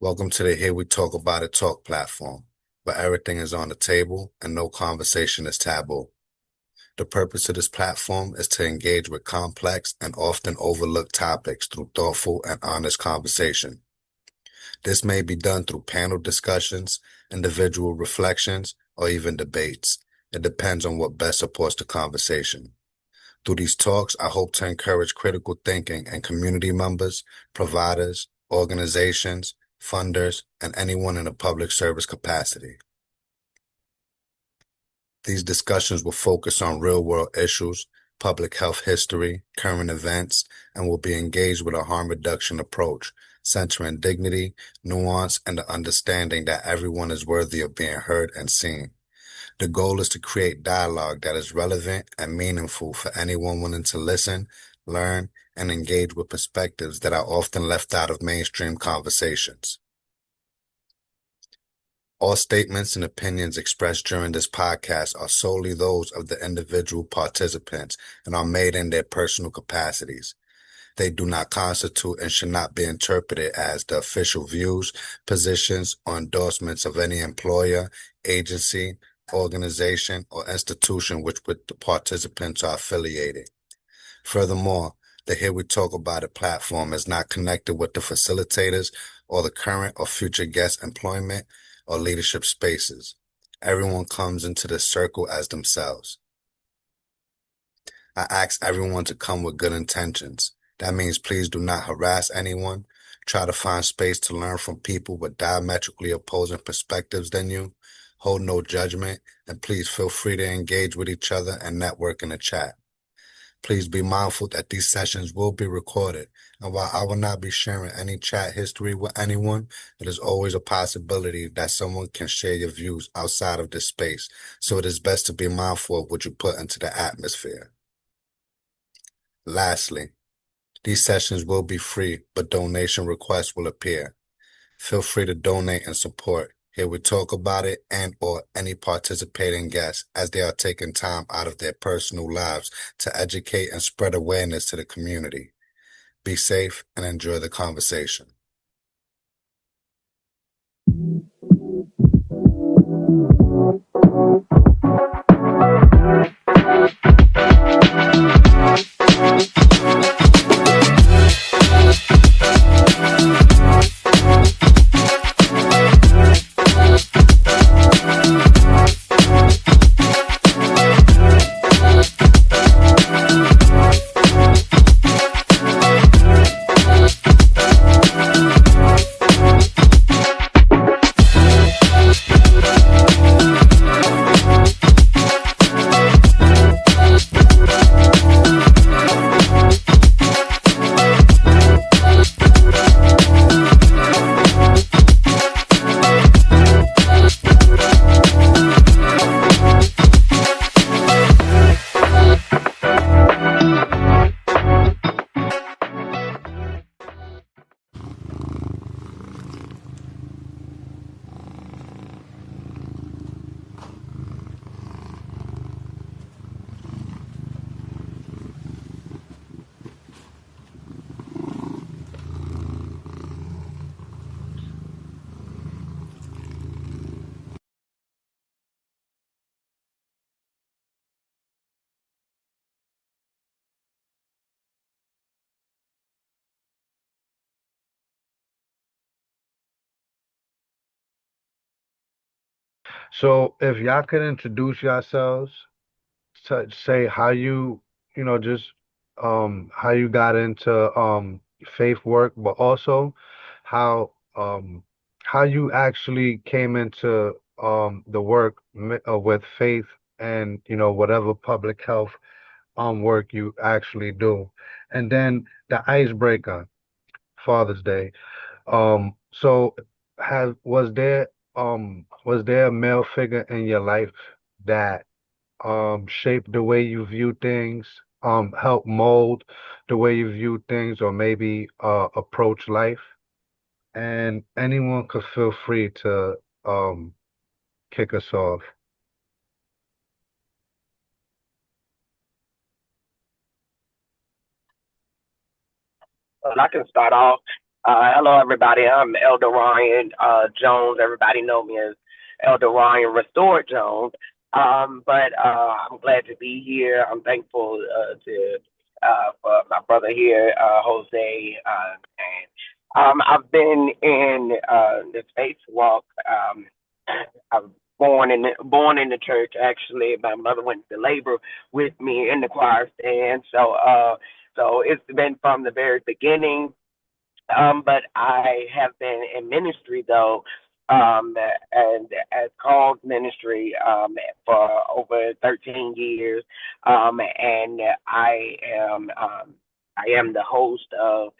Welcome to the Here We Talk About It Talk platform, where everything is on the table and no conversation is taboo. The purpose of this platform is to engage with complex and often overlooked topics through thoughtful and honest conversation. This may be done through panel discussions, individual reflections, or even debates. It depends on what best supports the conversation. Through these talks, I hope to encourage critical thinking in community members, providers, organizations, funders, and anyone in a public service capacity. These discussions will focus on real-world issues, public health history, current events, and will be engaged with a harm reduction approach, centering dignity, nuance, and the understanding that everyone is worthy of being heard and seen. The goal is to create dialogue that is relevant and meaningful for anyone wanting to listen, learn, and engage with perspectives that are often left out of mainstream conversations. All statements and opinions expressed during this podcast are solely those of the individual participants and are made in their personal capacities. They do not constitute and should not be interpreted as the official views, positions, or endorsements of any employer, agency, organization, or institution with which the participants are affiliated. Furthermore, the Here We Talk About It platform is not connected with the facilitators or the current or future guest employment or leadership spaces. Everyone comes into this circle as themselves. I ask everyone to come with good intentions. That means please do not harass anyone. Try to find space to learn from people with diametrically opposing perspectives than you. Hold no judgment, and please feel free to engage with each other and network in the chat. Please be mindful that these sessions will be recorded, and while I will not be sharing any chat history with anyone, it is always a possibility that someone can share your views outside of this space, so it is best to be mindful of what you put into the atmosphere. Lastly, these sessions will be free, but donation requests will appear. Feel free to donate and support. Here we talk about it and or any participating guests as they are taking time out of their personal lives to educate and spread awareness to the community. Be safe and enjoy the conversation. So if y'all could introduce yourselves, to say how just how you got into faith work, but also how um how you actually came into the work with faith and whatever public health work you actually do. And then the icebreaker, Father's Day. So was there a male figure in your life that shape the way you view things, help mold the way you view things, or maybe approach life. And anyone could feel free to kick us off. And I can start off. Hello, everybody. I'm Elder Ryan Jones. Everybody know me as Elder Ryan Restored Jones. But I'm glad to be here. I'm thankful to for my brother here, Jose. And I've been in the faith walk. I was born in the church. Actually, my mother went to labor with me in the choir stand. So it's been from the very beginning, but I have been in ministry though, and as called ministry for over 13 years, and I am the host of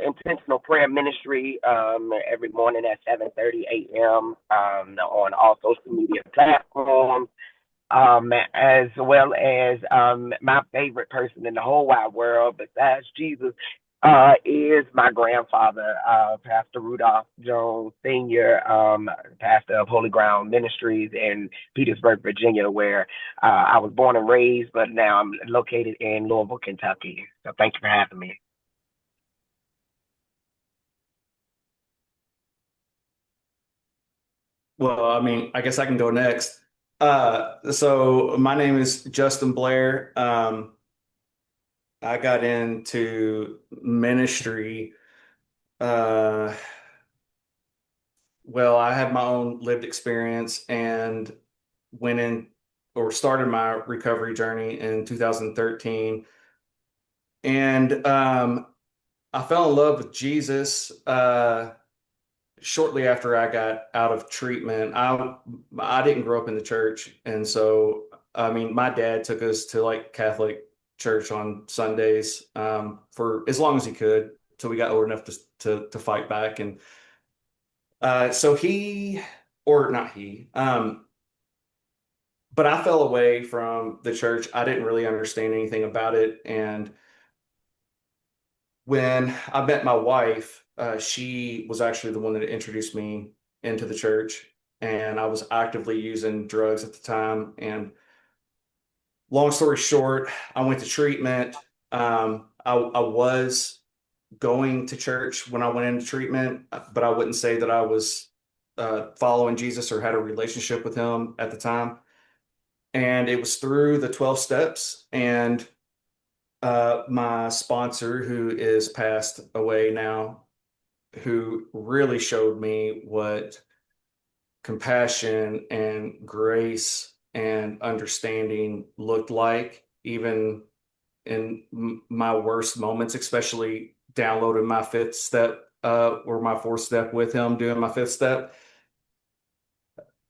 intentional prayer ministry every morning at 7:30 a.m. On all social media platforms, as well as my favorite person in the whole wide world besides Jesus is my grandfather, Pastor Rudolph Jones Sr., pastor of Holy Ground Ministries in Petersburg, Virginia, where I was born and raised, but now I'm located in Louisville, Kentucky. So thank you for having me. Well, I mean, I guess I can go next. So my name is Justin Blair. I got into ministry. Uh, well, I had my own lived experience and went in or started my recovery journey in 2013. And I fell in love with Jesus shortly after I got out of treatment. I didn't grow up in the church, and so I mean, my dad took us to like Catholic church on Sundays for as long as he could, till we got old enough to fight back. And so he, or not he, but I fell away from the church. I didn't really understand anything about it, and when I met my wife, she was actually the one that introduced me into the church, and I was actively using drugs at the time. And long story short, I went to treatment. I was going to church when I went into treatment, but I wouldn't say that I was following Jesus or had a relationship with him at the time. And it was through the 12 steps. And my sponsor, who is passed away now, who really showed me what compassion and grace and understanding looked like, even in my worst moments, especially downloading my fifth step or my fourth step with him, doing my fifth step.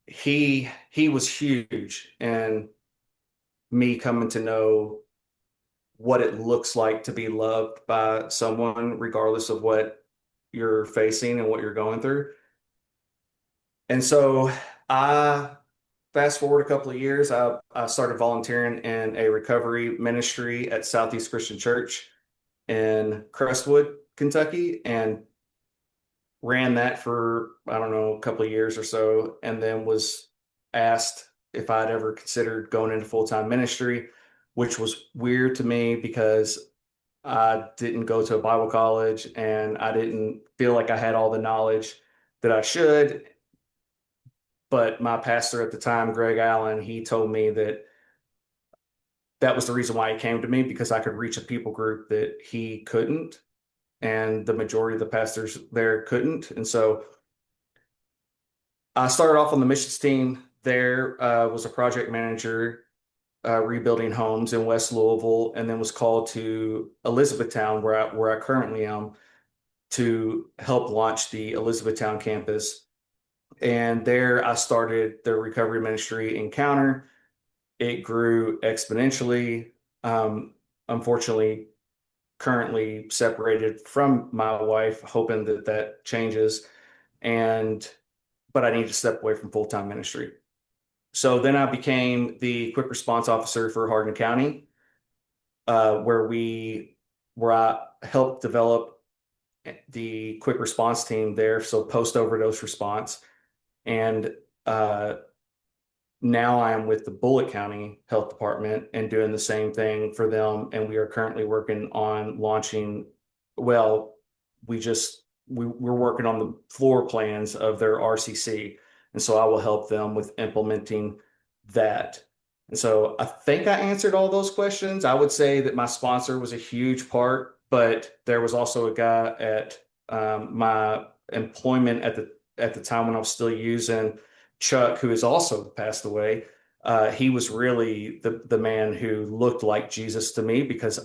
He was huge, and me coming to know what it looks like to be loved by someone, regardless of what you're facing and what you're going through. And so I fast forward a couple of years, I started volunteering in a recovery ministry at Southeast Christian Church in Crestwood, Kentucky, and ran that for, I don't know, a couple of years or so, and then was asked if I'd ever considered going into full-time ministry, which was weird to me because I didn't go to a Bible college and I didn't feel like I had all the knowledge that I should. But my pastor at the time, Greg Allen, he told me that that was the reason why he came to me, because I could reach a people group that he couldn't, and the majority of the pastors there couldn't. And so I started off on the missions team there, was a project manager rebuilding homes in West Louisville, and then was called to Elizabethtown, where I currently am, to help launch the Elizabethtown campus. And there I started the recovery ministry Encounter. It grew exponentially. Unfortunately, currently separated from my wife, hoping that that changes. And but I need to step away from full-time ministry. So then I became the quick response officer for Hardin County, where I helped develop the quick response team there, so post overdose response. And now I am with the Bullitt County Health Department and doing the same thing for them. And we are currently working on launching, well, we just we're working on the floor plans of their RCC. And so I will help them with implementing that. And so I think I answered all those questions. I would say that my sponsor was a huge part, but there was also a guy at my employment at the time when I was still using Chuck, who has also passed away. He was really the man who looked like Jesus to me because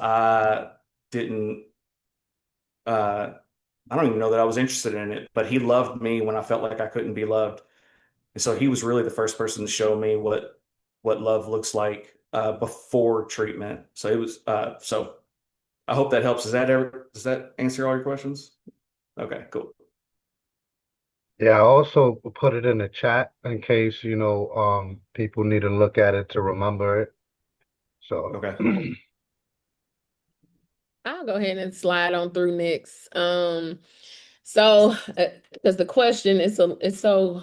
didn't uh, I don't even know that I was interested in it, but he loved me when I felt like I couldn't be loved. And so he was really the first person to show me what love looks like before treatment. So it was so I hope that helps. Does that answer all your questions? Okay, cool. Yeah, I also put it in the chat in case, people need to look at it to remember it. So, Okay. I'll go ahead and slide on through next. So because the question is so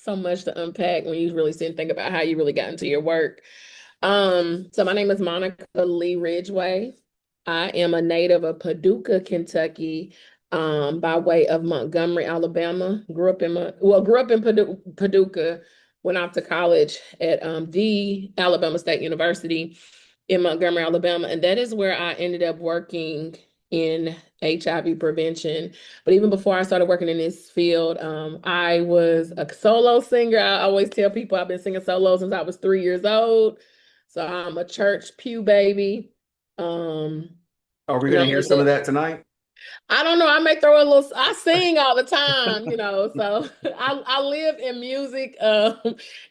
much to unpack when you really sit and think about how you really got into your work. So my name is Monica Lee Ridgway. I am a native of Paducah, Kentucky, by way of Montgomery, Alabama. Grew up in Paducah, went off to college at the Alabama State University in Montgomery, Alabama. And that is where I ended up working in HIV prevention. But even before I started working in this field, I was a solo singer. I always tell people I've been singing solo since I was 3 years old. So I'm a church pew baby. Um, Are we you going know, to hear some of that tonight? I don't know. I may throw a little. I sing all the time, So I live in music,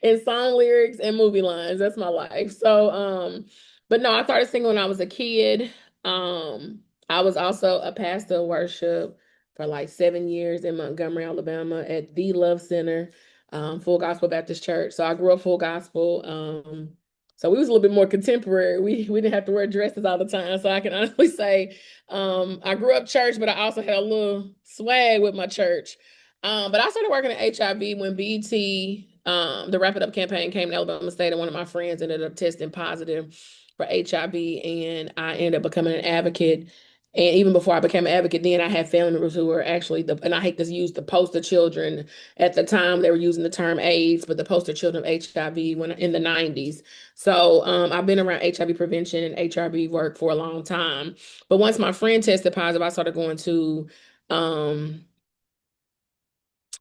in song lyrics and movie lines. That's my life. So, but no, I started singing when I was a kid. I was also a pastor of worship for like 7 years in Montgomery, Alabama, at the Love Center, Full Gospel Baptist Church. So I grew up full gospel. So we was a little bit more contemporary. We didn't have to wear dresses all the time. So I can honestly say. I grew up church, but I also had a little swag with my church. But I started working at HIV when BT, the Wrap It Up campaign came to Alabama State, and one of my friends ended up testing positive for HIV, and I ended up becoming an advocate. And even before I became an advocate, then I had family members who were actually and I hate to use the poster children. At the time, they were using the term AIDS, but the poster children of HIV when in the 90s. So I've been around HIV prevention and HIV work for a long time. But once my friend tested positive, I started going to um,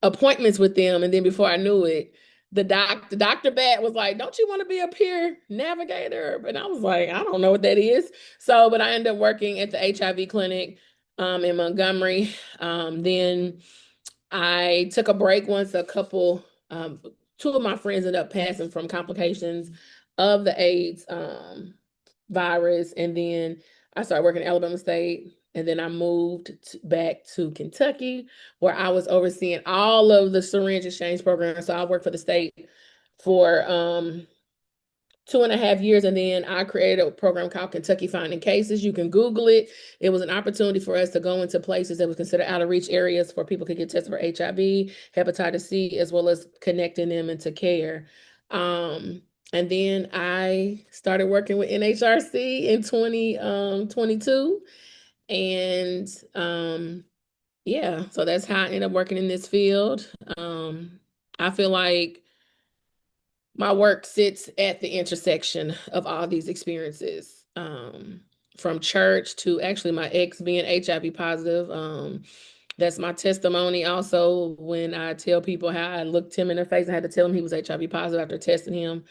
appointments with them. And then before I knew it, Dr. Bat was like, "Don't you want to be a peer navigator?" And I was like, "I don't know what that is." So, but I ended up working at the HIV clinic in Montgomery. Then I took a break once two of my friends ended up passing from complications of the AIDS virus. And then I started working at Alabama State. And then I moved back to Kentucky, where I was overseeing all of the syringe exchange programs. So I worked for the state for 2.5 years, and then I created a program called Kentucky Finding Cases. You can Google it. It was an opportunity for us to go into places that was considered out of reach areas for people could get tested for HIV, hepatitis C, as well as connecting them into care. And then I started working with NHRC in 2022. And yeah, so that's how I ended up working in this field. I feel like my work sits at the intersection of all these experiences, from church to actually my ex being HIV positive. That's my testimony. Also, when I tell people how I looked him in the face, I had to tell him he was HIV positive after testing him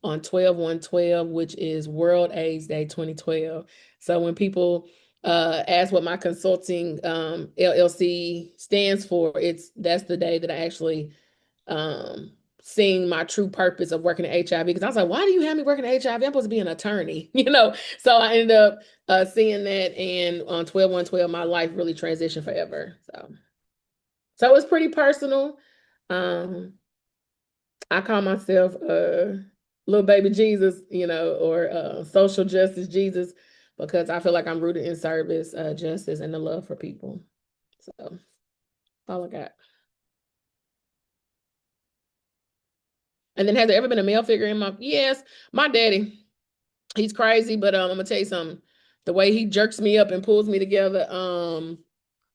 on 12/1/12, which is World AIDS Day 2012. So when people ask what my consulting LLC stands for, that's the day that I actually um seeing my true purpose of working at HIV, because I was like, why do you have me working at HIV? I'm supposed to be an attorney, So I ended up seeing that, and on 12/1/12, my life really transitioned forever. So it's pretty personal. Um, I call myself little baby Jesus, or social justice Jesus, because I feel like I'm rooted in service, justice, and the love for people. So all I got. And then has there ever been a male figure in my? Yes, my daddy. He's crazy, but I'm gonna tell you something. The way he jerks me up and pulls me together,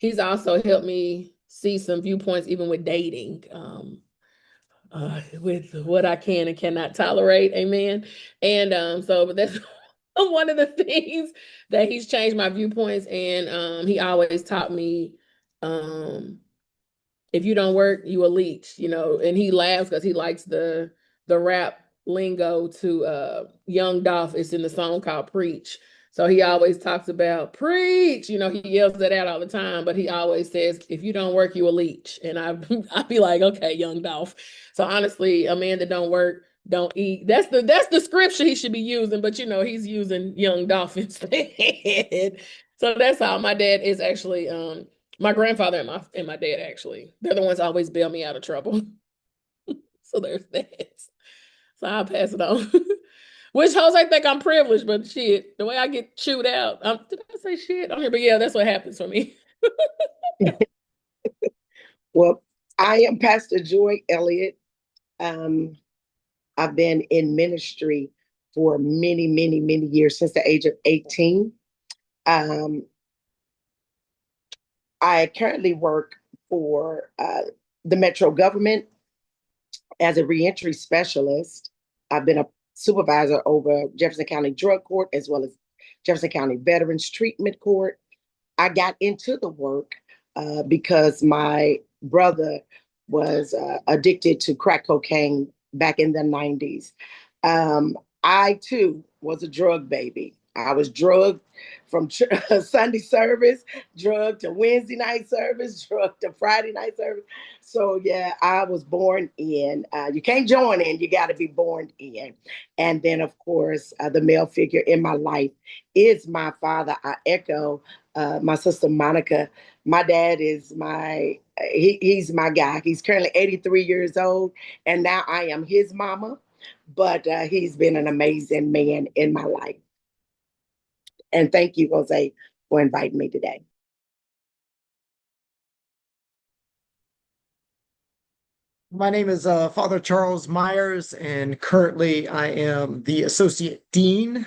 he's also helped me see some viewpoints, even with dating, with what I can and cannot tolerate. Amen. And so but that's one of the things that he's changed my viewpoints. And he always taught me, if you don't work, you a leech, and he laughs because he likes the rap lingo to Young Dolph. It's in the song called Preach. So he always talks about preach, he yells that out all the time, but he always says, if you don't work, you a leech. And I'd be like, okay, Young Dolph. So honestly, a man that don't work, don't eat. That's the scripture he should be using, but he's using Young Dolph instead. So that's how my dad is actually my grandfather and my dad, actually. They're the ones that always bail me out of trouble. So there's that. So I'll pass it on. Which hoes I think I'm privileged, but shit, the way I get chewed out. Did I say shit on here? But yeah, that's what happens for me. Well, I am Pastor Joy Elliott. I've been in ministry for many, many, many years, since the age of 18. I currently work for the Metro government as a reentry specialist. I've been a supervisor over Jefferson County Drug Court as well as Jefferson County Veterans Treatment Court. I got into the work because my brother was addicted to crack cocaine back in the 90s. I too was a drug baby. I was drugged from Sunday service, drugged to Wednesday night service, drugged to Friday night service. So yeah, I was born in. You can't join in, you got to be born in. And then of course, the male figure in my life is my father. I echo my sister Monica. My dad is he's my guy. He's currently 83 years old, and now I am his mama. But he's been an amazing man in my life. And thank you, Jose, for inviting me today. My name is Father Charles Myers, and currently I am the Associate Dean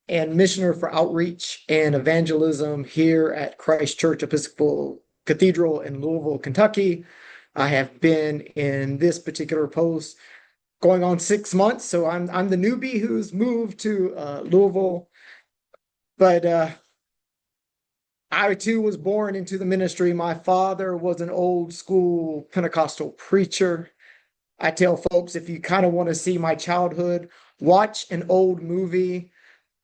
and Missioner for Outreach and Evangelism here at Christ Church Episcopal Cathedral in Louisville, Kentucky. I have been in this particular post going on 6 months, so I'm the newbie who's moved to Louisville. But I too was born into the ministry. My father was an old school Pentecostal preacher. I tell folks, if you kind of want to see my childhood, watch an old movie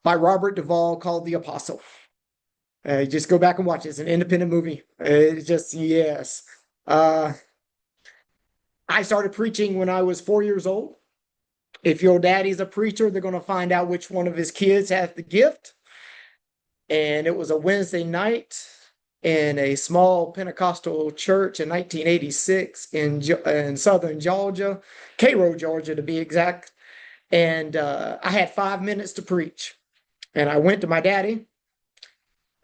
by Robert Duvall called The Apostle. Just go back and watch it. It's an independent movie. It's just, yes. I started preaching when I was 4 years old. If your daddy's a preacher, they're going to find out which one of his kids has the gift. And it was a Wednesday night in a small Pentecostal church in 1986 in southern Georgia, Cairo, Georgia, to be exact. And I had 5 minutes to preach. And I went to my daddy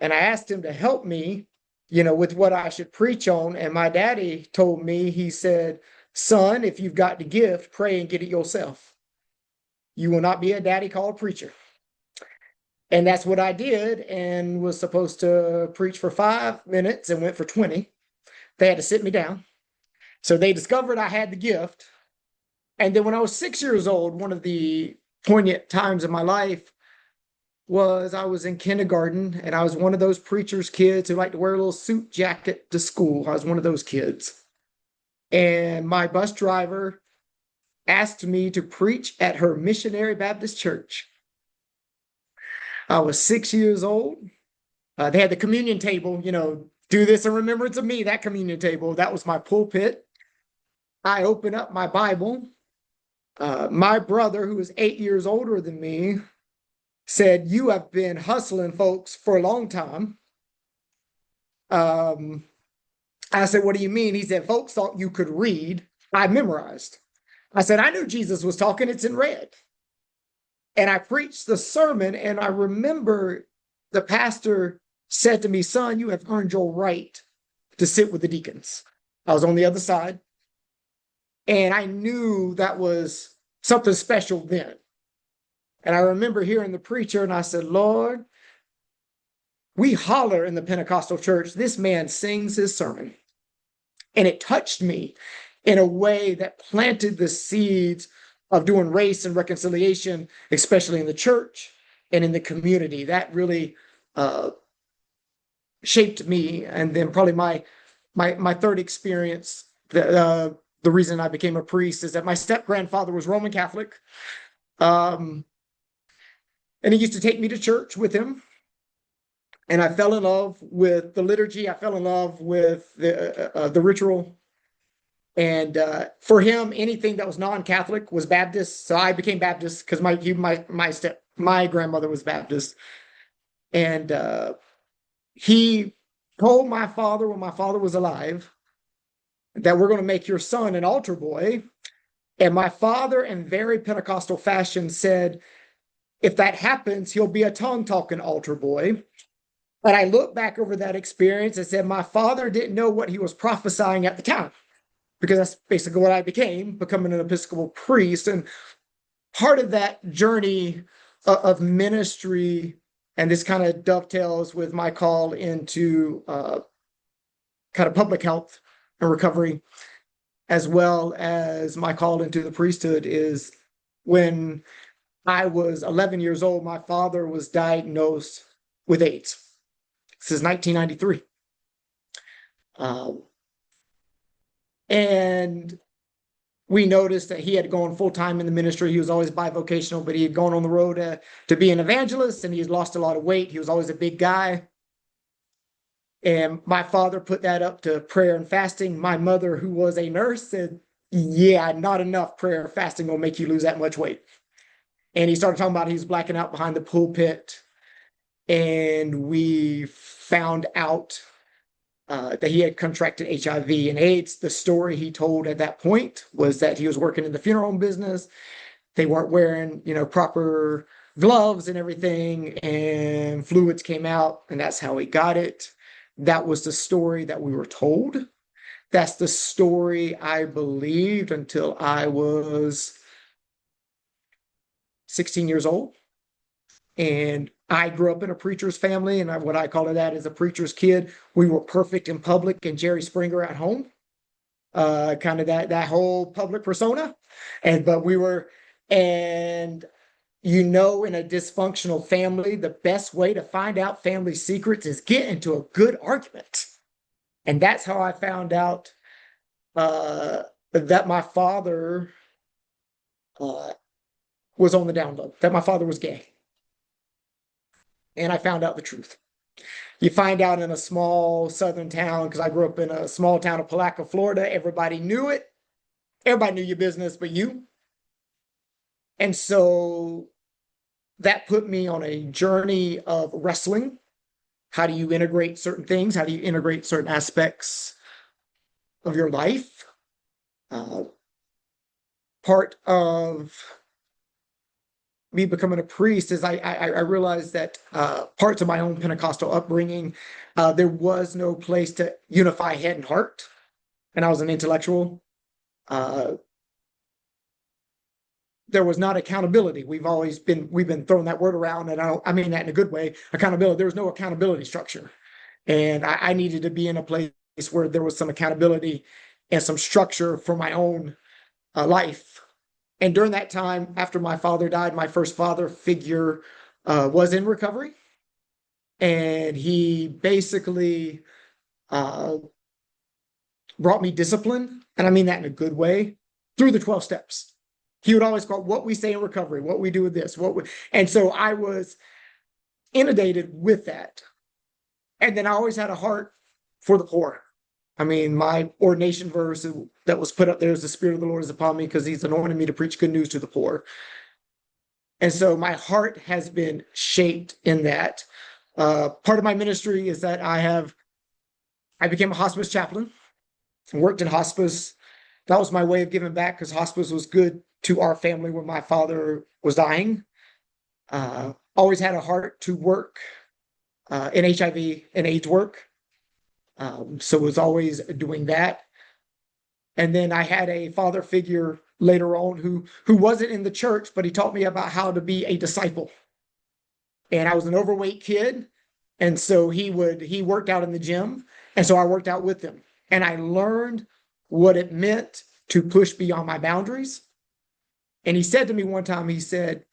and I asked him to help me, with what I should preach on. And my daddy told me, he said, son, if you've got the gift, pray and get it yourself. You will not be a daddy called preacher. And that's what I did, and was supposed to preach for 5 minutes and went for 20. They had to sit me down. So they discovered I had the gift. And then when I was 6 years old, one of the poignant times in my life was I was in kindergarten, and I was one of those preacher's kids who liked to wear a little suit jacket to school. I was one of those kids. And my bus driver asked me to preach at her missionary Baptist church. I was 6 years old. They had the communion table, do this in remembrance of me, that communion table. That was my pulpit. I opened up my Bible. My brother, who was 8 years older than me, said, you have been hustling folks for a long time. I said, what do you mean? He said, folks thought you could read. I memorized. I said, I knew Jesus was talking. It's in red. And I preached the sermon, and I remember the pastor said to me, son, you have earned your right to sit with the deacons. I was on the other side. And I knew that was something special then. And I remember hearing the preacher, and I said, Lord, we holler in the Pentecostal church, this man sings his sermon. And it touched me in a way that planted the seeds of doing race and reconciliation, especially in the church and in the community. That really shaped me. And then probably my third experience, the reason I became a priest is that my step grandfather was Roman Catholic. And he used to take me to church with him. And I fell in love with the liturgy. I fell in love with the ritual. And for him, anything that was non-Catholic was Baptist. So I became Baptist because my grandmother was Baptist. And he told my father when my father was alive that we're going to make your son an altar boy. And my father, in very Pentecostal fashion, said, if that happens, he'll be a tongue-talking altar boy. But I look back over that experience and said, my father didn't know what he was prophesying at the time, because that's basically what I became, becoming an Episcopal priest. And part of that journey of ministry, and this kind of dovetails with my call into kind of public health and recovery, as well as my call into the priesthood, is when I was 11 years old, my father was diagnosed with AIDS. This is 1993. And we noticed that he had gone full-time in the ministry. He was always bivocational, but he had gone on the road to be an evangelist, and he had lost a lot of weight. He was always a big guy. And my father put that up to prayer and fasting. My mother, who was a nurse, said, yeah, not enough prayer and fasting will make you lose that much weight. And he started talking about he was blacking out behind the pulpit. And we found out that he had contracted HIV and AIDS. The story he told at that point was that he was working in the funeral home business. They weren't wearing, proper gloves and everything, and fluids came out, and that's how he got it. That was the story that we were told. That's the story I believed until I was 16 years old. And I grew up in a preacher's family, and what I call it that is a preacher's kid. We were perfect in public and Jerry Springer at home, kind of that whole public persona. But we were, and in a dysfunctional family, the best way to find out family secrets is get into a good argument. And that's how I found out that my father was on the down low, that my father was gay. And I found out the truth. You find out in a small southern town, because I grew up in a small town of Palaca, Florida. Everybody knew it. Everybody knew your business but you. And so that put me on a journey of wrestling. How do you integrate certain things? How do you integrate certain aspects of your life? Part of me becoming a priest is I realized that parts of my own Pentecostal upbringing, there was no place to unify head and heart. And I was an intellectual. There was not accountability. We've been throwing that word around, and I mean that in a good way. Accountability. There was no accountability structure. And I needed to be in a place where there was some accountability and some structure for my own life. And during that time, after my father died, my first father figure was in recovery. And he basically brought me discipline. And I mean that in a good way, through the 12 steps. He would always call what we say in recovery, what we do with this, and so I was inundated with that. And then I always had a heart for the poor. I mean, my ordination verse that was put up there is the Spirit of the Lord is upon me because he's anointed me to preach good news to the poor. And so my heart has been shaped in that. Part of my ministry is that I became a hospice chaplain and worked in hospice. That was my way of giving back because hospice was good to our family when my father was dying. Always had a heart to work in HIV and AIDS work. So was always doing that. And then I had a father figure later on who wasn't in the church, but he taught me about how to be a disciple. And I was an overweight kid, And so he worked out in the gym. And so I worked out with him. And I learned what it meant to push beyond my boundaries. And he said to me one time, he said,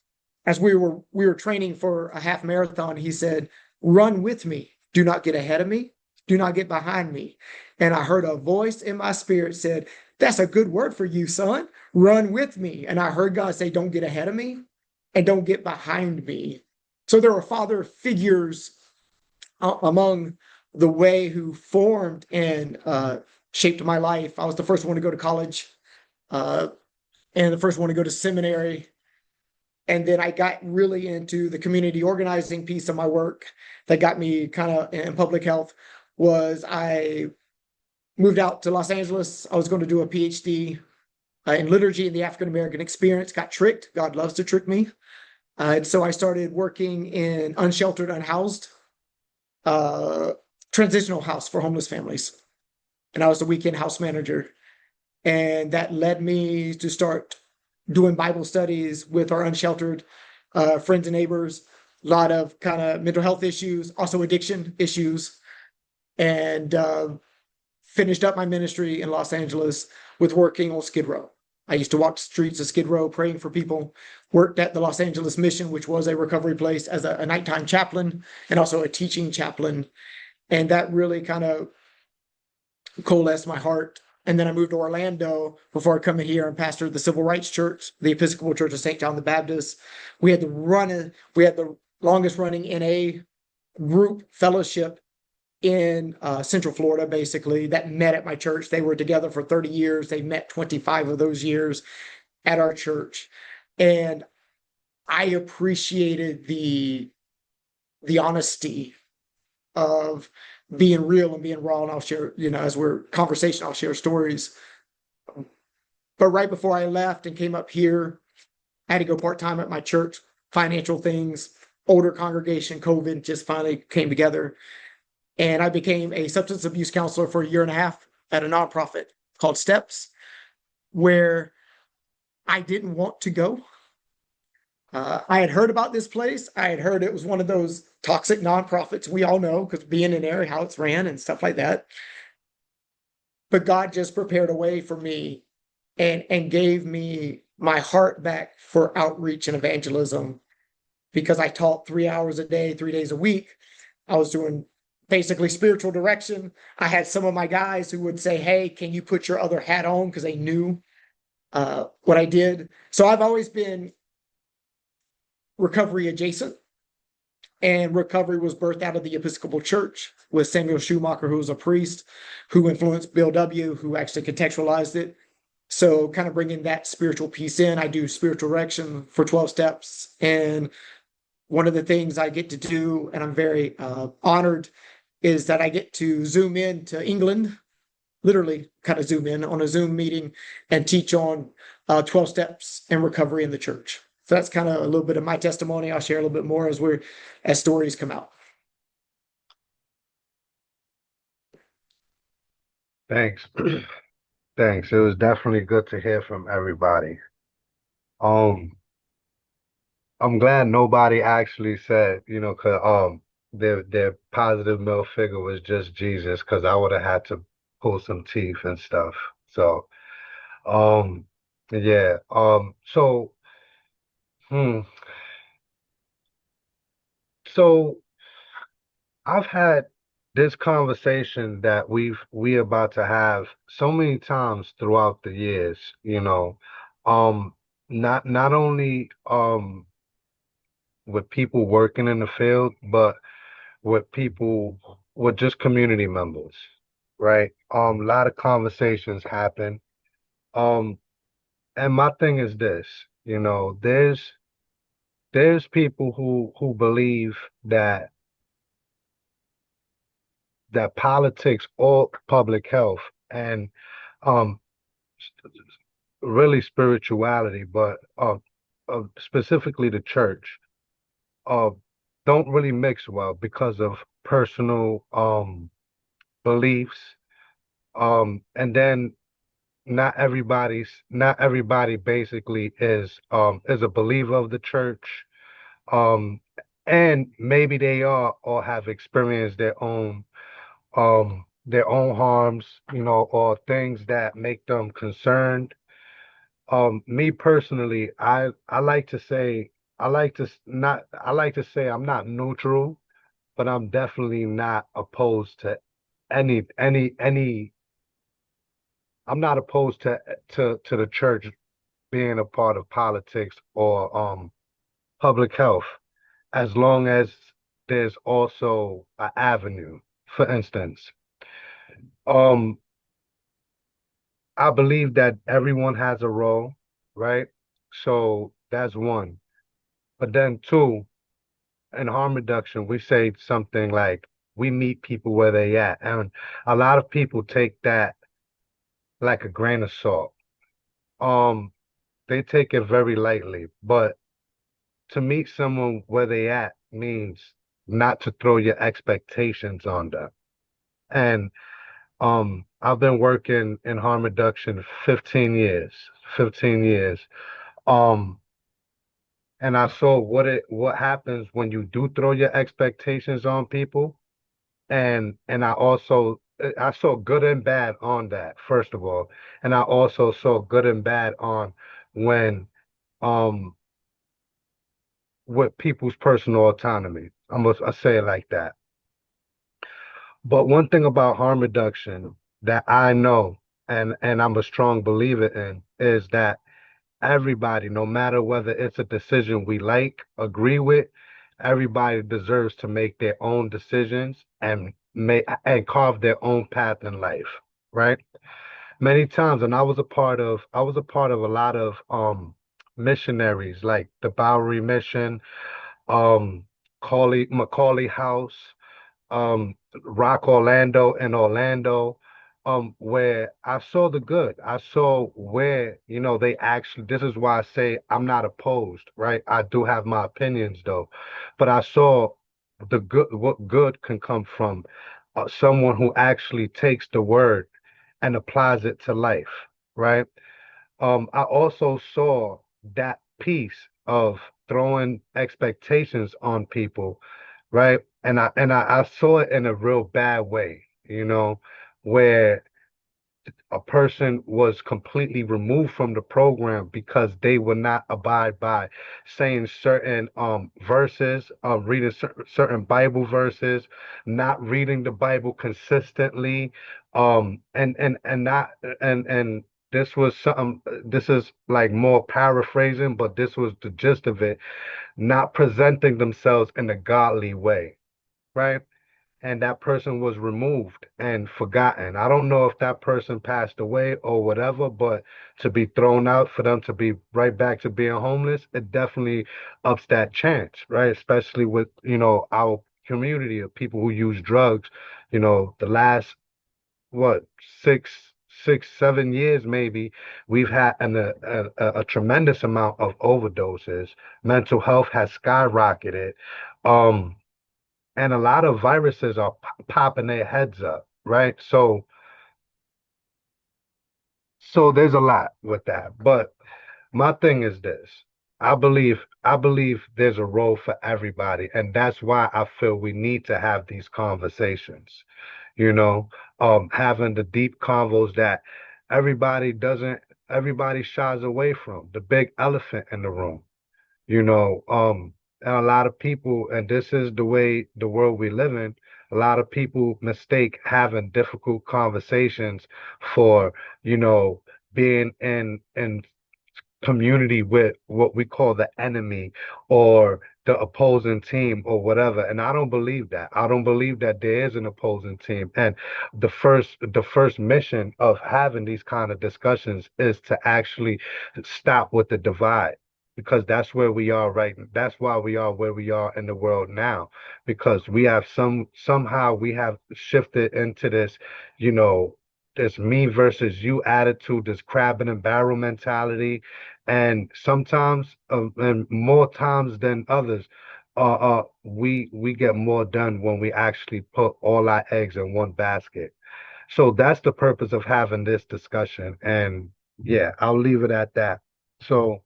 as we were training for a half marathon, he said, "Run with me. Do not get ahead of me. Do not get behind me." And I heard a voice in my spirit said, "That's a good word for you, son. Run with me." And I heard God say, "Don't get ahead of me and don't get behind me." So there were father figures among the way who formed and shaped my life. I was the first one to go to college, uh, and the first one to go to seminary. And then I got really into the community organizing piece of my work that got me kind of in public health. Was I moved out to Los Angeles. I was going to do a PhD in liturgy and the African American experience. Got tricked. God loves to trick me. And so I started working in unsheltered, unhoused, uh, transitional house for homeless families. And I was the weekend house manager. And that led me to start doing Bible studies with our unsheltered friends and neighbors, a lot of kind of mental health issues, also addiction issues, and finished up my ministry in Los Angeles with working on Skid Row. I used to walk the streets of Skid Row praying for people, worked at the Los Angeles Mission, which was a recovery place, as a nighttime chaplain and also a teaching chaplain. And that really kind of coalesced my heart. And then I moved to Orlando before coming here and pastored the Civil Rights Church, the Episcopal Church of St. John the Baptist. We had the longest running NA group fellowship in Central Florida, basically, that met at my church. They were together for 30 years. They met 25 of those years at our church. And I appreciated the honesty of being real and being raw. And I'll share, as we're conversation, I'll share stories. But right before I left and came up here, I had to go part-time at my church, financial things, older congregation, COVID just finally came together. And I became a substance abuse counselor for a year and a half at a nonprofit called Steps, where I didn't want to go. I had heard about this place. I had heard it was one of those toxic nonprofits we all know, because being in there, how it's ran and stuff like that. But God just prepared a way for me and gave me my heart back for outreach and evangelism, because I taught 3 hours a day, 3 days a week. I was doing basically spiritual direction. I had some of my guys who would say, "Hey, can you put your other hat on?" Because they knew what I did. So I've always been recovery adjacent. And recovery was birthed out of the Episcopal Church with Samuel Schumacher, who was a priest, who influenced Bill W., who actually contextualized it. So kind of bringing that spiritual piece in. I do spiritual direction for 12 steps. And one of the things I get to do, and I'm very honored, is that I get to zoom in to England, literally kind of zoom in on a Zoom meeting and teach on 12 steps and recovery in the church. So that's kind of a little bit of my testimony. I'll share a little bit more as stories come out. Thanks. Thanks. It was definitely good to hear from everybody. Um, I'm glad nobody actually said, 'cause their positive male figure was just Jesus, because I would have had to pull some teeth and stuff. So, um, yeah. Hmm. So I've had this conversation that we about to have so many times throughout the years, um, not only with people working in the field, but with people with just community members, right? A lot of conversations happen. Um, and my thing is this, there's people who believe that politics or public health and um really spirituality, but specifically the church, uh, don't really mix well because of personal beliefs. And then not everybody basically is a believer of the church. Um, and maybe they are or have experienced their own harms, or things that make them concerned. Me personally, I like to say I like to say I'm not neutral, but I'm definitely not opposed to any I'm not opposed to the church being a part of politics or public health, as long as there's also an avenue. For instance, um I believe that everyone has a role, right? So that's one. But then two, in harm reduction, we say something like we meet people where they at. And a lot of people take that like a grain of salt. Um, they take it very lightly. But to meet someone where they at means not to throw your expectations on them. And I've been working in harm reduction 15 years. 15 years. Um, and I saw what happens when you do throw your expectations on people. And I saw good and bad on that, first of all. And I also saw good and bad on when um with people's personal autonomy. I say it like that. But one thing about harm reduction that I know and I'm a strong believer in is that everybody, no matter whether it's a decision we like, agree with, everybody deserves to make their own decisions and carve their own path in life, right? Many times, and I was a part of a lot of missionaries like the Bowery Mission, um Macaulay House, um Rock Orlando in Orlando, where I saw the good. I saw where, they actually, this is why I say I'm not opposed, right? I do have my opinions though, but I saw the good, what good can come from someone who actually takes the word and applies it to life, right? I also saw that piece of throwing expectations on people, right? And I saw it in a real bad way, where a person was completely removed from the program because they would not abide by saying certain verses, reading certain Bible verses, not reading the Bible consistently, and not and this was something. This is like more paraphrasing, but this was the gist of it. Not presenting themselves in a godly way, right? And that person was removed and forgotten. I don't know if that person passed away or whatever, but to be thrown out, for them to be right back to being homeless, it definitely ups that chance, right? Especially with, our community of people who use drugs, the last, what, 7 years maybe, we've had a tremendous amount of overdoses. Mental health has skyrocketed. Um, and a lot of viruses are popping their heads up, right? So there's a lot with that. But my thing is this. I believe there's a role for everybody, and that's why I feel we need to have these conversations, having the deep convos that everybody doesn't everybody shies away from, the big elephant in the room. And a lot of people, and this is the way the world we live in, a lot of people mistake having difficult conversations for, you know, being in community with what we call the enemy or the opposing team or whatever. And I don't believe that. I don't believe that there is an opposing team. And the first mission of having these kind of discussions is to actually stop with the divide. Because that's where we are right. That's why we are where we are in the world now. Because we have somehow we have shifted into this, you know, this me versus you attitude, this crab in a barrel mentality, and sometimes, and more times than others, we get more done when we actually put all our eggs in one basket. So that's the purpose of having this discussion. And yeah, I'll leave it at that. So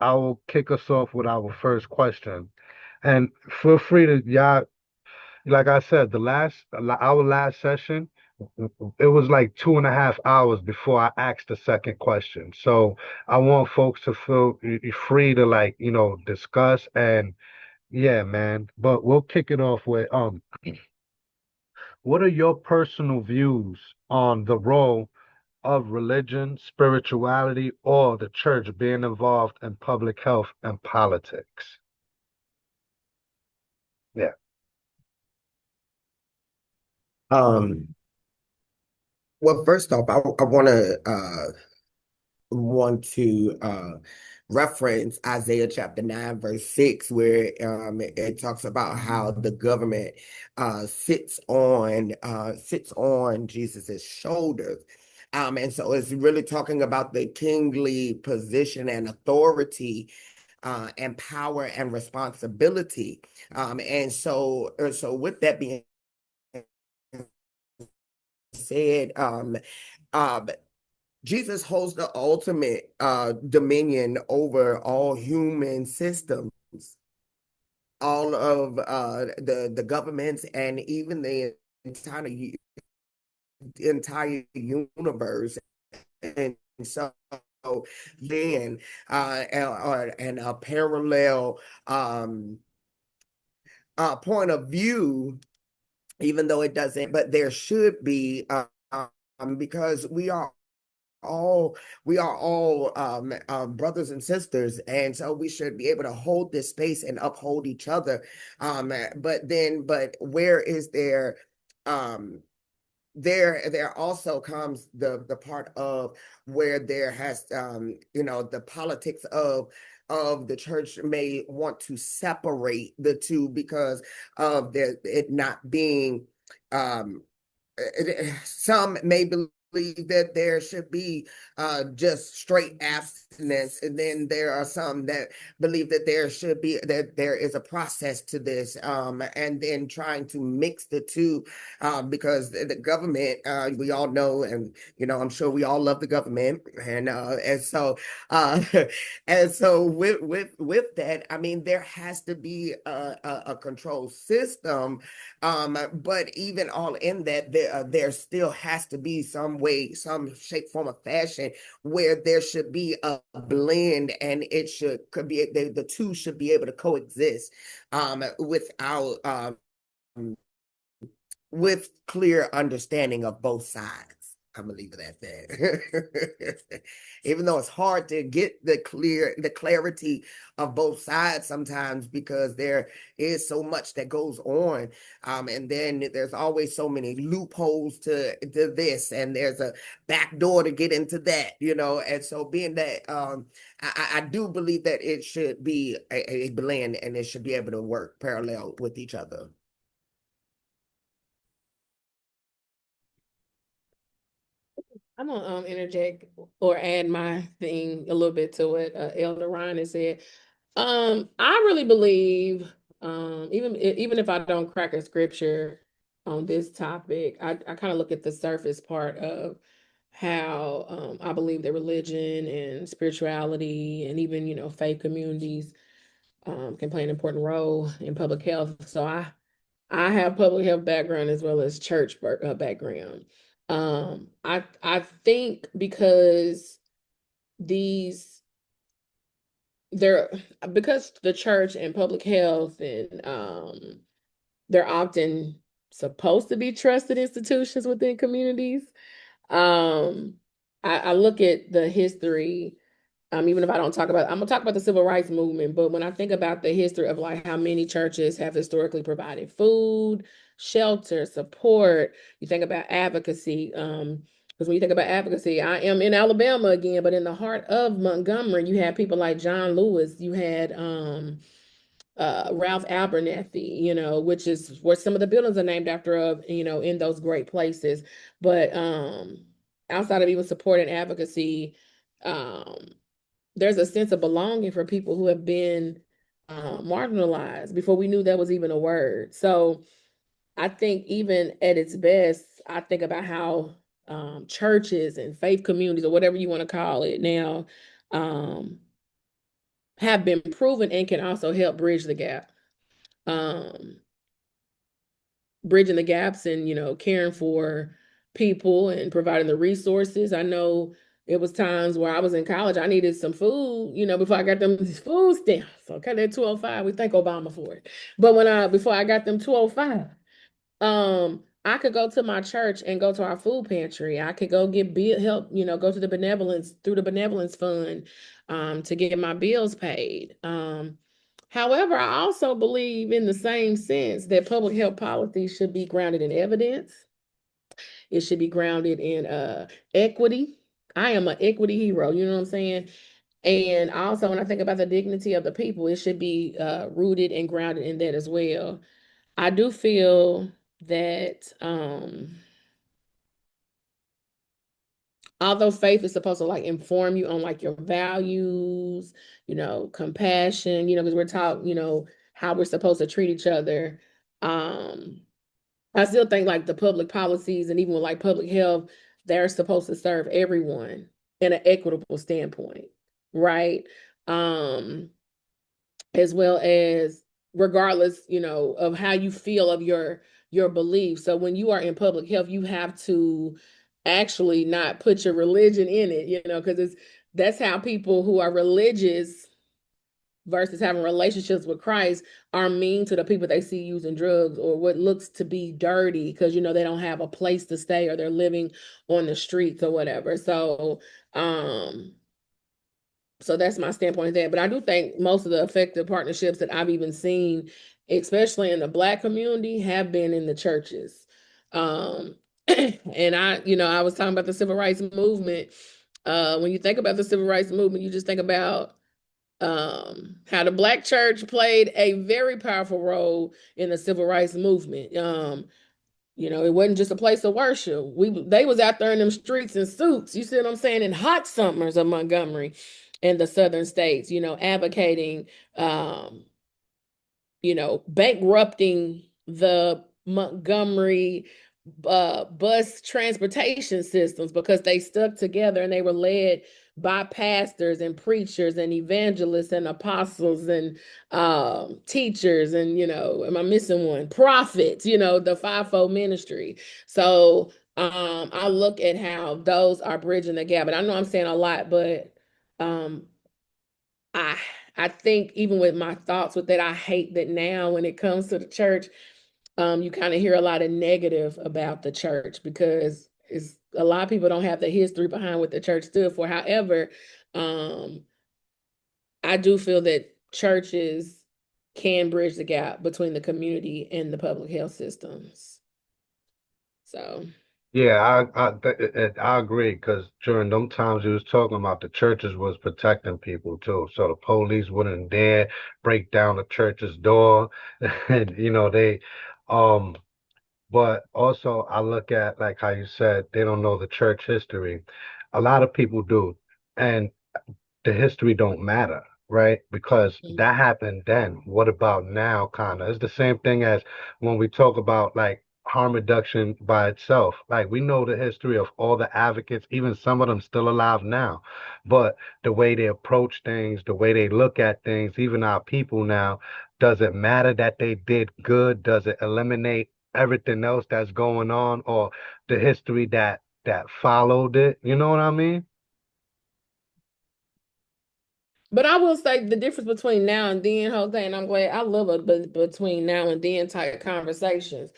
I will kick us off with our first question. And feel free to y'all, like I said, our last session, it was like 2.5 hours before I asked the second question. So I want folks to feel free to, like, discuss. And yeah, man. But we'll kick it off with what are your personal views on the role of religion, spirituality, or the church being involved in public health and politics? Yeah. Um, well, first off, I want to reference Isaiah chapter 9, verse 6, where it talks about how the government sits on Jesus's shoulders. And so it's really talking about the kingly position and authority and power and responsibility. And so with that being said, uh, Jesus holds the ultimate dominion over all human systems, all of the governments, and even the entire universe. And so then and a parallel point of view, even though it doesn't, but there should be, because all we are all brothers and sisters, and so we should be able to hold this space and uphold each other. But where is there? There also comes the part of where there has the politics of the church may want to separate the two because of it not being um some may believe that there should be just straight abstinence, and then there are some that believe that there is a process to this, and then trying to mix the two, because the government, we all know, and I'm sure we all love the government, uh, and so with that, I mean, there has to be a control system, but even all in that, there still has to be some way, some shape, form, or fashion where there should be a blend, and could be the two should be able to coexist, without with clear understanding of both sides. I'm gonna leave it at that. Even though it's hard to get the clarity of both sides sometimes, because there is so much that goes on, and then there's always so many loopholes to this, and there's a back door to get into that, And so, being that, I do believe that it should be a blend, and it should be able to work parallel with each other. I'm gonna interject or add my thing a little bit to what Elder Ryan has said. I really believe, even if I don't crack a scripture on this topic, I kind of look at the surface part of how I believe that religion and spirituality and even faith communities can play an important role in public health. So I have public health background as well as church background. I think because these they're because the church and public health and they're often supposed to be trusted institutions within communities. Um, I look at the history. Even if I don't talk about, I'm gonna talk about the civil rights movement, but when I think about the history of like how many churches have historically provided food, shelter, support, you think about advocacy. Because when you think about advocacy, I am in Alabama again, but in the heart of Montgomery, you had people like John Lewis, you had Ralph Abernathy, which is where some of the buildings are named after in those great places. But outside of even support and advocacy, um, there's a sense of belonging for people who have been marginalized before we knew that was even a word. So I think even at its best, I think about how churches and faith communities or whatever you want to call it now um, have been proven and can also help bridge the gap. bridging the gaps and, caring for people and providing the resources. I know it was times where I was in college, I needed some food, before I got them food stamps. Okay, that 205, we thank Obama for it. But before I got them 205, I could go to my church and go to our food pantry. I could go get bill help, go to the benevolence through the benevolence fund, to get my bills paid. However, I also believe in the same sense that public health policy should be grounded in evidence. It should be grounded in equity. I am an equity hero, you know what I'm saying? And also, when I think about the dignity of the people, it should be rooted and grounded in that as well. I do feel that although faith is supposed to like inform you on like your values, compassion, because we're taught, how we're supposed to treat each other. Um, I still think like the public policies and even with like public health, they're supposed to serve everyone in an equitable standpoint, right? Um, as well as regardless, of how you feel of your beliefs. So when you are in public health, you have to actually not put your religion in it, because that's how people who are religious versus having relationships with Christ are mean to the people they see using drugs or what looks to be dirty because they don't have a place to stay or they're living on the streets or whatever. So that's my standpoint of that. But I do think most of the effective partnerships that I've even seen, especially in the Black community, have been in the churches. And I was talking about the civil rights movement. When you think about the civil rights movement, you just think about how the Black church played a very powerful role in the civil rights movement. It wasn't just a place of worship. They was out there in them streets in suits, you see what I'm saying, in hot summers of Montgomery and the southern states, advocating bankrupting the Montgomery bus transportation systems because they stuck together and they were led by pastors and preachers and evangelists and apostles and teachers and am I missing one? Prophets, the fivefold ministry. So I look at how those are bridging the gap. And I know I'm saying a lot, but um, I I think even with my thoughts with that, I hate that now when it comes to the church, you kind of hear a lot of negative about the church because it's a lot of people don't have the history behind what the church stood for. However, um, I do feel that churches can bridge the gap between the community and the public health systems. So Yeah, I agree because during them times you was talking about the churches was protecting people too, so the police wouldn't dare break down the church's door, and um. But also, I look at like how you said they don't know the church history. A lot of people do, and the history don't matter, right? Because mm, that happened then. What about now? Kind of. It's the same thing as when we talk about like harm reduction by itself. Like we know the history of all the advocates, even some of them still alive now. But the way they approach things, the way they look at things, even our people now, does it matter that they did good? Does it eliminate everything else that's going on or the history that followed it? You know what I mean? but I will say the difference between now and then, Jose, and I'm glad I love it, but between now and then type conversations.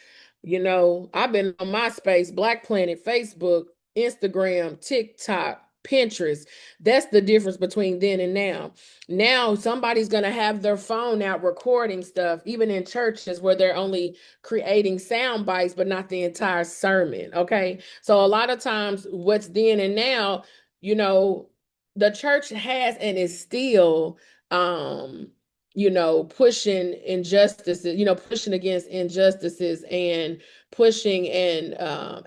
I've been on MySpace, Black Planet, Facebook, Instagram, TikTok, Pinterest. That's the difference between then and now. Now somebody's gonna have their phone out recording stuff, even in churches where they're only creating sound bites, but not the entire sermon. Okay. So a lot of times what's then and now, you know, the church has and is still pushing injustices, pushing against injustices and pushing and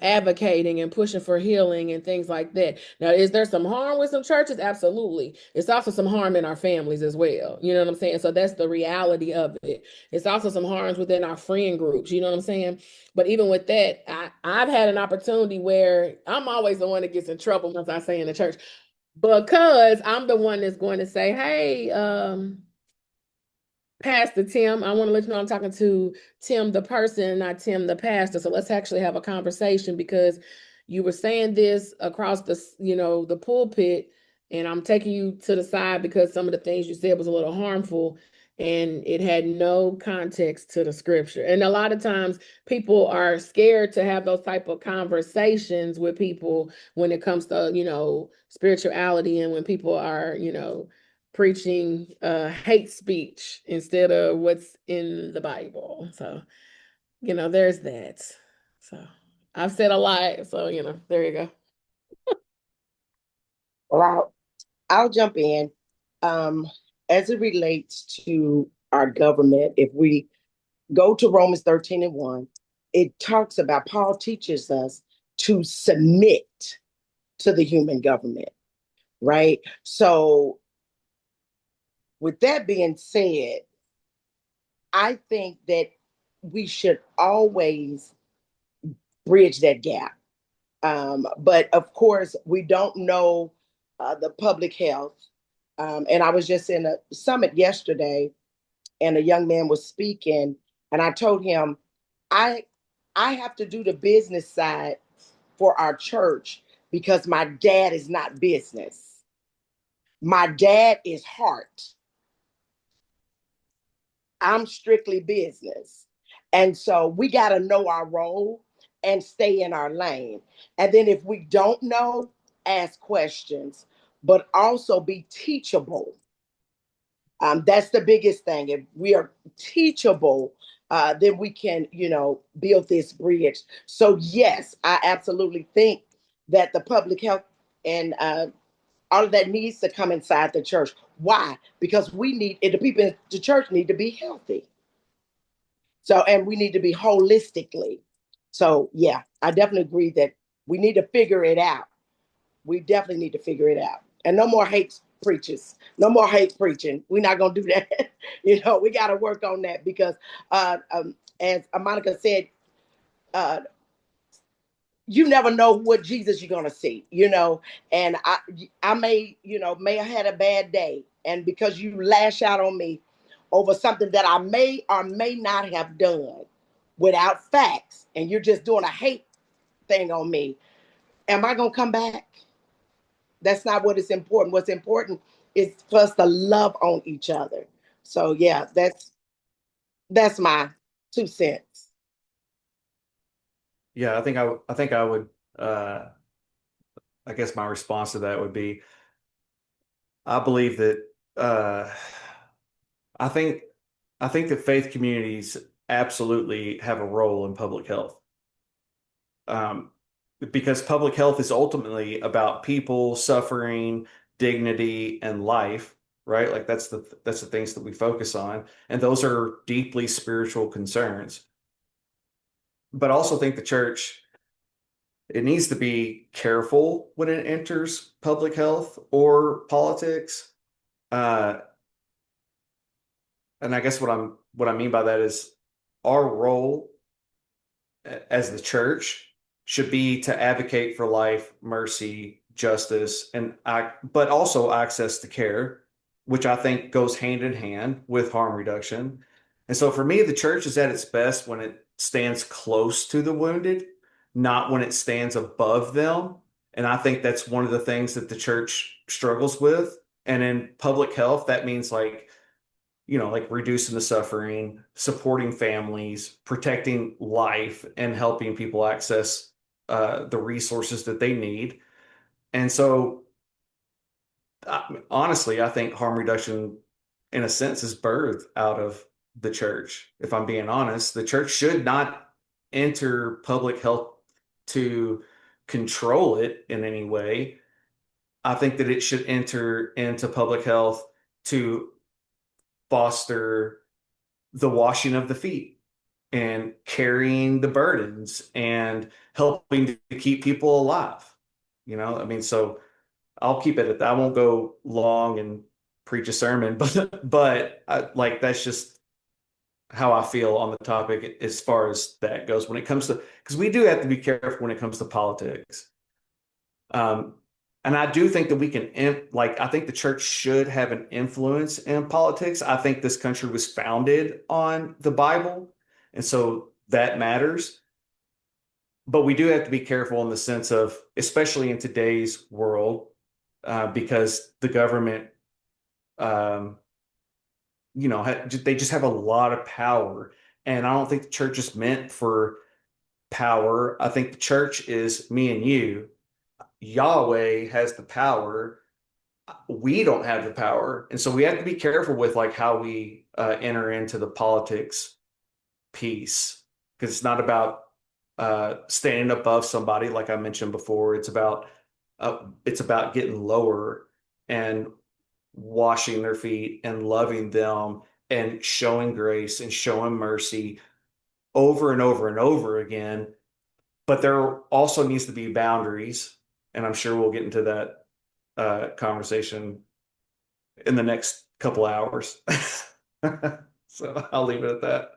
advocating and pushing for healing and things like that. Now, is there some harm with some churches? Absolutely. It's also some harm in our families as well. You know what I'm saying? So that's the reality of it. It's also some harms within our friend groups. You know what I'm saying? But even with that, I've had an opportunity where I'm always the one that gets in trouble once I say in the church because I'm the one that's going to say, hey, Pastor Tim. I want to let you know I'm talking to Tim the person, not Tim the pastor. So let's actually have a conversation because you were saying this across the, the pulpit, and I'm taking you to the side because some of the things you said was a little harmful and it had no context to the scripture. And a lot of times people are scared to have those type of conversations with people when it comes to, spirituality, and when people are, preaching hate speech instead of what's in the Bible. So, there's that. So I've said a lot. So, there you go. Well, I'll jump in. Um, as it relates to our government, if we go to Romans 13:1, it talks about, Paul teaches us to submit to the human government, right? So, with that being said, I think that we should always bridge that gap. But of course, we don't know the public health. And I was just in a summit yesterday, and a young man was speaking, and I told him, I I have to do the business side for our church because my dad is not business. My dad is heart. I'm strictly business. And so we got to know our role and stay in our lane. And then if we don't know, ask questions, but also be teachable. That's the biggest thing. If we are teachable, then we can, build this bridge. So, yes, I absolutely think that the public health and all of that needs to come inside the church. Why? Because the people in the church need to be healthy. So, and we need to be holistically. So, yeah, I definitely agree that we need to figure it out. We definitely need to figure it out. And no more hate preachers. No more hate preaching. We're not going to do that. We got to work on that because, as Monica said, uh, you never know what Jesus you're gonna see, And I may have had a bad day, and because you lash out on me over something that I may or may not have done without facts, and you're just doing a hate thing on me, am I gonna come back? That's not what is important. What's important is for us to love on each other. So yeah, that's my 2 cents. Yeah, I would I guess my response to that would be I believe that I think I think that faith communities absolutely have a role in public health. Um, because public health is ultimately about people suffering, dignity, and life, right? Like that's the things that we focus on, and those are deeply spiritual concerns. But I also think the church, it needs to be careful when it enters public health or politics. Uh, and I guess what I mean by that is our role as the church should be to advocate for life, mercy, justice, but also access to care, which I think goes hand in hand with harm reduction. And so for me, the church is at its best when it stands close to the wounded, not when it stands above them. And I think that's one of the things that the church struggles with. And in public health, that means like reducing the suffering, supporting families, protecting life, and helping people access the resources that they need. And so, honestly, I think harm reduction, in a sense, is birthed out of the church. If I'm being honest, the church should not enter public health to control it in any way. I think that it should enter into public health to foster the washing of the feet and carrying the burdens and helping to keep people alive. I mean, so I'll keep it at that. I won't go long and preach a sermon, but like that's just how I feel on the topic as far as that goes when it comes to, because we do have to be careful when it comes to politics. Um, And I do think that we can, like, I think the church should have an influence in politics. I think this country was founded on the Bible, and so that matters. But we do have to be careful in the sense of, especially in today's world, because the government, um, they just have a lot of power. And I don't think the church is meant for power. I think the church is me and you. Yahweh has the power. We don't have the power. And so we have to be careful with like how we enter into the politics piece, because it's not about standing above somebody, like I mentioned before. It's about getting lower and washing their feet and loving them and showing grace and showing mercy over and over and over again. But there also needs to be boundaries, and I'm sure we'll get into that conversation in the next couple hours. So I'll leave it at that.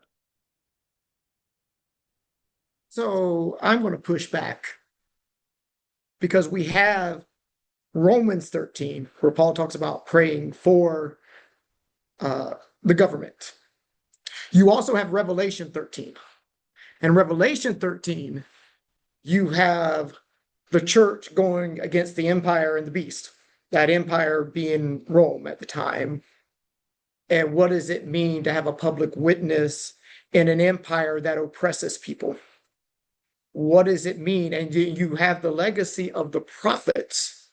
So I'm going to push back because we have Romans 13, where Paul talks about praying for the government. You also have Revelation 13. And Revelation 13, you have the church going against the empire and the beast, that empire being Rome at the time. And what does it mean to have a public witness in an empire that oppresses people? What does it mean? And you have the legacy of the prophets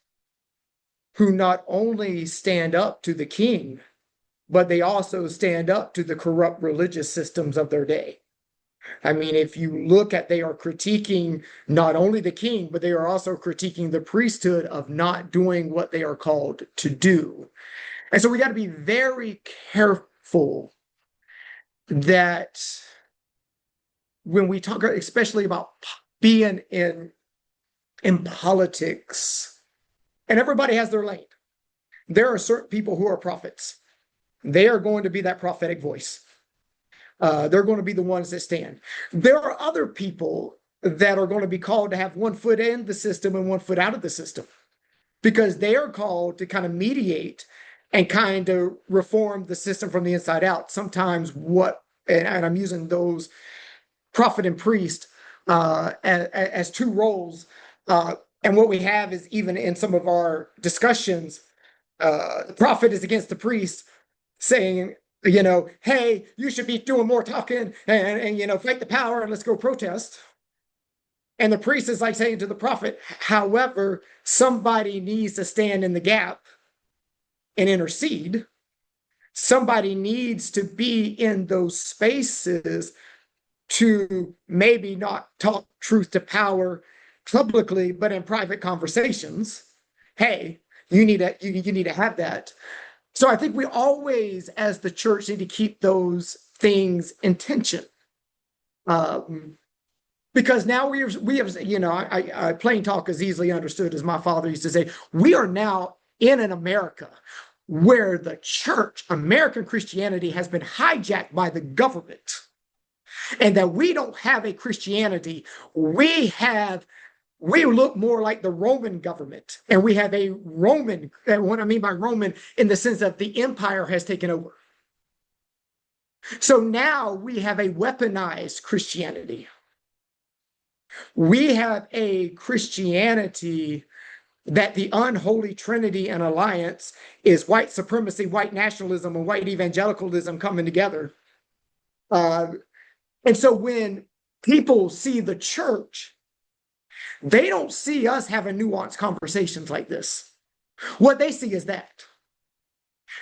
who not only stand up to the king, but they also stand up to the corrupt religious systems of their day. I mean, if you look at, they are critiquing not only the king, but they are also critiquing the priesthood of not doing what they are called to do. And so we got to be very careful that when we talk, especially about being in politics, and everybody has their lane. There are certain people who are prophets. They are going to be that prophetic voice. They're going to be the ones that stand. There are other people that are going to be called to have one foot in the system and one foot out of the system, because they are called to kind of mediate and kind of reform the system from the inside out. Sometimes and I'm using those prophet and priest as two roles. And what we have is, even in some of our discussions, the prophet is against the priest, saying, hey, you should be doing more talking and fight the power and let's go protest. And the priest is like saying to the prophet, however, somebody needs to stand in the gap and intercede. Somebody needs to be in those spaces to maybe not talk truth to power publicly, but in private conversations. Hey, you need to have that. So I think we always, as the church, need to keep those things in tension. Because now we have, plain talk is easily understood, as my father used to say. We are now in an America where the church, American Christianity, has been hijacked by the government, and that we don't have a Christianity. We look more like the Roman government, and we have a Roman, and what I mean by Roman, in the sense that the empire has taken over. So now we have a weaponized Christianity. We have a Christianity that the unholy trinity and alliance is white supremacy, white nationalism, and white evangelicalism coming together. And so when people see the church, they don't see us having nuanced conversations like this. What they see is that.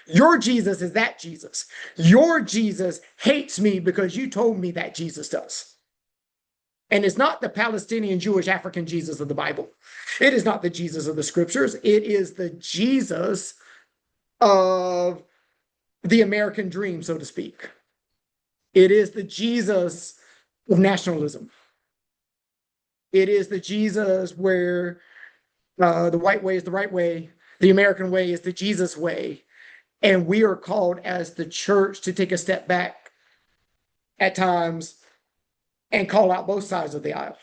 Your Jesus is that Jesus. Your Jesus hates me because you told me that Jesus does. And it's not the Palestinian, Jewish, African Jesus of the Bible. It is not the Jesus of the scriptures. It is the Jesus of the American dream, so to speak. It is the Jesus of nationalism. It is the Jesus where the white way is the right way, the American way is the Jesus way. And we are called as the church to take a step back at times and call out both sides of the aisle.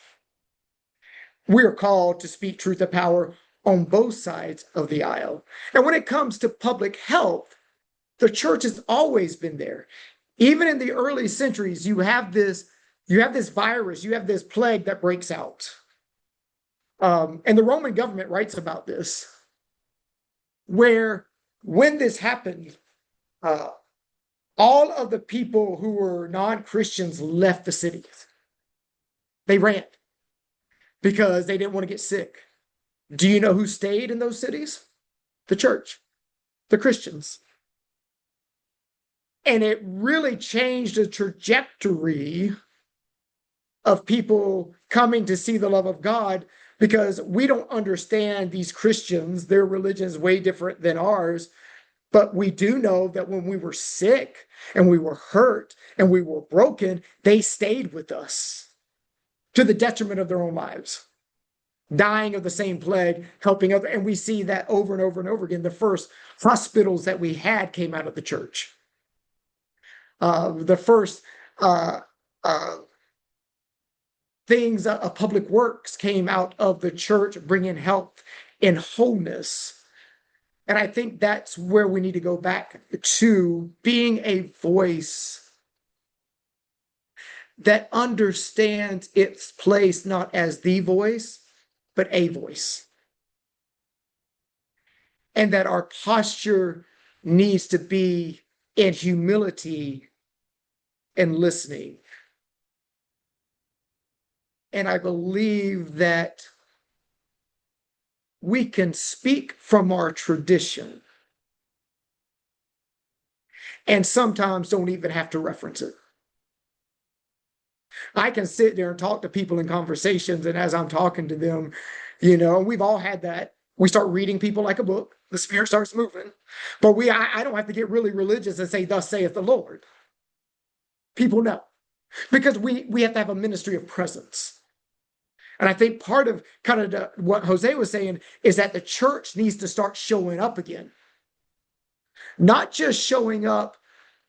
We are called to speak truth to power on both sides of the aisle. And when it comes to public health, the church has always been there. Even in the early centuries, you have this virus, you have this plague that breaks out. And the Roman government writes about this, where when this happened, all of the people who were non-Christians left the cities. They ran because they didn't want to get sick. Do you know who stayed in those cities? The church, the Christians. And it really changed the trajectory of people coming to see the love of God, because we don't understand these Christians. Their religion is way different than ours. But we do know that when we were sick and we were hurt and we were broken, they stayed with us to the detriment of their own lives, dying of the same plague, helping others. And we see that over and over and over again. The first hospitals that we had came out of the church. The first things of public works came out of the church, bringing health and wholeness. And I think that's where we need to go back to being a voice that understands its place, not as the voice, but a voice. And that our posture needs to be in humility and listening. And I believe that we can speak from our tradition and sometimes don't even have to reference it. I can sit there and talk to people in conversations, and as I'm talking to them, we've all had that. We start reading people like a book, the spirit starts moving, but I don't have to get really religious and say, "Thus saith the Lord." People know, because we have to have a ministry of presence. And I think part of kind of what Jose was saying is that the church needs to start showing up again. Not just showing up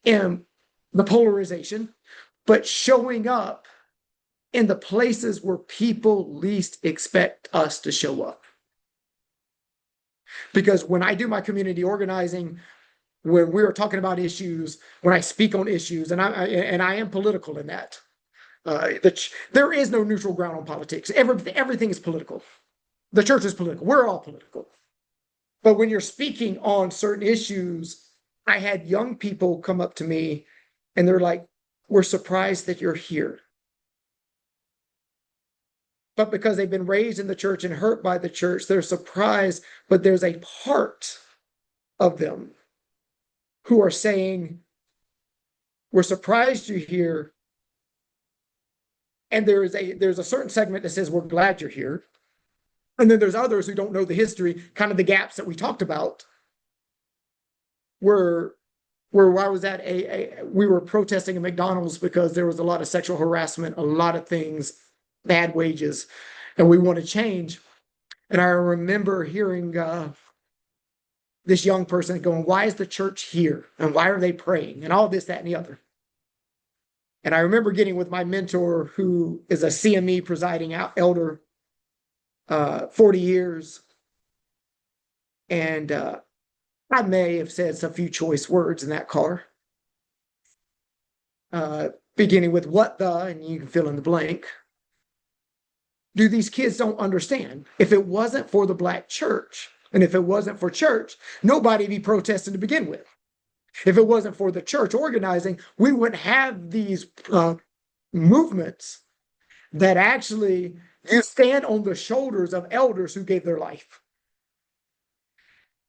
in the polarization, but showing up in the places where people least expect us to show up. Because when I do my community organizing, when we're talking about issues, when I speak on issues, and I am political in that, there is no neutral ground on politics. Everything is political. The church is political. We're all political. But when you're speaking on certain issues, I had young people come up to me and they're like, "We're surprised that you're here." But because they've been raised in the church and hurt by the church, they're surprised. But there's a part of them who are saying, "We're surprised you're here." And there's a certain segment that says, "We're glad you're here." And then there's others who don't know the history, kind of the gaps that we talked about, where I was at we were protesting at McDonald's because there was a lot of sexual harassment, a lot of things, bad wages, and we want to change. And I remember hearing this young person going, "Why is the church here? And why are they praying? And all this, that, and the other." And I remember getting with my mentor, who is a CME presiding elder, 40 years. And I may have said some few choice words in that car, beginning with "what the," and you can fill in the blank. Do these kids don't understand? If it wasn't for the Black church, and if it wasn't for church, nobody'd be protesting to begin with. If it wasn't for the church organizing, we wouldn't have these movements that actually you stand on the shoulders of elders who gave their life.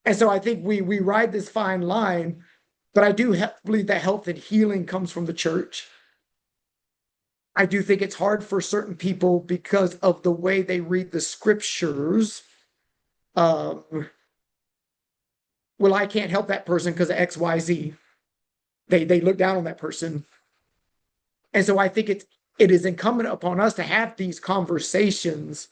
And so I think we ride this fine line, but I do believe that health and healing comes from the church. I do think it's hard for certain people because of the way they read the scriptures. Well, I can't help that person because of X, Y, Z. They look down on that person. And so I think it is incumbent upon us to have these conversations,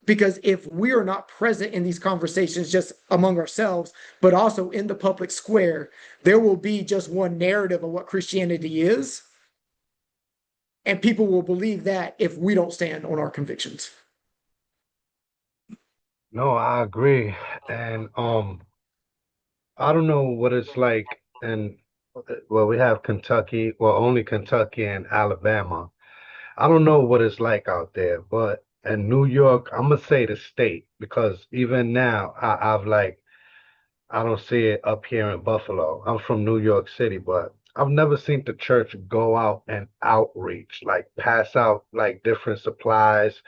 because if we are not present in these conversations just among ourselves, but also in the public square, there will be just one narrative of what Christianity is. And people will believe that if we don't stand on our convictions. No, I agree. And I don't know what it's like in well, we have Kentucky, well, only Kentucky and Alabama. I don't know what it's like out there, but in New York, I'm gonna say the state because even now I've like I don't see it up here in Buffalo. I'm from New York City, but I've never seen the church go out and outreach, like pass out like different supplies,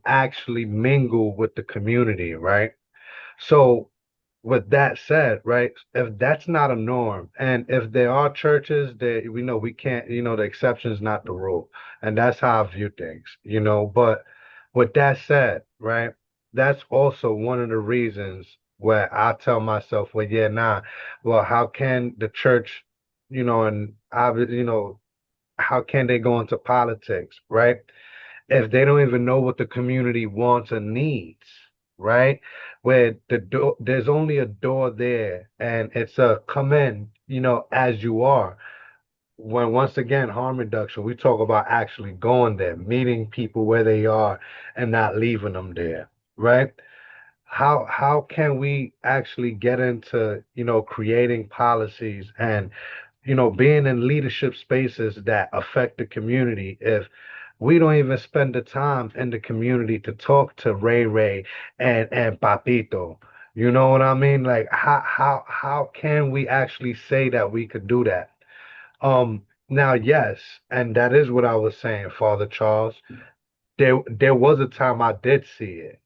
actually mingle with the community, right? So with that said, right, if that's not a norm, and if there are churches that we know we can't, the exception is not the rule, and that's how I view things. But with that said, right, that's also one of the reasons where I tell myself, well, yeah, nah, well, how can the church, and how can they go into politics, right? If they don't even know what the community wants and needs, right? Where there's only a door there and it's a come in, as you are. When once again, harm reduction, we talk about actually going there, meeting people where they are and not leaving them there, right? How can we actually get into, creating policies and being in leadership spaces that affect the community if we don't even spend the time in the community to talk to Ray Ray and Papito? You know what I mean? Like how can we actually say that we could do that? Now yes, and that is what I was saying, Father Charles. There was a time I did see it.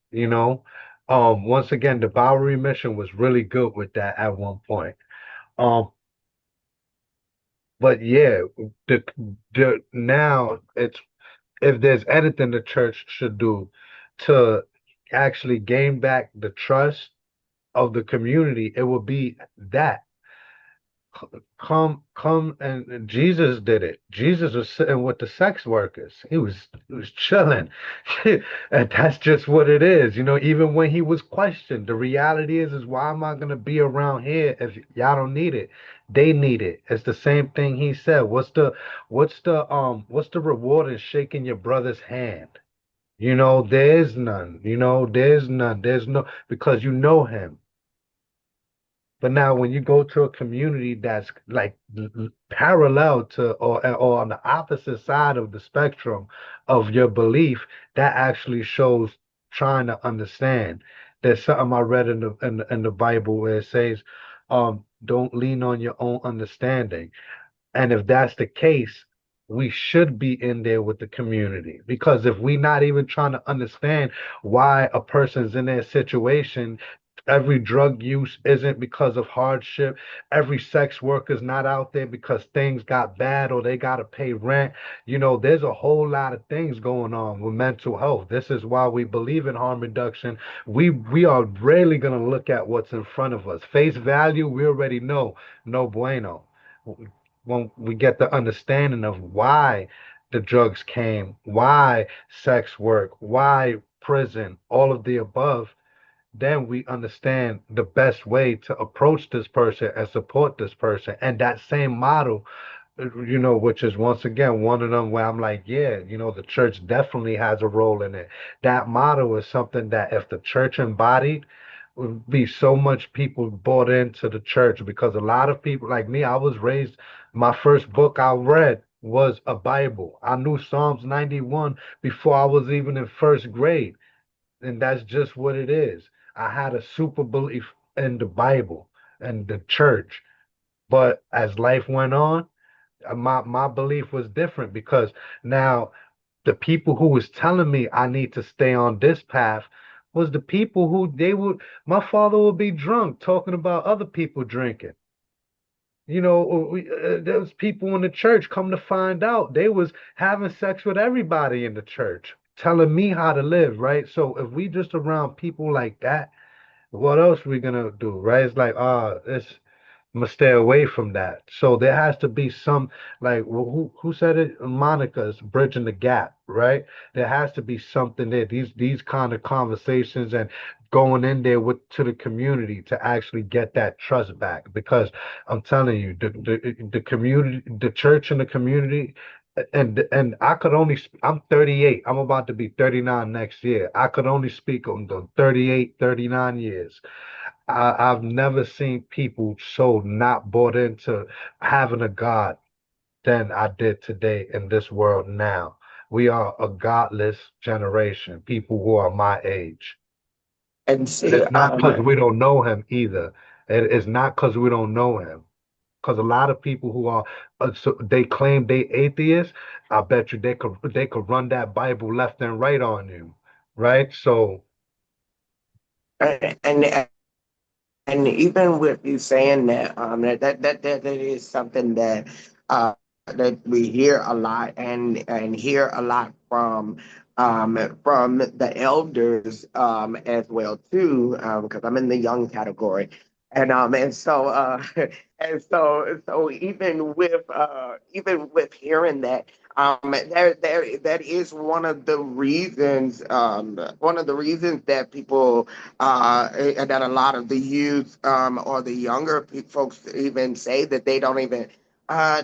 Once again, the Bowery mission was really good with that at one point. Um, but yeah, the the now it's if there's anything the church should do to actually gain back the trust of the community, it would be that come and Jesus did it. Jesus was sitting with the sex workers. He was chilling. And that's just what it is. Even when he was questioned, the reality is why am I gonna be around here if y'all don't need it? They need it. It's the same thing he said. What's the reward in shaking your brother's hand? There's none. There's none. There's no because you know him. But now, when you go to a community that's like parallel to or on the opposite side of the spectrum of your belief, that actually shows trying to understand. There's something I read in the Bible where it says, "Don't lean on your own understanding." And if that's the case, we should be in there with the community because if we're not even trying to understand why a person's in their situation, every drug use isn't because of hardship, every sex worker's not out there because things got bad or they got to pay rent. There's a whole lot of things going on with mental health. This is why we believe in harm reduction. We are rarely going to look at what's in front of us. Face value, we already know, no bueno when we get the understanding of why the drugs came, why sex work, why prison, all of the above, then we understand the best way to approach this person and support this person. And that same model which is once again one of them where I'm like, yeah, the church definitely has a role in it. That motto is something that if the church embodied, would be so much people bought into the church because a lot of people like me, I was raised, my first book I read was a Bible. I knew Psalms 91 before I was even in first grade. And that's just what it is. I had a super belief in the Bible and the church. But as life went on, my belief was different because now the people who was telling me I need to stay on this path was the people who they would my father would be drunk talking about other people drinking. There was people in the church come to find out they was having sex with everybody in the church, telling me how to live, right? So if we just around people like that, what else we gonna do, right? It's like, it's must stay away from that. So there has to be some like who said it? Monica's bridging the gap, right? There has to be something there. These kind of conversations and going in there with to the community to actually get that trust back. Because I'm telling you, the community, the church and the community, and I could only I'm 38. I'm about to be 39 next year. I could only speak on the 38, 39 years. I've never seen people so not bought into having a God than I did today in this world now. We are a godless generation, people who are my age. And And see, it's not because we don't know him either. It's not because we don't know him. Because a lot of people who are so they claim they atheists, I bet you they could run that Bible left and right on you, right? So and And even with you saying that, that is something that that we hear a lot and hear a lot from the elders as well too, because I'm in the young category, and so so even with hearing that. That is one of the reasons that people and that a lot of the youth or the younger folks even say that they don't even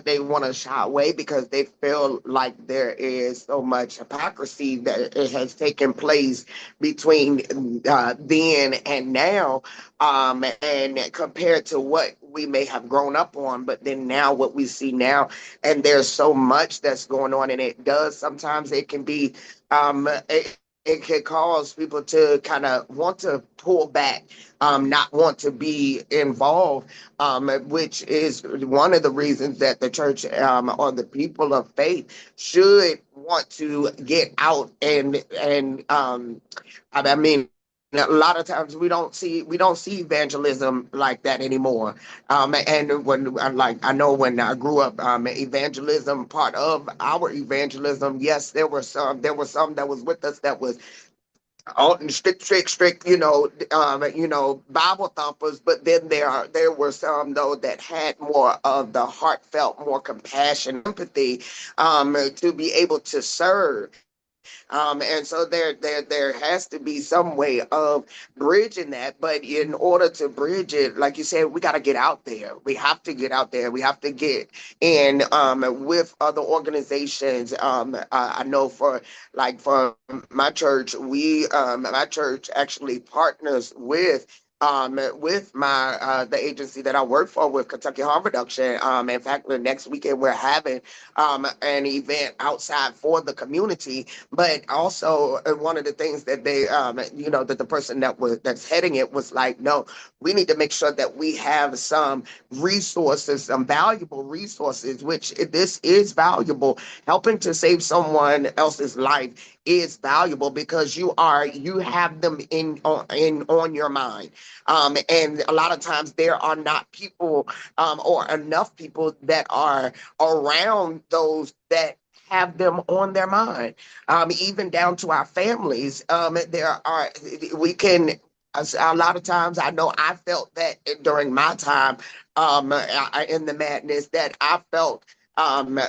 they want to shy away because they feel like there is so much hypocrisy that it has taken place between then and now, and compared to what we may have grown up on, but then now what we see now, and there's so much that's going on, and it does sometimes it can be it can cause people to kind of want to pull back, not want to be involved, which is one of the reasons that the church or the people of faith should want to get out I mean. A lot of times we don't see evangelism like that anymore. And when I know when I grew up, evangelism part of our evangelism, yes, there were some that was with us that was all strict, Bible thumpers. But then there were some though that had more of the heartfelt, more compassion, empathy, to be able to serve. And so there has to be some way of bridging that. But in order to bridge it, like you said, we got to get out there. We have to get out there. We have to get in with other organizations. I know for my church, my church actually partners with my the agency that I work for with Kentucky Harm Reduction. In fact, the next weekend we're having an event outside for the community, but also one of the things that that the person that's heading it was like, no, we need to make sure that we have some resources, some valuable resources, which this is valuable. Helping to save someone else's life is valuable because you have them on your mind, and a lot of times there are not people or enough people that are around those that have them on their mind, even down to our families. We can, a lot of times, I know I felt that during my time in the madness, that I felt um,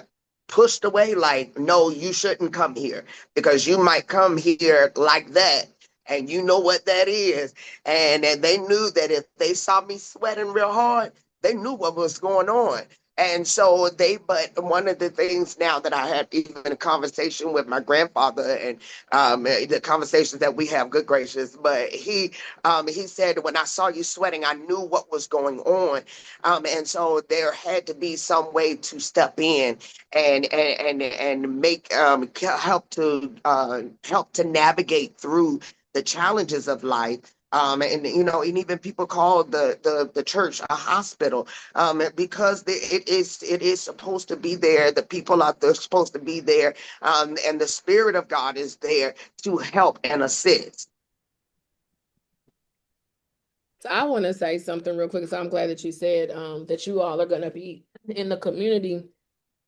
pushed away like, no, you shouldn't come here because you might come here like that. And you know what that is. And they knew that if they saw me sweating real hard, they knew what was going on. And so but one of the things now that I had even a conversation with my grandfather, and the conversations that we have, good gracious, but he said, when I saw you sweating, I knew what was going on. And so there had to be some way to step in and make help to navigate through the challenges of life. And even people call the church a hospital, because it is supposed to be there. The people out there supposed to be there, and the Spirit of God is there to help and assist. So I want to say something real quick. So I'm glad that you said that you all are going to be in the community,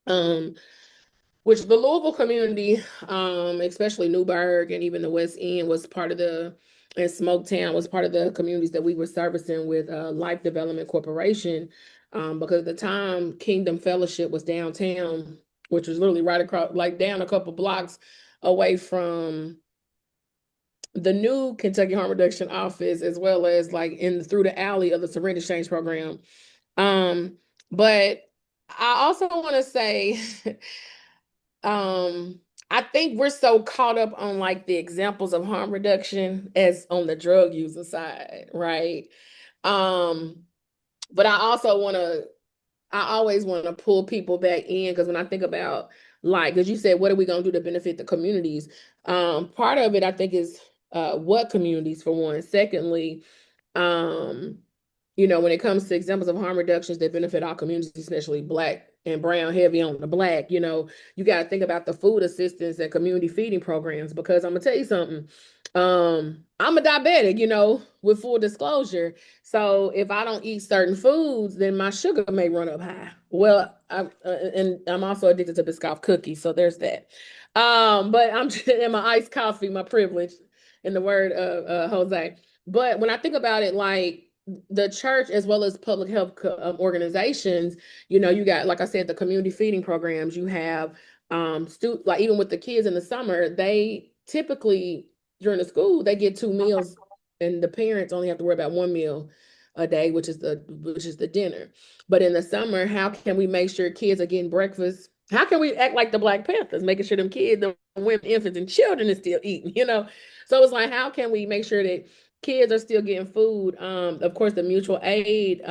which the Louisville community, especially Newburgh and even the West End, was part of and Smoketown was part of the communities that we were servicing with Life Development Corporation, because at the time Kingdom Fellowship was downtown, which was literally right across, like down a couple blocks away from the new Kentucky Harm Reduction office, as well as like through the alley of the Surrender Exchange program. But I also want to say I think we're so caught up on like the examples of harm reduction as on the drug user side, right? Um, but I always want to pull people back in because when I think about like, because you said, what are we going to do to benefit the communities? Part of it, I think, is what communities for one. Secondly, um, when it comes to examples of harm reductions that benefit our communities, especially Black and brown, heavy on the Black, you got to think about the food assistance and community feeding programs because I'm gonna tell you something. I'm a diabetic, with full disclosure. So if I don't eat certain foods, then my sugar may run up high. Well, and I'm also addicted to Biscoff cookies, so there's that. But I'm in my iced coffee, my privilege, in the word of Jose. But when I think about it, like the church as well as public health organizations, you got, like I said, the community feeding programs. You have like even with the kids in the summer, they typically during the school they get 2 meals, and the parents only have to worry about 1 meal a day, which is the dinner. But in the summer, how can we make sure kids are getting breakfast? How can we act like the Black Panthers, making sure them kids, the women, infants, and children is still eating? So it's like, how can we make sure that kids are still getting food? Of course, the mutual aid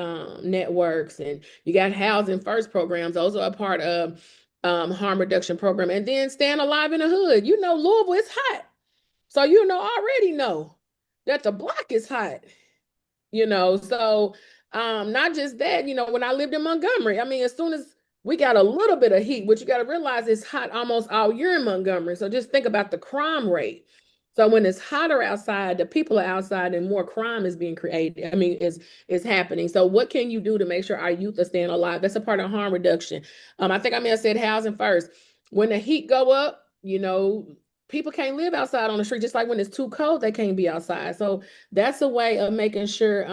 networks, and you got housing first programs. Those are a part of harm reduction program. And then staying alive in the hood. Louisville is hot. So already know that the block is hot. So not just that, when I lived in Montgomery, I mean, as soon as we got a little bit of heat, which you got to realize it's hot almost all year in Montgomery. So just think about the crime rate. So when it's hotter outside, the people are outside and more crime is being created. I mean, is happening. So what can you do to make sure our youth are staying alive? That's a part of harm reduction. I think I may have said housing first. When the heat go up, people can't live outside on the street. Just like when it's too cold, they can't be outside. So that's a way of making sure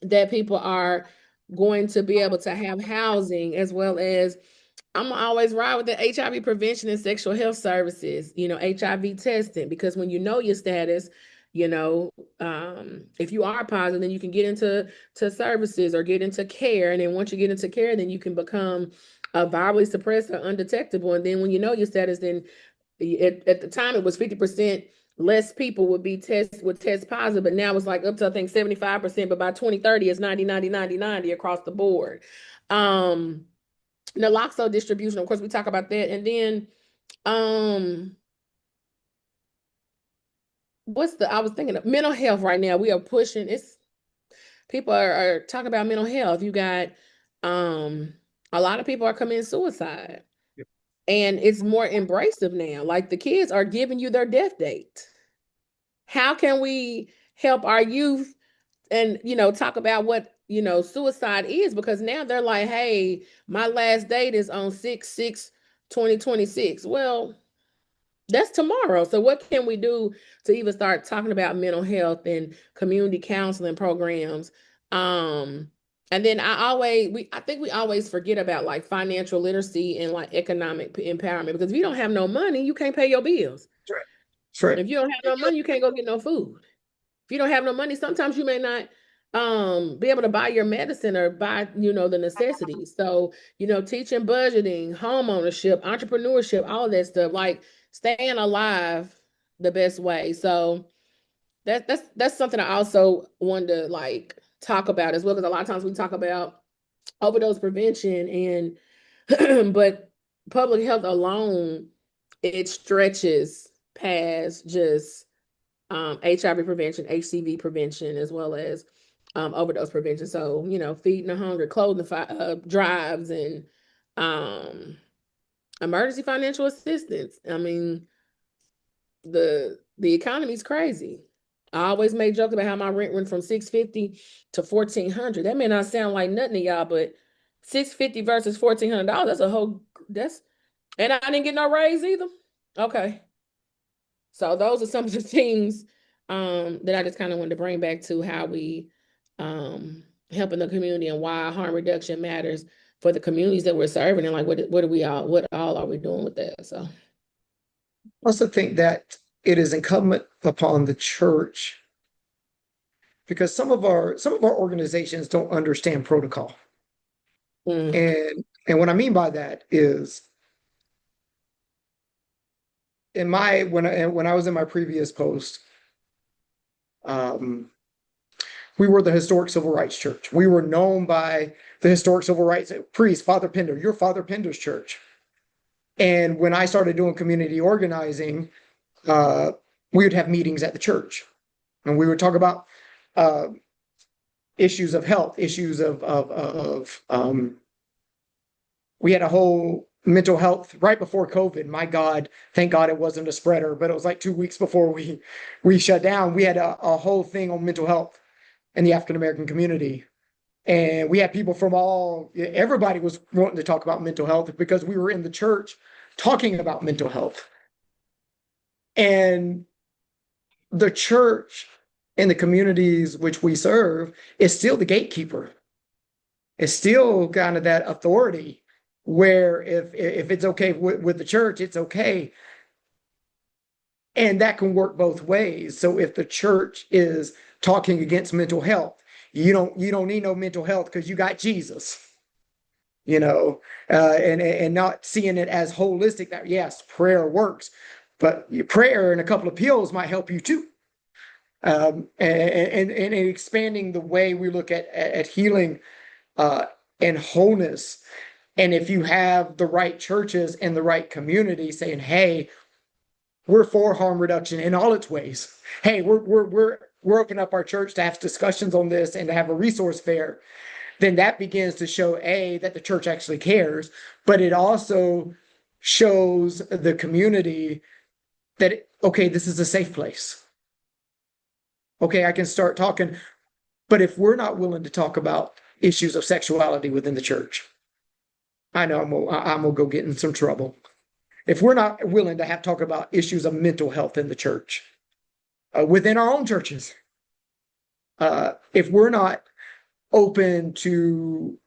that people are going to be able to have housing, as well as I'm always ride with the HIV prevention and sexual health services, HIV testing, because when you know your status, if you are positive, then you can get into services or get into care. And then once you get into care, then you can become virally suppressed or undetectable. And then when you know your status, then at the time it was 50% less people would test positive, but now it's like up to I think 75%, but by 2030 it's 90 90 90 90 across the board. Naloxone distribution, of course, we talk about that. And then I was thinking of mental health right now. We are pushing people are talking about mental health. You got a lot of people are committing suicide. And it's more embracive now. Like the kids are giving you their death date. How can we help our youth and, talk about what, suicide is? Because now they're like, hey, my last date is on 6/6/2026. Well, that's tomorrow. So what can we do to even start talking about mental health and community counseling programs? And then I think we always forget about like financial literacy and like economic empowerment, because if you don't have no money, you can't pay your bills. That's right. If you don't have no money, you can't go get no food. If you don't have no money, sometimes you may not be able to buy your medicine or buy, the necessities. So, teaching budgeting, home ownership, entrepreneurship, all of that stuff, like staying alive the best way. So that's something I also wanted to like talk about as well, because a lot of times we talk about overdose prevention and but public health alone, it stretches past just HIV prevention, HCV prevention, as well as overdose prevention. So, feeding the hunger, clothing drives, and emergency financial assistance. I mean, the economy's crazy. I always make jokes about how my rent went from $650 to $1,400. That may not sound like nothing to y'all, but $650 versus $1,400, and I didn't get no raise either. Okay. So those are some of the things that I just kind of wanted to bring back to how we helping the community and why harm reduction matters for the communities that we're serving, and like what all are we doing with that? So I also think that it is incumbent upon the church, because some of our organizations don't understand protocol. mm, And what I mean by that is when I was in my previous post, um, we were the historic civil rights church. We were known by the historic civil rights priest, Father Pender, your Father Pender's church. And when I started doing community organizing, we would have meetings at the church, and we would talk about uh, issues of health, issues of we had a whole mental health right before COVID. My God, thank God it wasn't a spreader, but it was like 2 weeks before we shut down. We had a whole thing on mental health in the African American community. And we had people from everybody was wanting to talk about mental health because we were in the church talking about mental health. And the church in the communities which we serve is still the gatekeeper. It's still kind of that authority where if it's okay with the church, it's okay. And that can work both ways. So if the church is talking against mental health, you don't need no mental health because you got Jesus, and not seeing it as holistic that yes, prayer works, but your prayer and a couple of pills might help you too. And expanding the way we look at healing and wholeness. And if you have the right churches and the right community saying, hey, we're for harm reduction in all its ways. Hey, we're opening up our church to have discussions on this and to have a resource fair, then that begins to show that the church actually cares, but it also shows the community that, okay, this is a safe place. Okay, I can start talking. But if we're not willing to talk about issues of sexuality within the church, I know I'm gonna go get in some trouble. If we're not willing to talk about issues of mental health in the church, within our own churches, if we're not open to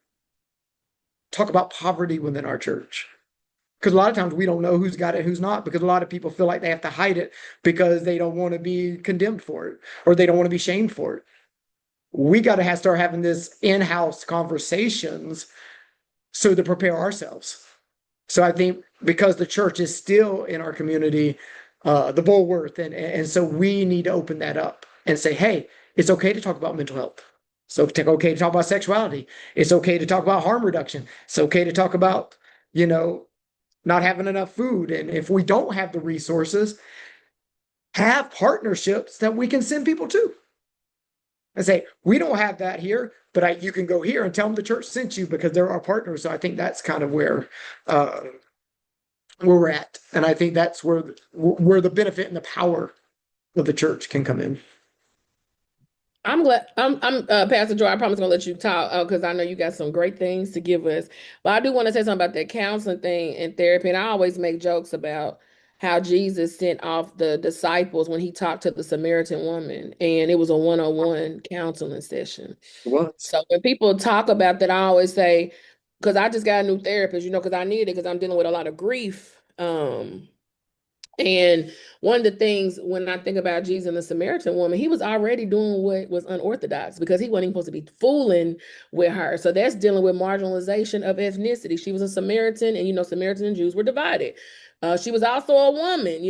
talk about poverty within our church, because a lot of times we don't know who's got it, who's not, because a lot of people feel like they have to hide it because they don't want to be condemned for it or they don't want to be shamed for it. We got to start having this in-house conversations so to prepare ourselves. So I think because the church is still in our community, the bulwark, and so we need to open that up and say, hey, it's okay to talk about mental health. So it's okay to talk about sexuality. It's okay to talk about harm reduction. It's okay to talk about, not having enough food. And if we don't have the resources, have partnerships that we can send people to. And say, we don't have that here, but you can go here and tell them the church sent you because they're our partners. So I think that's kind of where we're at. And I think that's where the benefit and the power of the church can come in. I'm glad. I'm Pastor Joy. I promise I'm gonna let you talk because I know you got some great things to give us. But I do want to say something about that counseling thing and therapy. And I always make jokes about how Jesus sent off the disciples when he talked to the Samaritan woman, and it was a one-on-one counseling session. What? So when people talk about that, I always say, because I just got a new therapist, because I need it because I'm dealing with a lot of grief. And one of the things when I think about Jesus and the Samaritan woman, he was already doing what was unorthodox because he wasn't even supposed to be fooling with her. So that's dealing with marginalization of ethnicity. She was a Samaritan, and Samaritans and Jews were divided. She was also a woman,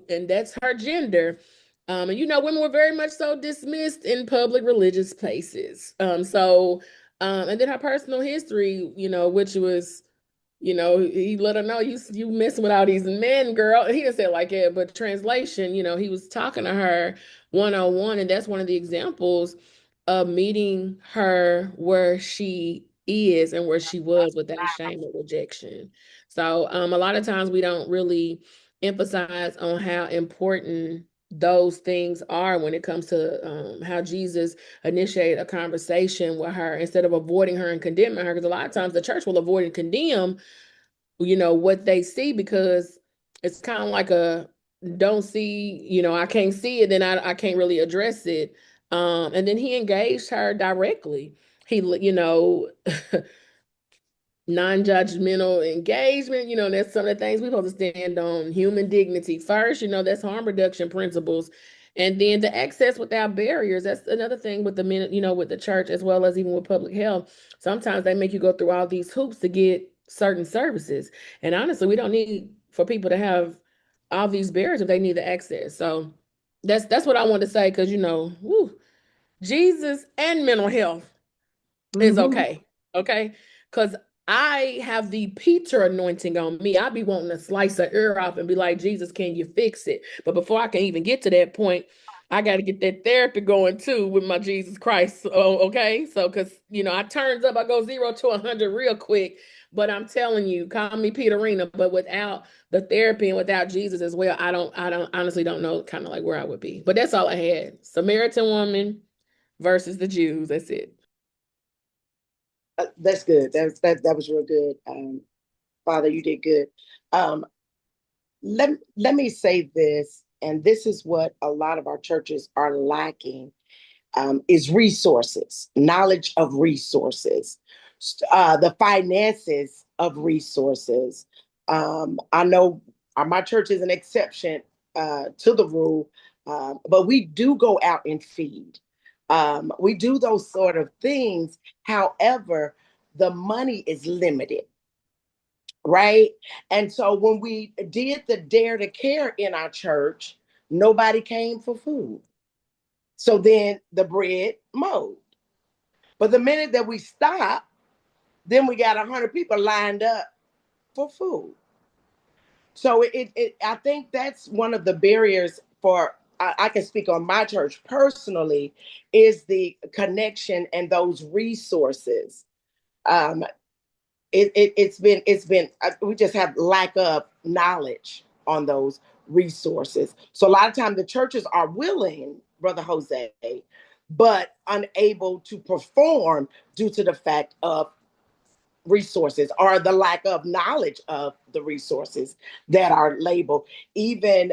and that's her gender. And women were very much so dismissed in public religious places. And then her personal history, which was he let her know you messing with all these men, girl. And he didn't say it like it, but translation, he was talking to her one-on-one, and that's one of the examples of meeting her where she is and where she was without shame or rejection. So a lot of times we don't really emphasize on how important those things are when it comes to how Jesus initiated a conversation with her instead of avoiding her and condemning her. Because a lot of times the church will avoid and condemn, what they see because it's kind of like a don't see, I can't see it, then I can't really address it. And then he engaged her directly. He, non-judgmental engagement, that's some of the things we're supposed to stand on. Human dignity first, that's harm reduction principles. And then the access without barriers. That's another thing with the minute, with the church as well as even with public health. Sometimes they make you go through all these hoops to get certain services. And honestly, we don't need for people to have all these barriers if they need the access. So that's what I want to say, because Jesus and mental health is Mhm. okay. Okay. Because I have the Peter anointing on me. I be wanting to slice an ear off and be like, Jesus, can you fix it? But before I can even get to that point, I got to get that therapy going too with my Jesus Christ. Oh, okay. So, because, I turns up, I go 0 to 100 real quick. But I'm telling you, call me Peterina, but without the therapy and without Jesus as well, I don't honestly don't know kind of like where I would be. But that's all I had. Samaritan woman versus the Jews. That's it. That's good. That was real good. Father, you did good. Um, let me say this, and this is what a lot of our churches are lacking, is resources, knowledge of resources, the finances of resources. I know my church is an exception to the rule, but we do go out and feed. We do those sort of things. However, the money is limited, right? And so when we did the Dare to Care in our church, nobody came for food. So then the bread mowed. But the minute that we stopped, then we got 100 people lined up for food. So I think that's one of the barriers for, I can speak on my church personally, is the connection and those resources. Um, it's been we just have lack of knowledge on those resources. So a lot of times the churches are willing, Brother Jose, but unable to perform due to the fact of resources or the lack of knowledge of the resources that are labeled. Even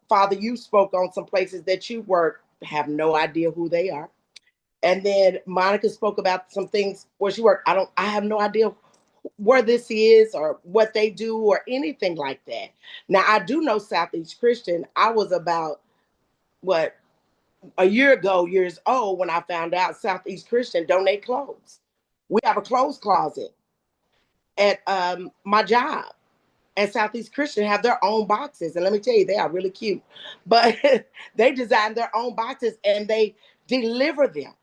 Father, you spoke on some places that you work, have no idea who they are. And then Monica spoke about some things where she worked. I have no idea where this is or what they do or anything like that. Now I do know Southeast Christian. I was about what a year ago, years old, when I found out Southeast Christian donate clothes. We have a clothes closet at my job, and Southeast Christian have their own boxes. And let me tell you, they are really cute. But they design their own boxes and they deliver them.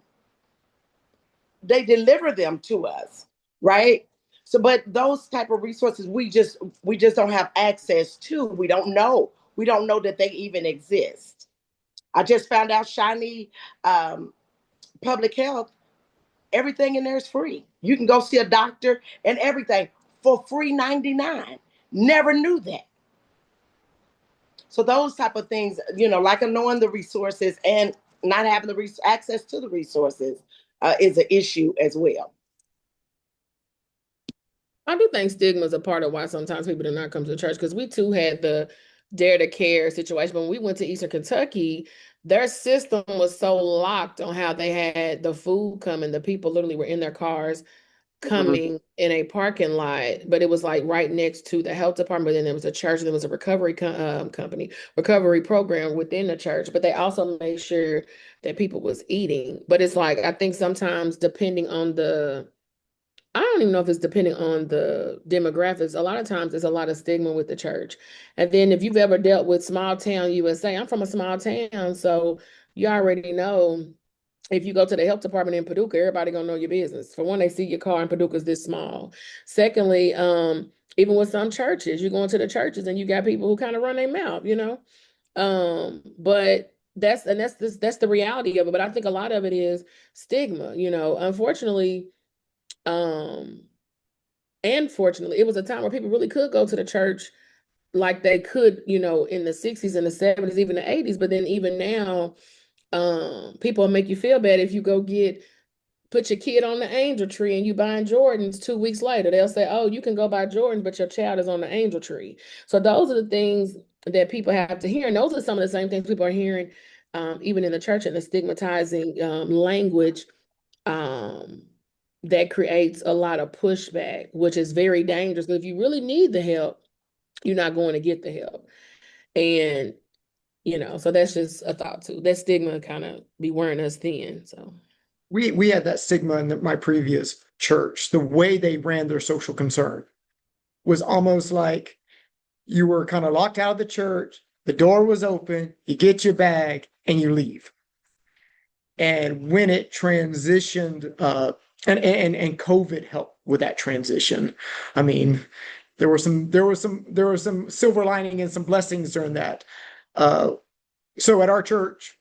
They deliver them to us, right? So, but those type of resources we just don't have access to. We don't know. We don't know that they even exist. I just found out Shiny Public Health, everything in there is free. You can go see a doctor and everything for free 99. Never knew that. So those type of things, like knowing the resources and not having the access to the resources is an issue as well. I do think stigma is a part of why sometimes people do not come to church, because we too had the Dare to Care situation. But when we went to Eastern Kentucky, their system was so locked on how they had the food coming. The people literally were in their cars Mhm. coming in a parking lot, but it was like right next to the health department. But then there was a church, and there was a recovery company, recovery program within the church. But they also made sure that people was eating. But it's like, I think sometimes depending on I don't even know if it's depending on the demographics. A lot of times there's a lot of stigma with the church. And then if you've ever dealt with small town USA, I'm from a small town, so you already know if you go to the health department in Paducah, everybody gonna know your business. For one, they see your car in Paducah is this small. Secondly, even with some churches, you go into the churches and you got people who kind of run their mouth. But that's the reality of it. But I think a lot of it is stigma. Unfortunately, um, and fortunately, it was a time where people really could go to the church like they could, in the 60s and the 70s, even the 80s. But then even now, people make you feel bad if you go put your kid on the angel tree and you buying Jordans 2 weeks later. They'll say, oh, you can go buy Jordans, but your child is on the angel tree. So those are the things that people have to hear. And those are some of the same things people are hearing, even in the church, and the stigmatizing language um, that creates a lot of pushback, which is very dangerous. But if you really need the help, you're not going to get the help. And, so that's just a thought too. That stigma kind of be wearing us thin. So We had that stigma in my previous church. The way they ran their social concern was almost like you were kind of locked out of the church, the door was open, you get your bag and you leave. And when it transitioned, and COVID helped with that transition. I mean, there was some silver lining and some blessings during that. So at our church,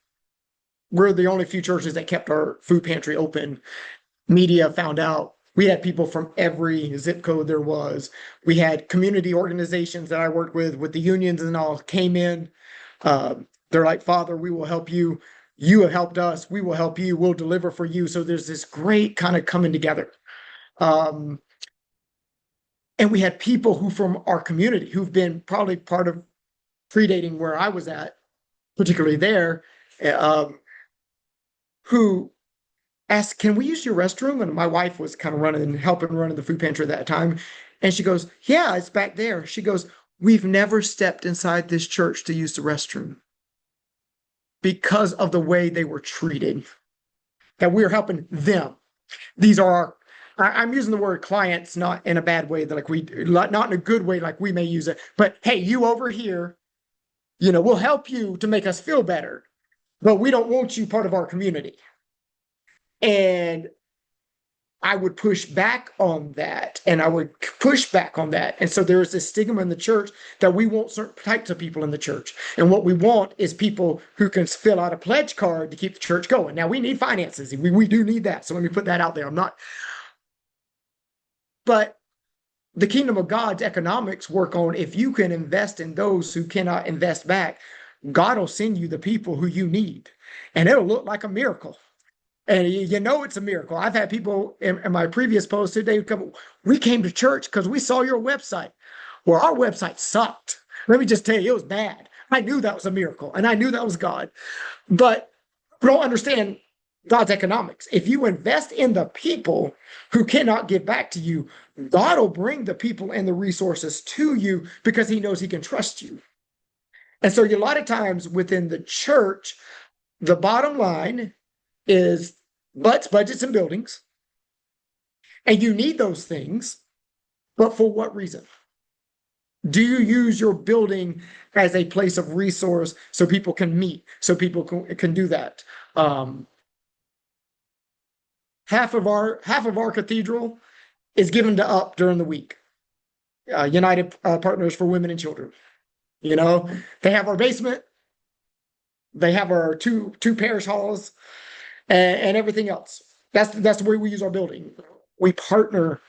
we're the only few churches that kept our food pantry open. Media found out. We had people from every zip code there was. We had community organizations that I worked with the unions and all came in. They're like, Father, we will help you. You have helped us. We will help you. We'll deliver for you. So there's this great kind of coming together. And we had people who from our community who've been probably part of predating where I was at, particularly there, who asked, can we use your restroom? And my wife was kind of helping run the food pantry at that time. And she goes, yeah, it's back there. She goes, we've never stepped inside this church to use the restroom because of the way they were treated, that we're helping them. These are I'm using the word clients, not in a bad way, that not in a good way, like we may use it, but hey, you over here, we'll help you to make us feel better, but we don't want you part of our community. And I would push back on that, and I would push back on that. And so there's this stigma in the church that we want certain types of people in the church. And what we want is people who can fill out a pledge card to keep the church going. Now, we need finances. We do need that. So let me put that out there. But the kingdom of God's economics work on, if you can invest in those who cannot invest back, God will send you the people who you need. And it'll look like a miracle. And it's a miracle. I've had people in my previous posts today come, we came to church because we saw your website. Well, our website sucked. Let me just tell you, it was bad. I knew that was a miracle, and I knew that was God. But we don't understand God's economics. If you invest in the people who cannot give back to you, God will bring the people and the resources to you because he knows he can trust you. And so a lot of times within the church, the bottom line is butts, budgets, and buildings. And you need those things, but for what reason? Do you use your building as a place of resource so people can meet, so people can do that? Half of our cathedral is given to UP during the week. United Partners for Women and Children. They have our basement, they have our two parish halls, and everything else. That's the way we use our building. We partner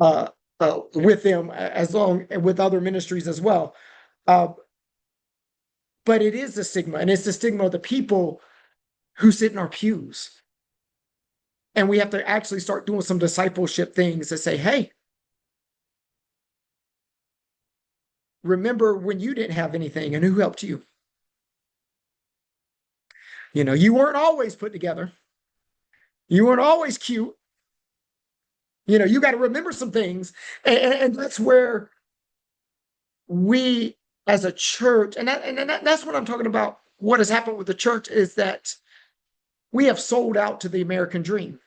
with them with other ministries as well. But it is the stigma, and it's the stigma of the people who sit in our pews. And we have to actually start doing some discipleship things to say, hey, remember when you didn't have anything and who helped you? You weren't always put together. You weren't always cute. You got to remember some things. And that's where we as a church, and that's what I'm talking about. What has happened with the church is that we have sold out to the American dream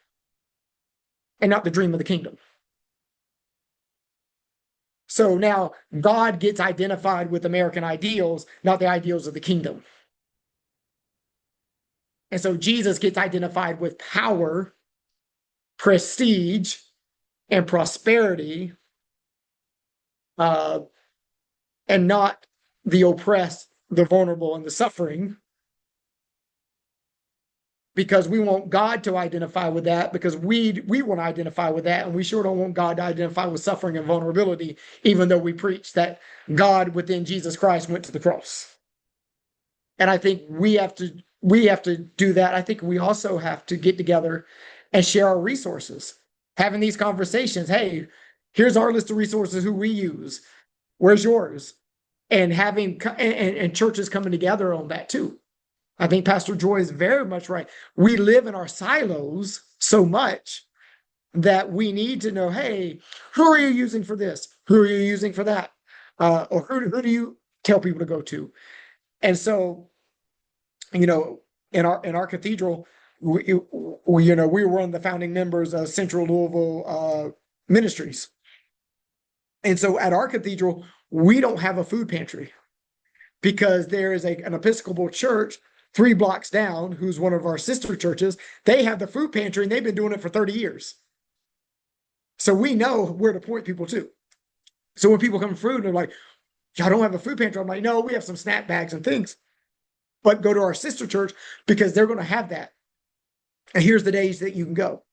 and not the dream of the kingdom. So now God gets identified with American ideals, not the ideals of the kingdom. And so Jesus gets identified with power, prestige, and prosperity, and not the oppressed, the vulnerable, and the suffering. Because we want God to identify with that, because we want to identify with that, and we sure don't want God to identify with suffering and vulnerability, even though we preach that God within Jesus Christ went to the cross. And I think we have to do that. I think we also have to get together and share our resources, having these conversations. Hey, here's our list of resources who we use. Where's yours? And having and churches coming together on that too. I think Pastor Joy is very much right. We live in our silos so much that we need to know, hey, who are you using for this? Who are you using for that? Or who do you tell people to go to? And so, in our cathedral, we were one of the founding members of Central Louisville Ministries. And so at our cathedral, we don't have a food pantry because there is an Episcopal church 3 blocks down, who's one of our sister churches. They have the food pantry and they've been doing it for 30 years. So we know where to point people to. So when people come through and they're like, y'all don't have a food pantry, I'm like, no, we have some snack bags and things. But go to our sister church because they're going to have that. And here's the days that you can go.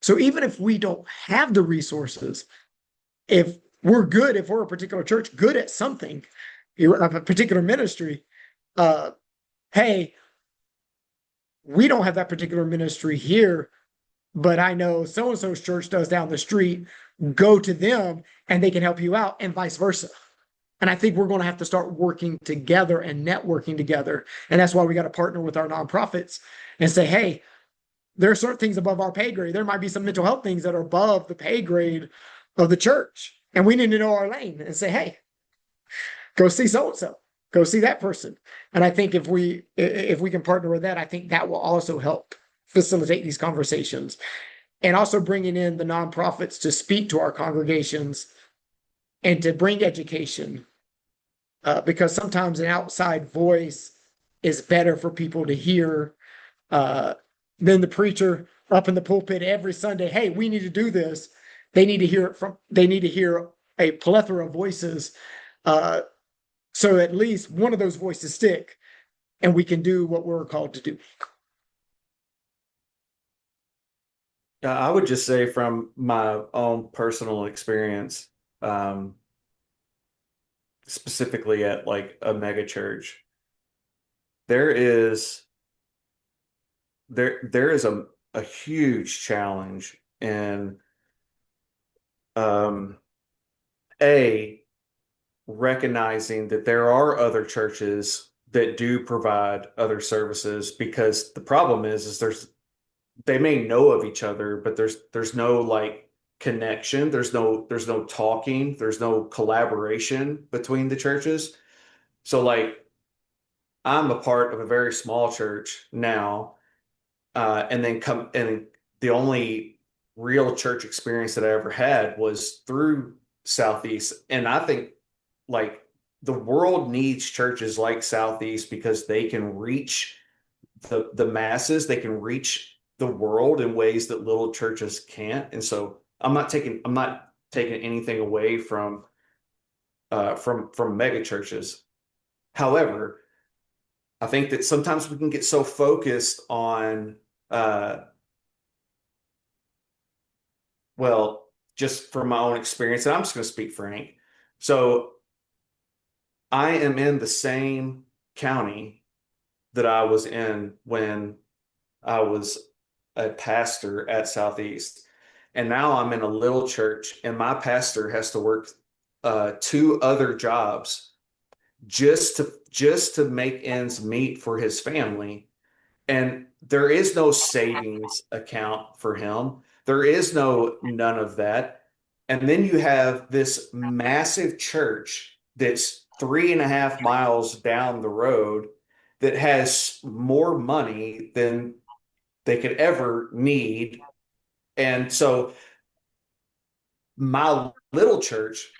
So even if we don't have the resources, if we're good, if we're a particular church, good at something, a particular ministry, hey, we don't have that particular ministry here, but I know so-and-so's church does down the street. Go to them and they can help you out, and vice versa. And I think we're going to have to start working together and networking together. And that's why we got to partner with our nonprofits and say, hey, there are certain things above our pay grade. There might be some mental health things that are above the pay grade of the church. And we need to know our lane and say, hey, go see so-and-so, go see that person. And I think if we can partner with that, I think that will also help facilitate these conversations. And also bringing in the nonprofits to speak to our congregations and to bring education. Because sometimes an outside voice is better for people to hear than the preacher up in the pulpit every Sunday. Hey, we need to do this. They need to hear a plethora of voices, so at least one of those voices stick, and we can do what we're called to do. I would just say from my own personal experience, specifically at like a mega church, there is a huge challenge in a recognizing that there are other churches that do provide other services, because the problem is they may know of each other, but there's no like connection, there's no talking, there's no collaboration between the churches. So like I'm a part of a very small church now, and the only real church experience that I ever had was through Southeast. And I think like the world needs churches like Southeast because they can reach the masses, they can reach the world in ways that little churches can't. And so I'm not taking anything away from mega churches. However, I think that sometimes we can get so focused on well, just from my own experience, and I'm just going to speak frank. So I am in the same county that I was in when I was a pastor at Southeast. And now I'm in a little church, and my pastor has to work 2 other jobs just to make ends meet for his family. And there is no savings account for him. There is none of that. And then you have this massive church that's 3.5 miles down the road that has more money than they could ever need. And so my little church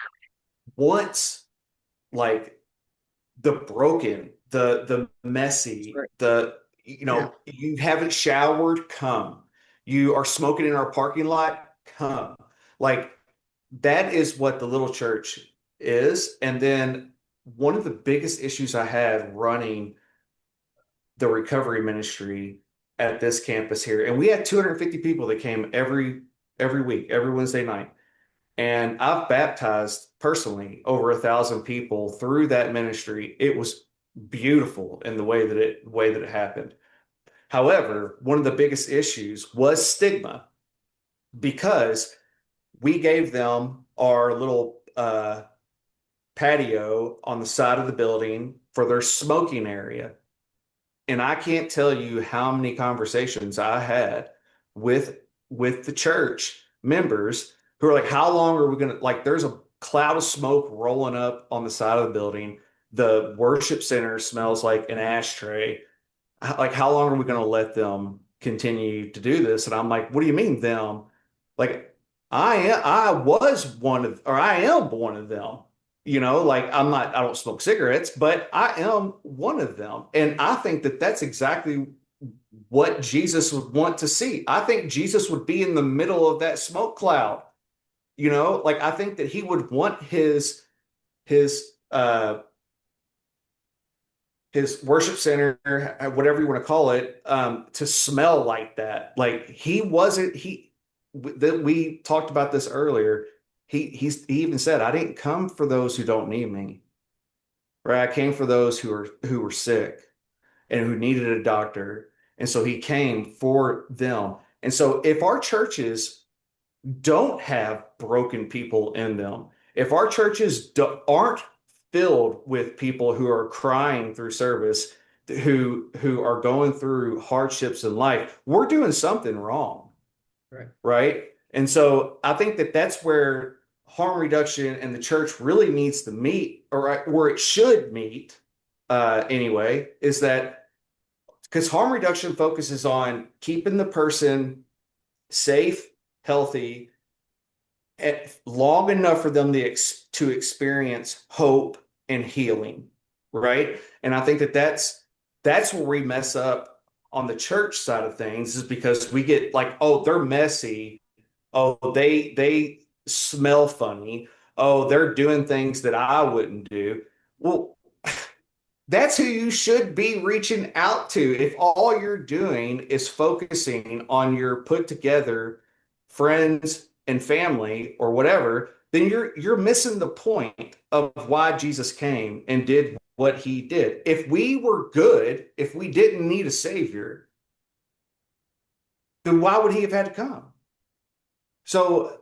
wants like the broken, the messy, you haven't showered, come. You are smoking in our parking lot, come. Like that is what the little church is. And then one of the biggest issues I had running the recovery ministry at this campus here, and we had 250 people that came every week, every Wednesday night. And I've baptized personally over 1,000 people through that ministry. It was beautiful in the way that it happened. However, one of the biggest issues was stigma, because we gave them our little patio on the side of the building for their smoking area. And I can't tell you how many conversations I had with the church members who are like, how long are we going to, like, there's a cloud of smoke rolling up on the side of the building. The worship center smells like an ashtray. Like, how long are we going to let them continue to do this? And I'm like, what do you mean them? Like, I am one of them. Like I don't smoke cigarettes, but I am one of them. And I think that that's exactly what Jesus would want to see. I think Jesus would be in the middle of that smoke cloud. Like I think that he would want his his worship center, whatever you want to call it, to smell like that. Like he wasn't he that we talked about this earlier. He even said, "I didn't come for those who don't need me, right? I came for those who were sick and who needed a doctor." And so he came for them. And so if our churches don't have broken people in them, if our churches aren't filled with people who are crying through service, who are going through hardships in life, we're doing something wrong, Right. right? And so I think that that's where harm reduction and the church really needs to meet, or where it should meet, anyway, is that because harm reduction focuses on keeping the person safe, healthy, long enough for them to experience hope and healing, right? And I think that that's where we mess up on the church side of things, is because we get like, oh, they're messy, oh, they smell funny, oh, they're doing things that I wouldn't do. Well, that's who you should be reaching out to. If all you're doing is focusing on your put together friends and family or whatever, then you're missing the point of why Jesus came and did what he did. If we were good, if we didn't need a savior, then why would he have had to come? So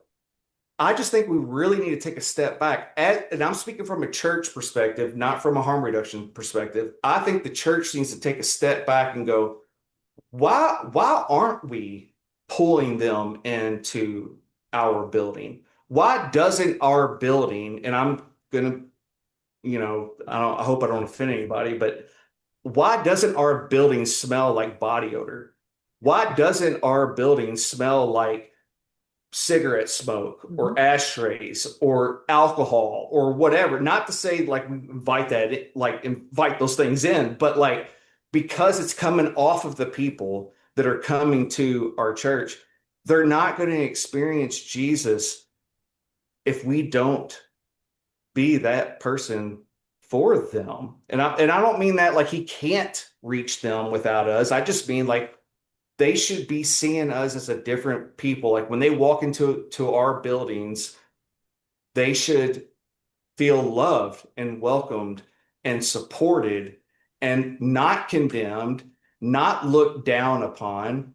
I just think we really need to take a step back. And I'm speaking from a church perspective, not from a harm reduction perspective. I think the church needs to take a step back and go, why aren't we pulling them into our building? Why doesn't our building, and I'm gonna, I hope I don't offend anybody, but why doesn't our building smell like body odor? Why doesn't our building smell like cigarette smoke or ashtrays or alcohol or whatever? Not to say like invite those things in, but like because it's coming off of the people that are coming to our church, they're not going to experience Jesus if we don't be that person for them. And I don't mean that like he can't reach them without us. I just mean like they should be seeing us as a different people. Like when they walk into our buildings, they should feel loved and welcomed and supported and not condemned, not looked down upon.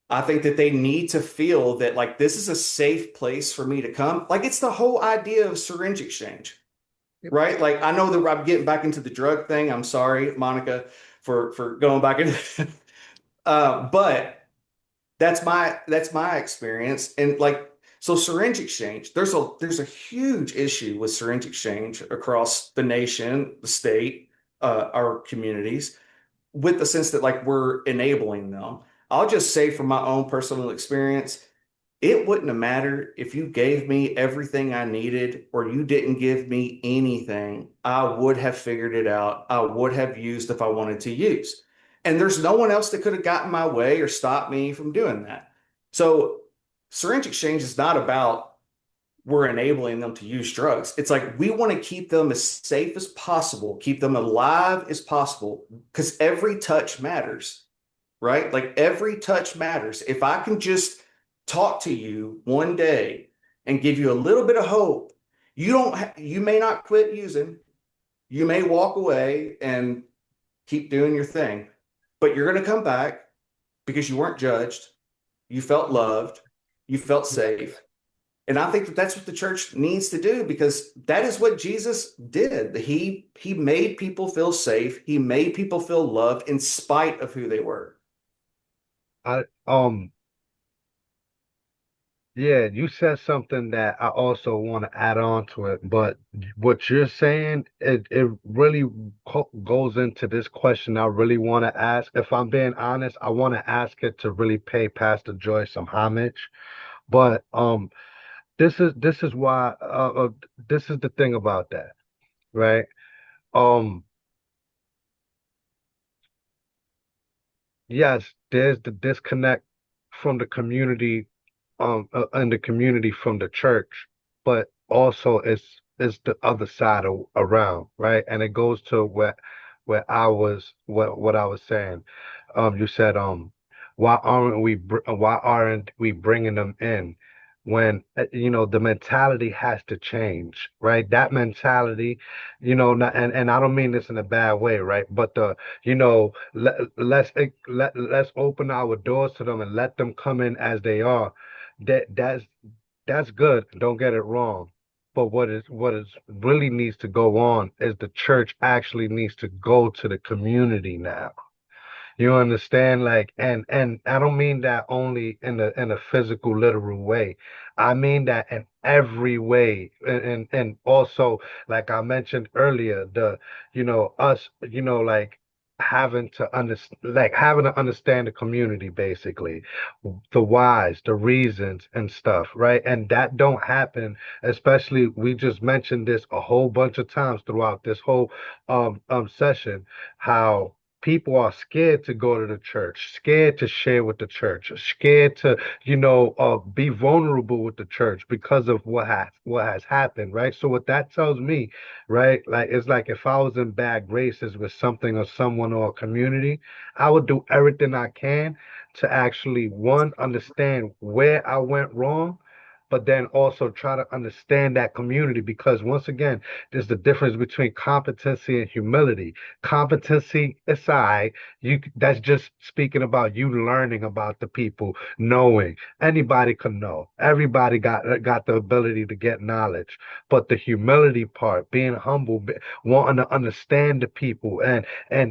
I think that they need to feel that like this is a safe place for me to come. Like it's the whole idea of syringe exchange, Yep. right? Like I know that I'm getting back into the drug thing. I'm sorry, Monica, for going back into but that's my experience. And like so syringe exchange, there's a huge issue with syringe exchange across the nation, the state, our communities, with the sense that like we're enabling them. I'll just say from my own personal experience, it wouldn't have mattered if you gave me everything I needed or you didn't give me anything. I would have figured it out. I would have used if I wanted to use. And there's no one else that could have gotten my way or stopped me from doing that. So syringe exchange is not about we're enabling them to use drugs. It's like we want to keep them as safe as possible, keep them alive as possible, because every touch matters, right? Like every touch matters. If I can just talk to you one day and give you a little bit of hope, you may not quit using. You may walk away and keep doing your thing, but you're going to come back because you weren't judged, you felt loved, you felt safe. And I think that that's what the church needs to do, because that is what Jesus did. He made people feel safe. He made people feel loved in spite of who they were. I Yeah, you said something that I also want to add on to it, but what you're saying, it really goes into this question I really want to ask. If I'm being honest, I want to ask it to really pay Pastor Joy some homage. But this is why this is the thing about that. right? Um, yes, there's the disconnect from the community, and the community from the church, but also it's the other side around, right? And it goes to what I was saying. You said, why aren't we bringing them in when the mentality has to change, right? That mentality, and I don't mean this in a bad way, right? But let's open our doors to them and let them come in as they are. That's good. Don't get it wrong. But what is really needs to go on is the church actually needs to go to the community now. You understand? Like, and I don't mean that only in a physical, literal way. I mean that in every way. And also, like I mentioned earlier, us, like having to understand the community basically, the whys, the reasons and stuff, right? And that don't happen, especially we just mentioned this a whole bunch of times throughout this whole session, how people are scared to go to the church, scared to share with the church, scared to, be vulnerable with the church because of what has happened, right? So what that tells me, right, like it's like if I was in bad graces with something or someone or a community, I would do everything I can to actually one understand where I went wrong. But then also try to understand that community because once again, there's the difference between competency and humility. Competency aside, that's just speaking about you learning about the people, knowing. Anybody can know. Everybody got the ability to get knowledge. But the humility part, being humble, wanting to understand the people, and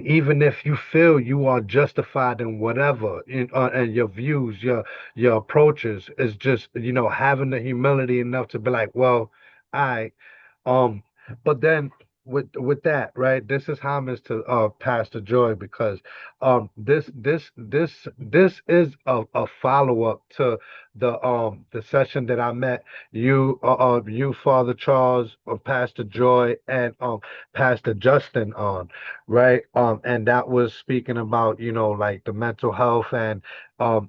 even if you feel you are justified in whatever, and your views, your approaches, is just having the humility enough to be like, well, I um, but then with that, right? This is homage to Pastor Joy because this is a follow-up to the session that I met you, Father Charles, Pastor Joy, and Pastor Justin on, right? And that was speaking about, like the mental health and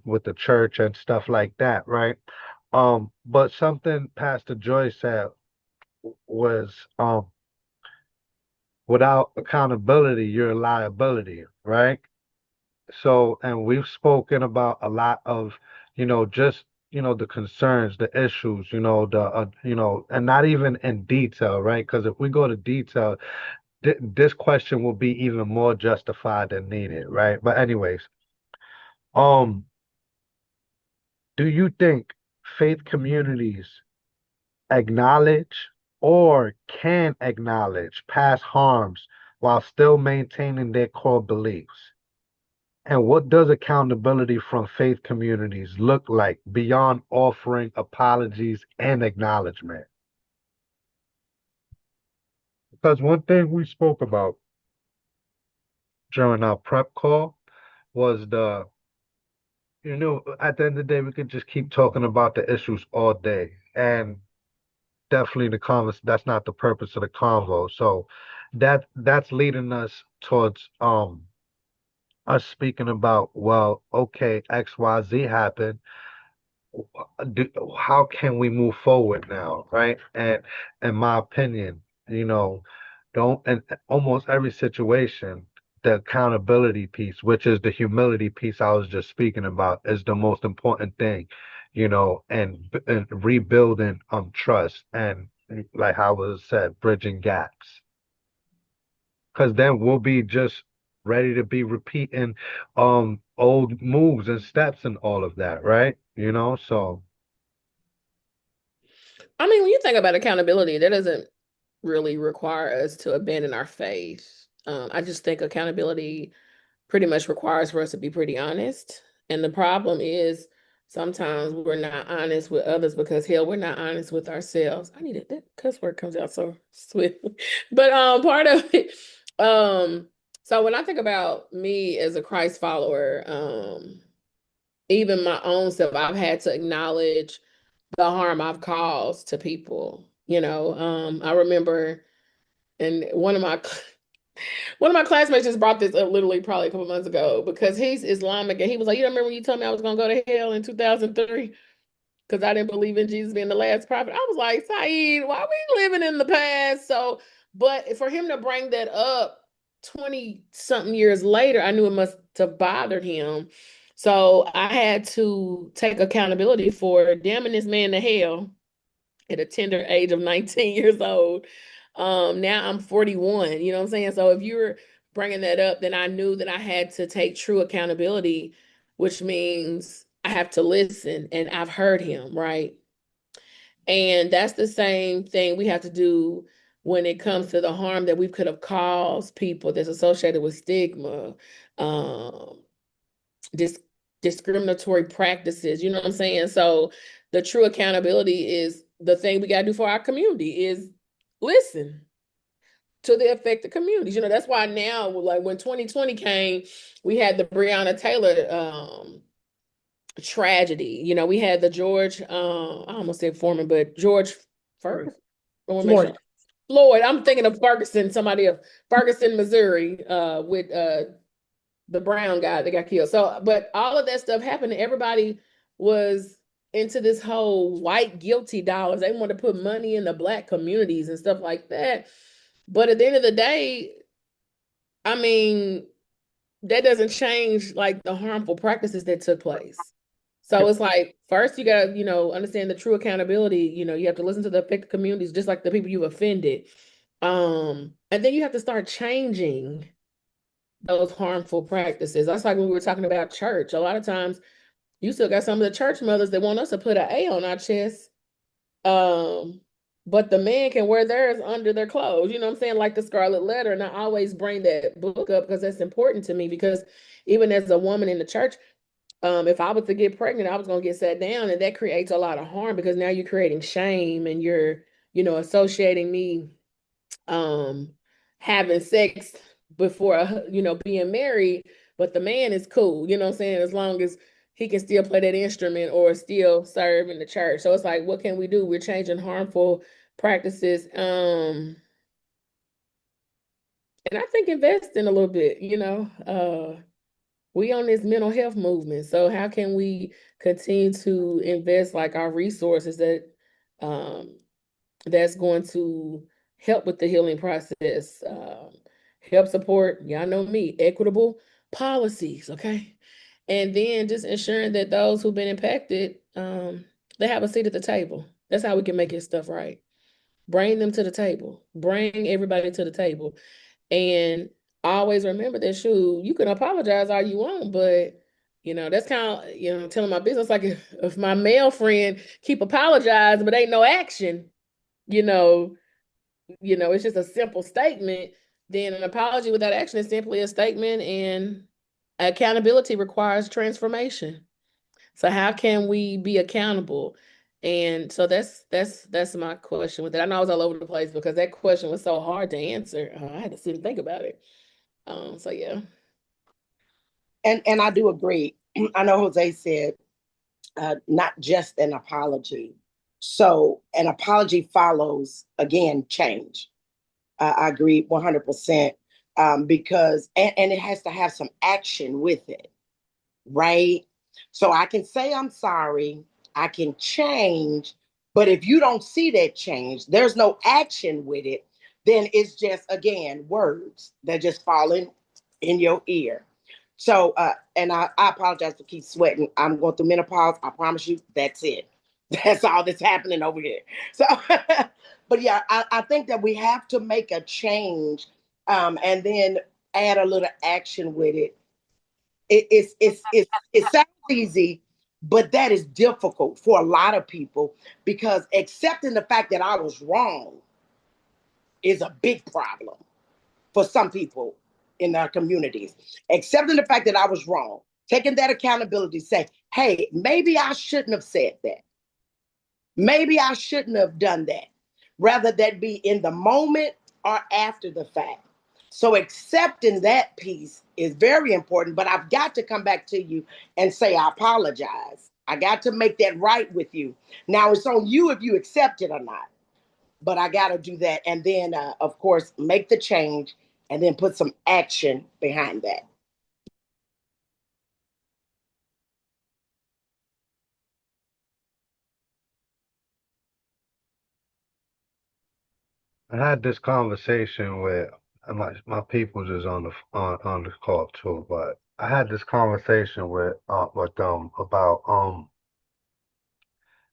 with the church and stuff like that, right? But something Pastor Joy said was without accountability, you're a liability, right? So, and we've spoken about a lot of, just, the concerns, the issues, and not even in detail, right? Because if we go to detail, this question will be even more justified than needed, right? But anyways, um, do you think faith communities acknowledge or can acknowledge past harms while still maintaining their core beliefs? And what does accountability from faith communities look like beyond offering apologies and acknowledgement? Because one thing we spoke about during our prep call was at the end of the day, we could just keep talking about the issues all day. And definitely that's not the purpose of the convo. So that's leading us towards us speaking about, well, okay, XYZ happened. Do, how can we move forward now, right? And in my opinion, don't in almost every situation, the accountability piece, which is the humility piece I was just speaking about, is the most important thing, and rebuilding trust and like how was said, bridging gaps. Because then we'll be just ready to be repeating old moves and steps and all of that, right? So I mean, when you think about accountability, that doesn't really require us to abandon our faith. I just think accountability pretty much requires for us to be pretty honest. And the problem is sometimes we're not honest with others because hell, we're not honest with ourselves. I need it. That cuss word comes out so swiftly. But part of it, so when I think about me as a Christ follower, even my own self, I've had to acknowledge the harm I've caused to people. I remember And one of my classmates just brought this up literally probably a couple months ago because he's Islamic and he was like, you don't remember when you told me I was gonna go to hell in 2003? Because I didn't believe in Jesus being the last prophet. I was like, Saeed, why are we living in the past? So, but for him to bring that up 20 something years later, I knew it must have bothered him. So I had to take accountability for damning this man to hell at a tender age of 19 years old. Now I'm 41, you know what I'm saying? So if you're bringing that up, then I knew that I had to take true accountability, which means I have to listen and I've heard him, right? And that's the same thing we have to do when it comes to the harm that we could have caused people that's associated with stigma, um, dis discriminatory practices, you know what I'm saying? So the true accountability is the thing we got to do for our community is listen to the affected communities. You know, that's why now, like when 2020 came, we had the Breonna Taylor tragedy. You know, we had the George, I almost said Foreman, but George Ferguson. Floyd. Floyd. I'm thinking of Ferguson, somebody else. Ferguson, Missouri, with the brown guy that got killed. So, but all of that stuff happened, and everybody was into this whole white guilty dollars. They want to put money in the black communities and stuff like that. But at the end of the day, I mean, that doesn't change like the harmful practices that took place. So it's like first you gotta, understand the true accountability. You have to listen to the affected communities, just like the people you've offended. And then you have to start changing those harmful practices. That's like when we were talking about church. A lot of times you still got some of the church mothers that want us to put an A on our chest. Um, but the man can wear theirs under their clothes. You know what I'm saying? Like the Scarlet Letter. And I always bring that book up because that's important to me because even as a woman in the church, if I was to get pregnant, I was going to get sat down, and that creates a lot of harm because now you're creating shame and you're, associating me having sex before being married, but the man is cool, you know what I'm saying, as long as he can still play that instrument or still serve in the church. So it's like, what can we do? We're changing harmful practices. And I think investing a little bit, we on this mental health movement. So how can we continue to invest like our resources um that's going to help with the healing process, help support, y'all know me, equitable policies, okay? And then just ensuring that those who've been impacted, they have a seat at the table. That's how we can make this stuff right. Bring them to the table. Bring everybody to the table. And always remember that, shoot, you can apologize all you want, but that's kind of, telling my business, like if my male friend keep apologizing, but ain't no action, you know, it's just a simple statement, then an apology without action is simply a statement, and accountability requires transformation. So how can we be accountable? And so that's my question with it. I know I was all over the place because that question was so hard to answer. I had to sit and think about it. So yeah. And I do agree. I know Jose said not just an apology. So an apology follows, again, change. I agree 100%, because, and it has to have some action with it, right? So I can say I'm sorry, I can change, but if you don't see that change, there's no action with it, then it's just, again, words that just fall in your ear. So, and I apologize for keep sweating. I'm going through menopause. I promise you, that's it. That's all that's happening over here. So, but yeah, I think that we have to make a change, and then add a little action with it. It sounds easy, but that is difficult for a lot of people because accepting the fact that I was wrong is a big problem for some people in our communities. Accepting the fact that I was wrong, taking that accountability, say, hey, maybe I shouldn't have said that. Maybe I shouldn't have done that. Rather that be in the moment or after the fact. So accepting that piece is very important, but I've got to come back to you and say, I apologize. I got to make that right with you. Now it's on you if you accept it or not. but I got to do that. And then, of course, make the change and then put some action behind that. I had this conversation with and my peoples is on on the call too, but I had this conversation with them about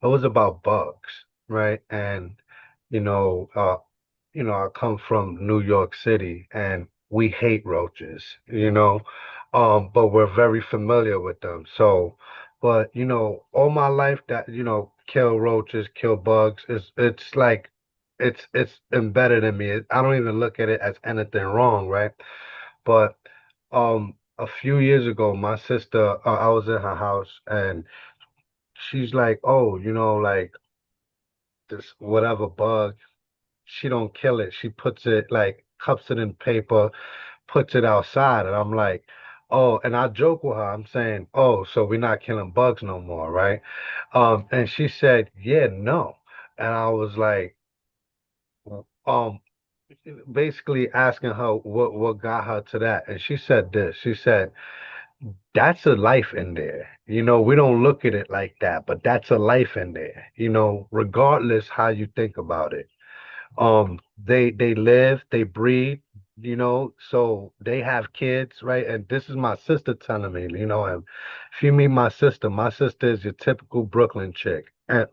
it was about bugs, right? And you know, uh, I come from New York City and we hate roaches, but we're very familiar with them. So, but all my life that, kill roaches, kill bugs, it's like it's embedded in me. I don't even look at it as anything wrong, right? But a few years ago, my sister, I was in her house and she's like, "Oh, like this whatever bug, she don't kill it. She puts it like cups it in paper, puts it outside." And I'm like, "Oh," and I joke with her. I'm saying, "Oh, so we're not killing bugs no more, right?" And she said, "Yeah, no." And I was like, um, basically asking her what got her to that. And she said this. She said, "That's a life in there. We don't look at it like that, but that's a life in there, regardless how you think about it." They live, they breed, so they have kids, right? And this is my sister telling me, and if you meet my sister is your typical Brooklyn chick, and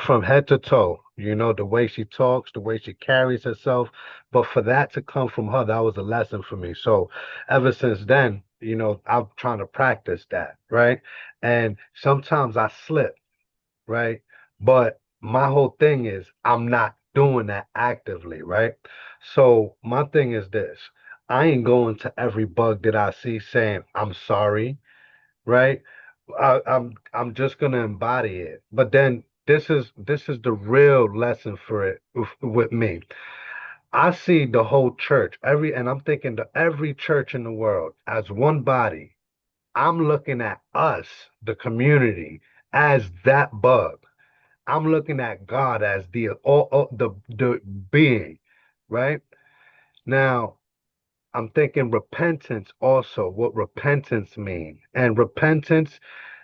from head to toe, the way she talks, the way she carries herself. But for that to come from her, that was a lesson for me. So ever since then, I'm trying to practice that, right? And sometimes I slip, right? But my whole thing is I'm not doing that actively, right? So my thing is this. I ain't going to every bug that I see saying I'm sorry, right? I'm just gonna embody it. But then this is the real lesson for it with me. I see the whole church, and I'm thinking that every church in the world as one body. I'm looking at us, the community, as that bug. I'm looking at God as the being, right? Now, I'm thinking repentance also, what repentance mean. And repentance,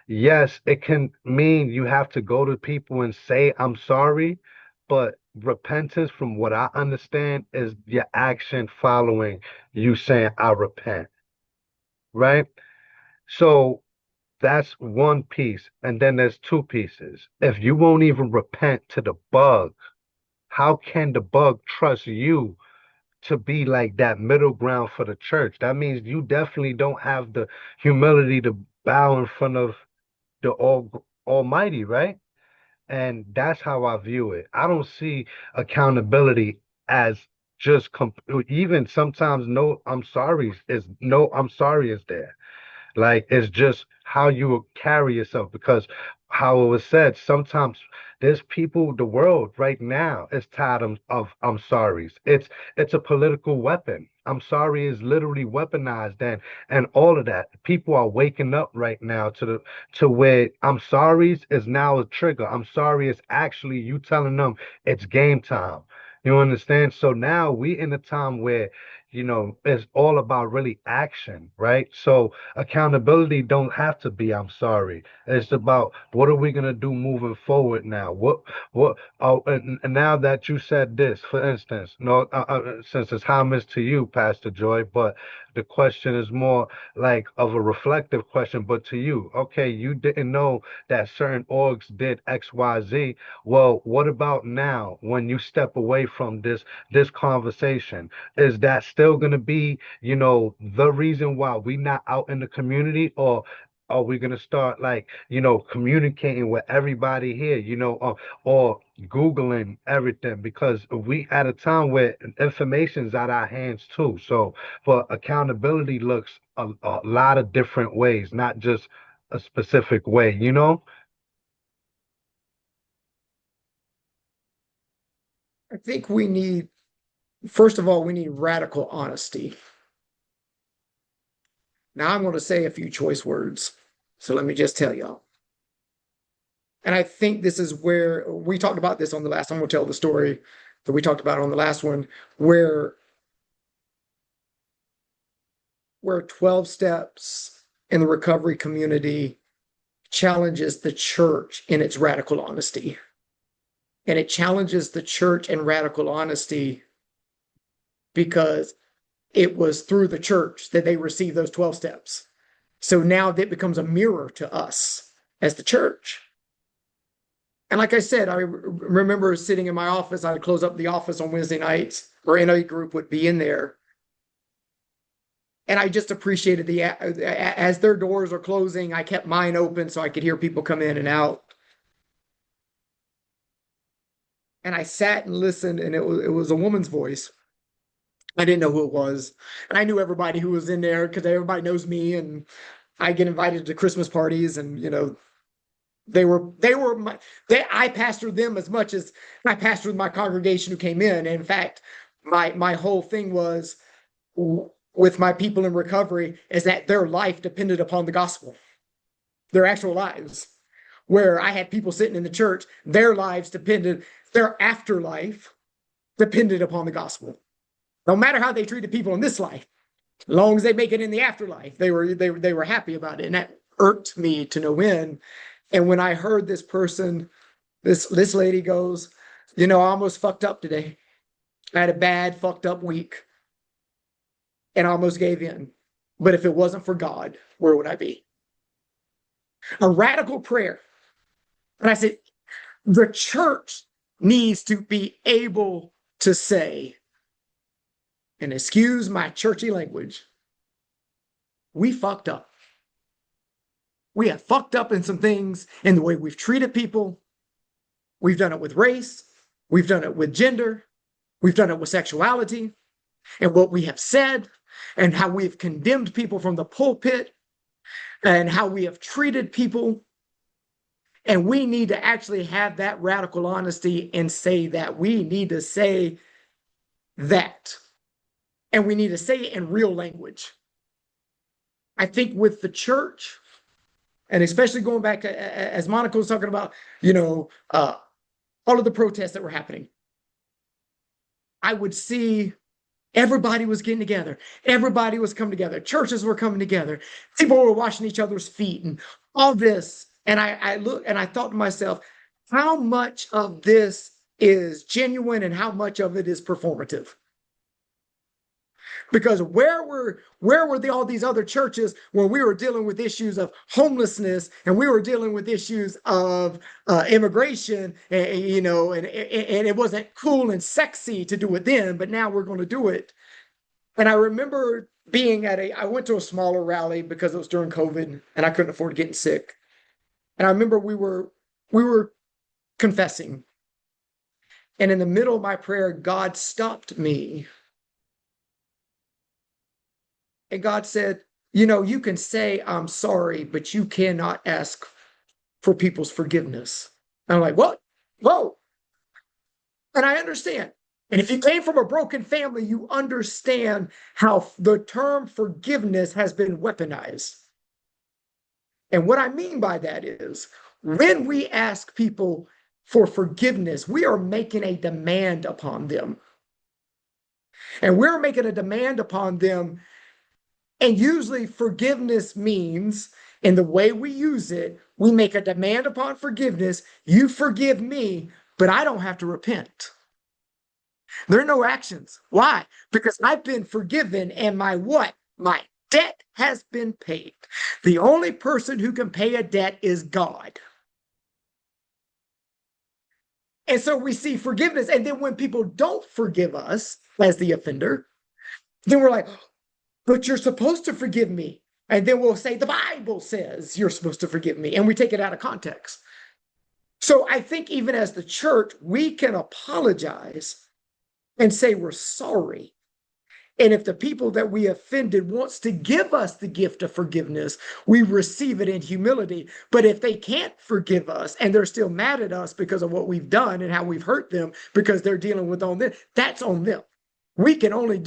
yes, it can mean you have to go to people and say, "I'm sorry," but repentance, from what I understand, is your action following you saying, "I repent," right? So that's one piece. And then there's two pieces. If you won't even repent to the bug, how can the bug trust you to be like that middle ground for the church? That means you definitely don't have the humility to bow in front of the Almighty, right? And that's how I view it. I don't see accountability as just even sometimes no I'm sorry is there. Like it's just how you carry yourself because how it was said, sometimes there's people, the world right now is tired of I'm sorry's. It's a political weapon. I'm sorry is literally weaponized and all of that. People are waking up right now to where I'm sorry's is now a trigger. I'm sorry is actually you telling them it's game time. You understand? So now we in a time where it's all about really action, right? So accountability don't have to be I'm sorry. It's about what are we gonna do moving forward now? What oh and now that you said this, for instance, no since it's homage to you, Pastor Joy, but the question is more like of a reflective question, but to you, okay, you didn't know that certain orgs did XYZ. Well, what about now when you step away from this conversation? Is that still gonna be the reason why we not out in the community, or are we gonna start like, communicating with everybody here, or Googling everything because we at a time where information's out our hands too. So, but accountability looks a lot of different ways, not just a specific way. I think we need, first of all, we need radical honesty. Now I'm going to say a few choice words. So let me just tell y'all. And I think this is where we talked about this on the last. I'm going to tell the story that we talked about on the last one, where 12 steps in the recovery community challenges the church in its radical honesty. And it challenges the church in radical honesty because it was through the church that they received those 12 steps. So now that becomes a mirror to us as the church. And like I said, I remember sitting in my office. I'd close up the office on Wednesday nights, or NA group would be in there. And I just appreciated as their doors are closing, I kept mine open so I could hear people come in and out. And I sat and listened, and it was a woman's voice. I didn't know who it was. And I knew everybody who was in there because everybody knows me, and I get invited to Christmas parties, and I pastored them as much as I pastored my congregation who came in. And in fact, my whole thing was with my people in recovery is that their life depended upon the gospel, their actual lives. Where I had people sitting in the church, their afterlife depended upon the gospel. No matter how they treated people in this life, as long as they make it in the afterlife, they were happy about it. And that irked me to no end. And when I heard this person, this lady goes, I almost fucked up today. I had a bad, fucked up week. And I almost gave in. But if it wasn't for God, where would I be? A radical prayer. And I said, the church needs to be able to say, and excuse my churchy language, we fucked up. We have fucked up in some things in the way we've treated people. We've done it with race. We've done it with gender. We've done it with sexuality and what we have said and how we've condemned people from the pulpit and how we have treated people. And we need to actually have that radical honesty and say that. We need to say that. And we need to say it in real language. I think with the church, and especially going back to, as Monica was talking about, all of the protests that were happening, I would see everybody was getting together. Everybody was coming together. Churches were coming together. People were washing each other's feet and all this. And I looked and I thought to myself, how much of this is genuine and how much of it is performative? Because where were all these other churches when we were dealing with issues of homelessness and we were dealing with issues of immigration, and it wasn't cool and sexy to do it then, but now we're going to do it. And I remember I went to a smaller rally because it was during COVID and I couldn't afford getting sick. And I remember we were confessing. And in the middle of my prayer, God stopped me. And God said, you can say, I'm sorry, but you cannot ask for people's forgiveness. And I'm like, what? Whoa. And I understand. And if you came from a broken family, you understand how the term forgiveness has been weaponized. And what I mean by that is when we ask people for forgiveness, we are making a demand upon them. And we're making a demand upon them. And usually forgiveness means, in the way we use it, we make a demand upon forgiveness. You forgive me, but I don't have to repent. There are no actions. Why? Because I've been forgiven and my debt has been paid. The only person who can pay a debt is God. And so we see forgiveness. And then when people don't forgive us as the offender, then we're like, but you're supposed to forgive me. And then we'll say, the Bible says you're supposed to forgive me. And we take it out of context. So I think even as the church, we can apologize and say we're sorry. And if the people that we offended wants to give us the gift of forgiveness, we receive it in humility. But if they can't forgive us and they're still mad at us because of what we've done and how we've hurt them because they're dealing with on them, that's on them. We can only,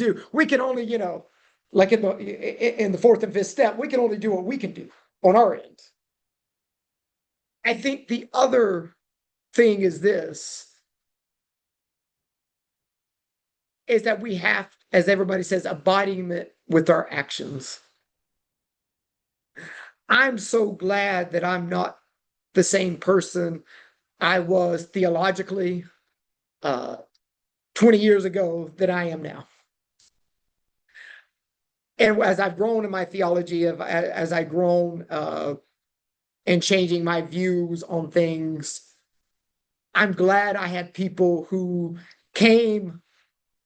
like in the fourth and fifth step, we can only do what we can do on our end. I think the other thing is this, is that we have, as everybody says, embodiment with our actions. I'm so glad that I'm not the same person I was theologically 20 years ago that I am now. And as I've grown in my theology, as I've grown and changing my views on things, I'm glad I had people who came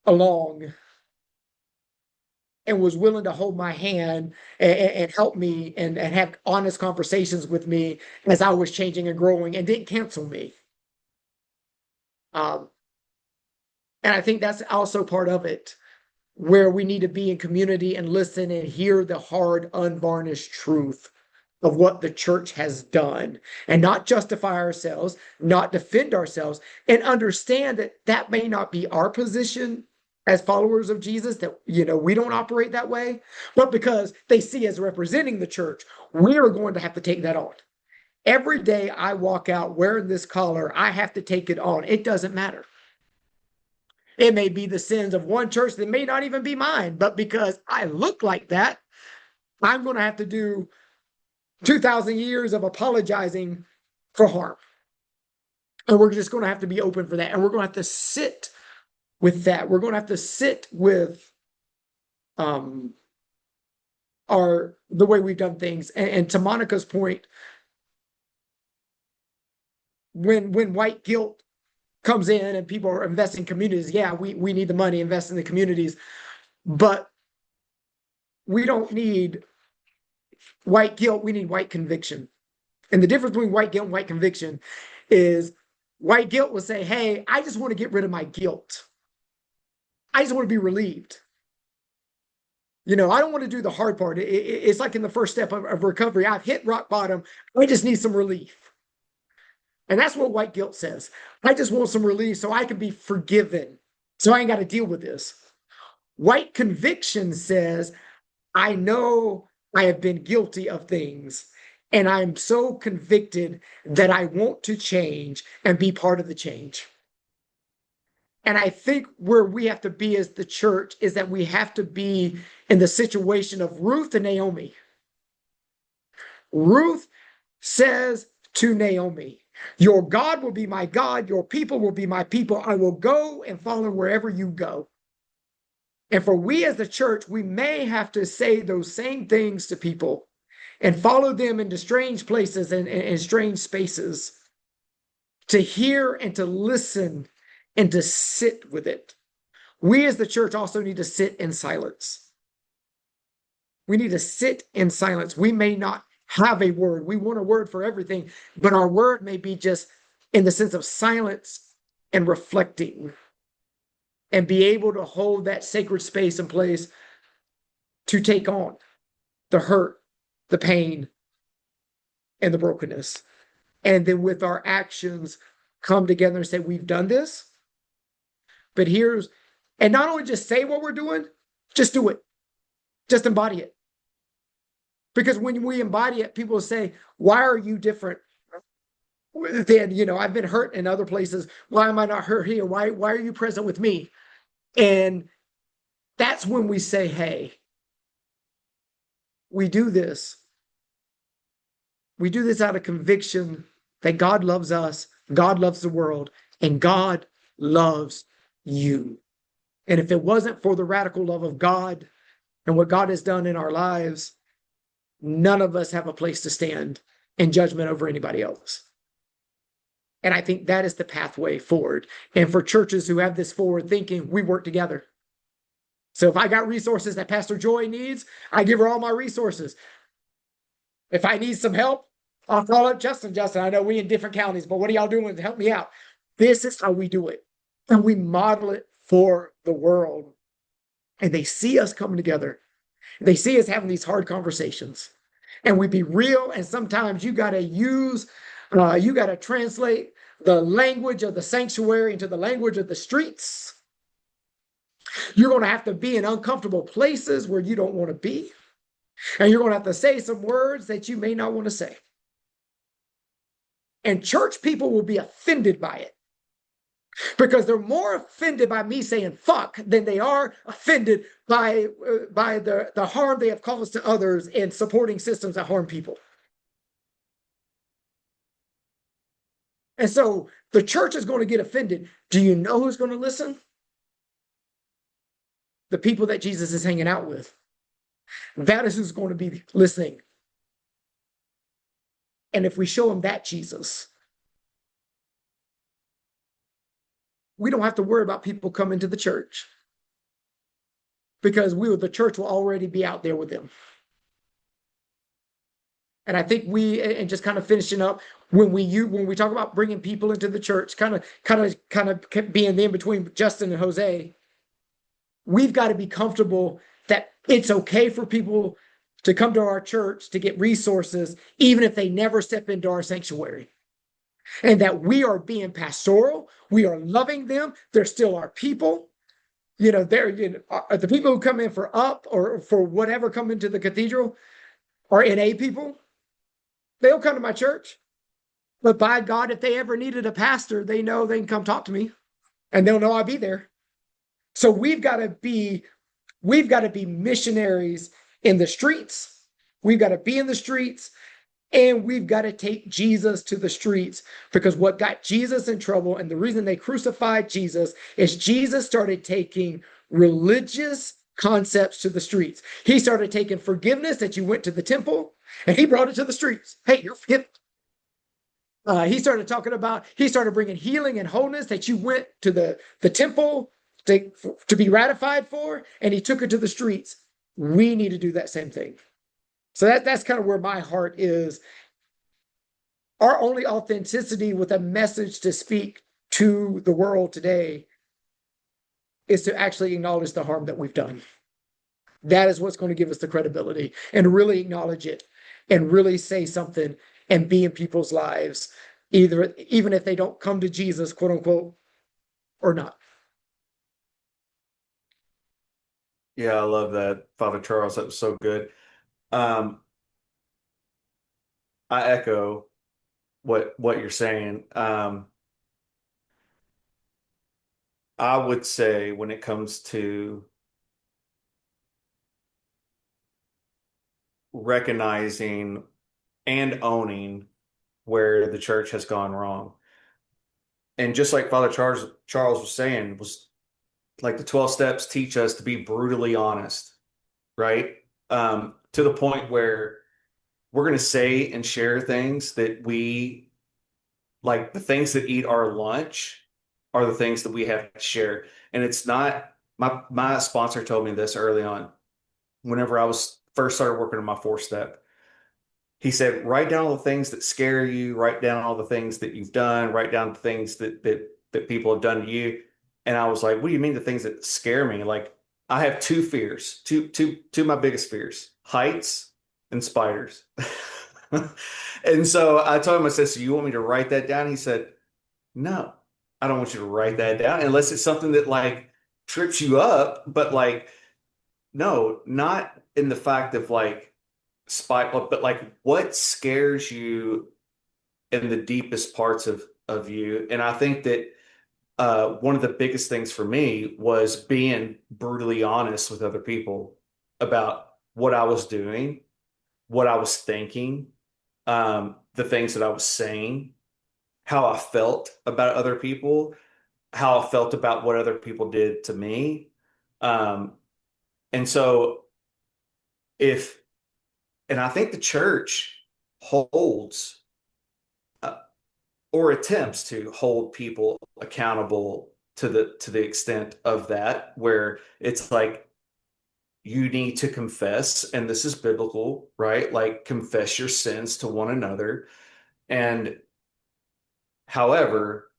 along and was willing to hold my hand and help me and have honest conversations with me as I was changing and growing and didn't cancel me. Um, and I think that's also part of it, where we need to be in community and listen and hear the hard, unvarnished truth of what the church has done and not justify ourselves, not defend ourselves, and understand that that may not be our position as followers of Jesus, that, you know, we don't operate that way, but because they see us representing the church, we are going to have to take that on. Every day I walk out wearing this collar, I have to take it on. It doesn't matter. It may be the sins of one church that may not even be mine, but because I look like that, I'm going to have to do 2,000 years of apologizing for harm. And we're just going to have to be open for that. And we're going to have to sit with that. We're going to have to sit with the way we've done things. And to Monica's point, when white guilt comes in and people are investing in communities, yeah, we need the money, invest in the communities, but we don't need white guilt, we need white conviction. And the difference between white guilt and white conviction is white guilt will say, hey, I just want to get rid of my guilt. I just want to be relieved. You know, I don't want to do the hard part. It's like in the first step of recovery. I've hit rock bottom. I just need some relief. And that's what white guilt says. I just want some relief so I can be forgiven. So I ain't got to deal with this. White conviction says, I know I have been guilty of things, and I'm so convicted that I want to change and be part of the change. And I think where we have to be as the church is that we have to be in the situation of Ruth and Naomi. Ruth says to Naomi, your God will be my God, your people will be my people. I will go and follow wherever you go. And for we as the church, we may have to say those same things to people and follow them into strange places and strange spaces to hear and to listen and to sit with it. We as the church also need to sit in silence. We need to sit in silence. We may not have a word. We want a word for everything, but our word may be just in the sense of silence and reflecting and be able to hold that sacred space and place to take on the hurt, the pain, and the brokenness. And then with our actions, come together and say, we've done this, but here's, and not only just say what we're doing, just do it. Just embody it. Because when we embody it, people say, why are you different than, you know, I've been hurt in other places. Why am I not hurt here? Why are you present with me? And that's when we say, hey, we do this. We do this out of conviction that God loves us, God loves the world, and God loves you. And if it wasn't for the radical love of God and what God has done in our lives, none of us have a place to stand in judgment over anybody else. And I think that is the pathway forward. And for churches who have this forward thinking, we work together. So if I got resources that Pastor Joy needs, I give her all my resources. If I need some help, I'll call up Justin. Justin, I know we in different counties, but what are y'all doing to help me out? This is how we do it. And we model it for the world. And they see us coming together. They see us having these hard conversations. And we be real. And sometimes you got to translate the language of the sanctuary into the language of the streets. You're going to have to be in uncomfortable places where you don't want to be. And you're going to have to say some words that you may not want to say. And church people will be offended by it because they're more offended by me saying fuck than they are offended by the harm they have caused to others in supporting systems that harm people. And so the church is going to get offended. Do you know who's going to listen? The people that Jesus is hanging out with. That is who's going to be listening. And if we show them that Jesus, we don't have to worry about people coming to the church because the church will already be out there with them. And I think and just kind of finishing up, when we talk about bringing people into the church, kind of being the in between Justin and Jose, we've got to be comfortable that it's okay for people to come to our church to get resources, even if they never step into our sanctuary. And that we are being pastoral, we are loving them, they're still our people. The people who come in for up or for whatever come into the cathedral are NA people. They'll come to my church. But by God, if they ever needed a pastor, they know they can come talk to me and they'll know I'll be there. So we've got to be missionaries in the streets. We've got to be in the streets, and we've got to take Jesus to the streets, because what got Jesus in trouble and the reason they crucified Jesus is Jesus started taking religious concepts to the streets. He started taking forgiveness that you went to the temple and he brought it to the streets. Hey, you're forgiven. He started bringing healing and wholeness that you went to the temple to be ratified for, and he took it to the streets. We need to do that same thing. So that's kind of where my heart is. Our only authenticity with a message to speak to the world today is to actually acknowledge the harm that we've done. That is what's going to give us the credibility, and really acknowledge it and really say something and be in people's lives, even if they don't come to Jesus, quote unquote, or not. Yeah, I love that, Father Charles. That was so good. I echo what you're saying. I would say when it comes to recognizing and owning where the church has gone wrong, and just like Father Charles was saying, was like the 12 steps teach us to be brutally honest, right? To the point where we're going to say and share things that we like, the things that eat our lunch are the things that we have to share. And it's not, my sponsor told me this early on, whenever I was first started working on my 4-step. He said, write down all the things that scare you, write down all the things that you've done, write down the things that people have done to you. And I was like, what do you mean the things that scare me? Like, I have two fears, two of my biggest fears: heights and spiders. And so I told him, I said, so you want me to write that down? He said, no, I don't want you to write that down unless it's something that like trips you up. But like, no, not in the fact of like spite, but like what scares you in the deepest parts of you. And I think that one of the biggest things for me was being brutally honest with other people about what I was doing, what I was thinking, the things that I was saying, how I felt about other people, how I felt about what other people did to me. Um, and so if, and I think the church holds or attempts to hold people accountable to the extent of that, where it's like you need to confess, and this is biblical, right? Like confess your sins to one another. And however,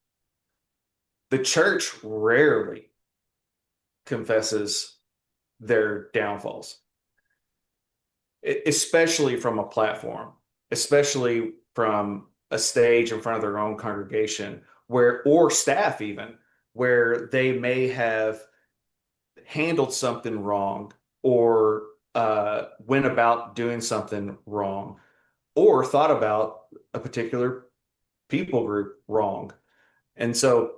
the church rarely confesses their downfalls, especially from a platform, especially from a stage in front of their own congregation, or staff even, where they may have handled something wrong, or went about doing something wrong, or thought about a particular people group wrong. And so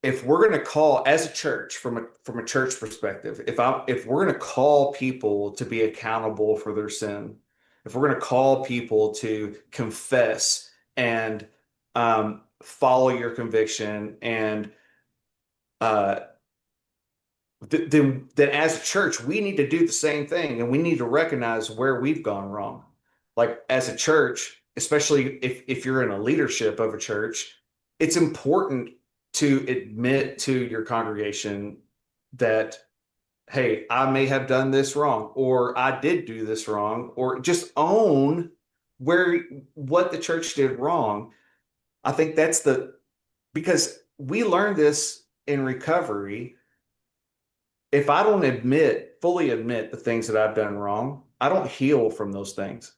if we're going to call as a church from a church perspective, if we're going to call people to be accountable for their sin, if we're going to call people to confess and follow your conviction and uh, then as a church, we need to do the same thing, and we need to recognize where we've gone wrong. Like as a church, especially if you're in a leadership of a church, it's important to admit to your congregation that, hey, I may have done this wrong, or I did do this wrong, or just own where what the church did wrong. I think that's because we learned this in recovery. If I don't fully admit the things that I've done wrong, I don't heal from those things.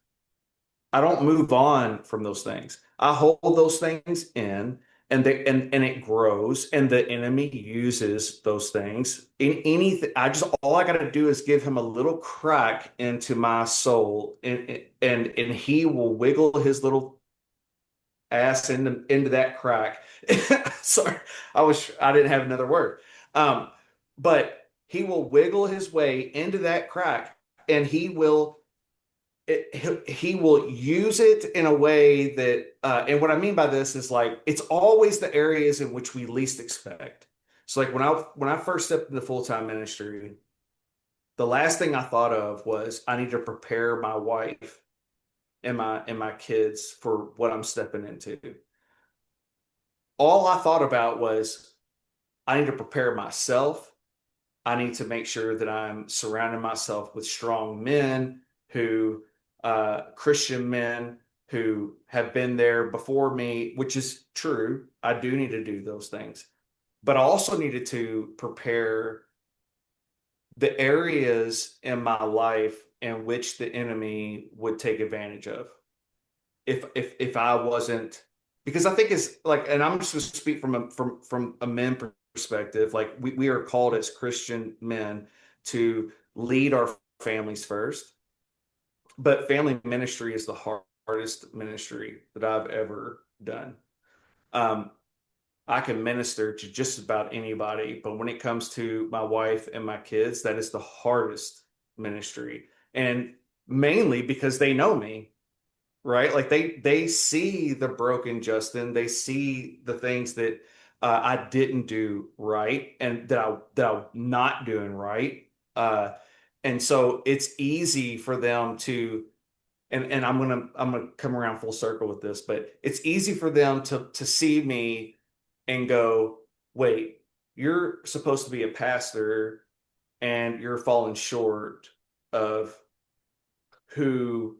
I don't move on from those things. I hold those things in, and it grows, and the enemy uses those things in anything. All I got to do is give him a little crack into my soul, and he will wiggle his little ass into that crack. Sorry, I didn't have another word. But he will wiggle his way into that crack, and he will use it in a way that and what I mean by this is like it's always the areas in which we least expect. So like when I first stepped into full-time ministry, the last thing I thought of was I need to prepare my wife and my kids for what I'm stepping into. All I thought about was I need to prepare myself. I need to make sure that I'm surrounding myself with strong men Christian men who have been there before me, which is true. I do need to do those things. But I also needed to prepare the areas in my life in which the enemy would take advantage of. If I wasn't, because I think it's like, and I'm just going to speak from a men perspective, like we are called as Christian men to lead our families first, but family ministry is the hardest ministry that I've ever done. Um, I can minister to just about anybody, but when it comes to my wife and my kids, that is the hardest ministry. And mainly because they know me, right? Like they see the broken Justin, they see the things that I didn't do right and that I'm not doing right. And so it's easy for them to and I'm gonna come around full circle with this, but it's easy for them to see me and go, wait, you're supposed to be a pastor and you're falling short of who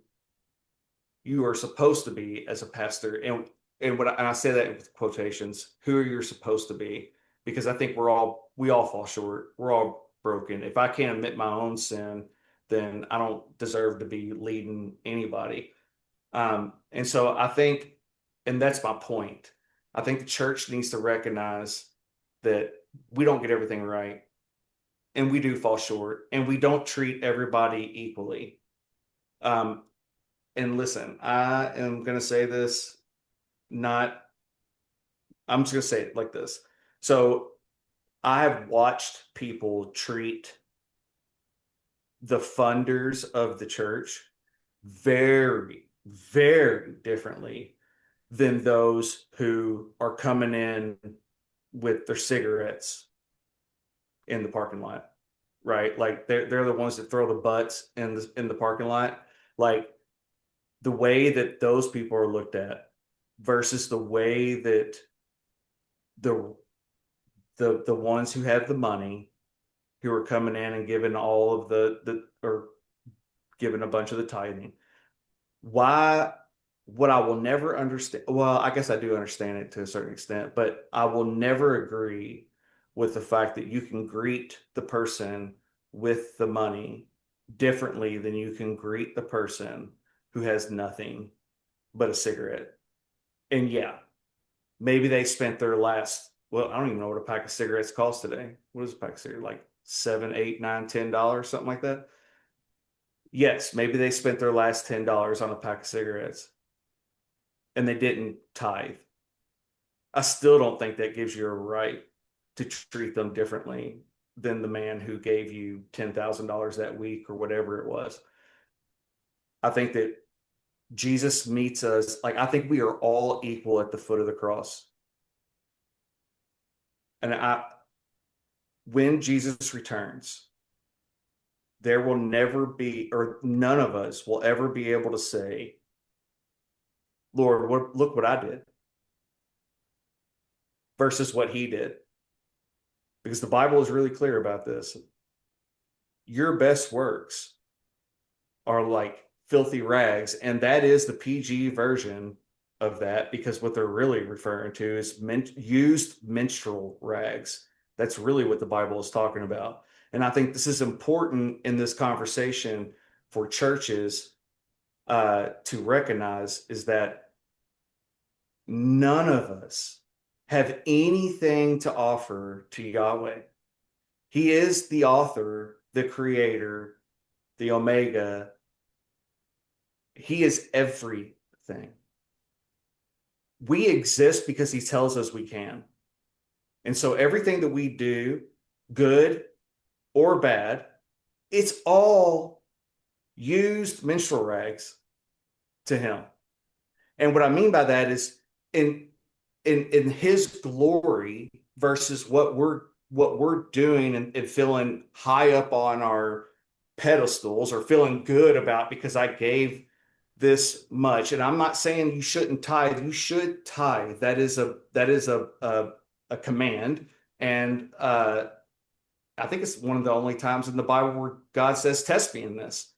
you are supposed to be as a pastor. And I say that with quotations, who are you supposed to be? Because I think we all fall short. We're all broken. If I can't admit my own sin, then I don't deserve to be leading anybody. And so I think, and that's my point. I think the church needs to recognize that we don't get everything right, and we do fall short, and we don't treat everybody equally. Um, and listen, I am going to say this, not, I'm just going to say it like this. So I have watched people treat the funders of the church very, very differently than those who are coming in with their cigarettes in the parking lot, right? Like they're the ones that throw the butts in the parking lot. Like the way that those people are looked at versus the way that the the ones who have the money who are coming in and giving all of the or giving a bunch of the tithing. Why what I will never understand, well, I guess I do understand it to a certain extent, but I will never agree with the fact that you can greet the person with the money differently than you can greet the person who has nothing but a cigarette. And yeah, maybe they spent their last, well, I don't even know what a pack of cigarettes costs today. What is a pack of cigarettes? Like $7, $8, $9, $10, something like that. Yes, maybe they spent their last $10 on a pack of cigarettes. and they didn't tithe, I still don't think that gives you a right to treat them differently than the man who gave you $10,000 that week or whatever it was. I think that Jesus meets us, like, I think we are all equal at the foot of the cross. And when Jesus returns, there will never be, or none of us will ever be able to say, Lord, look what I did versus what he did. Because the Bible is really clear about this. Your best works are like filthy rags. And that is the PG version of that, because what they're really referring to is used menstrual rags. That's really what the Bible is talking about. And I think this is important in this conversation for churches to recognize, is that none of us have anything to offer to Yahweh. He is the author, the creator, the Omega. He is everything. We exist because he tells us we can. And so everything that we do, good or bad, it's all used menstrual rags to him. And what I mean by that is in his glory versus what we're doing and feeling high up on our pedestals or feeling good about because I gave this much. And I'm not saying you shouldn't tithe. You should tithe. That is a command. And I think it's one of the only times in the Bible where God says, test me in this.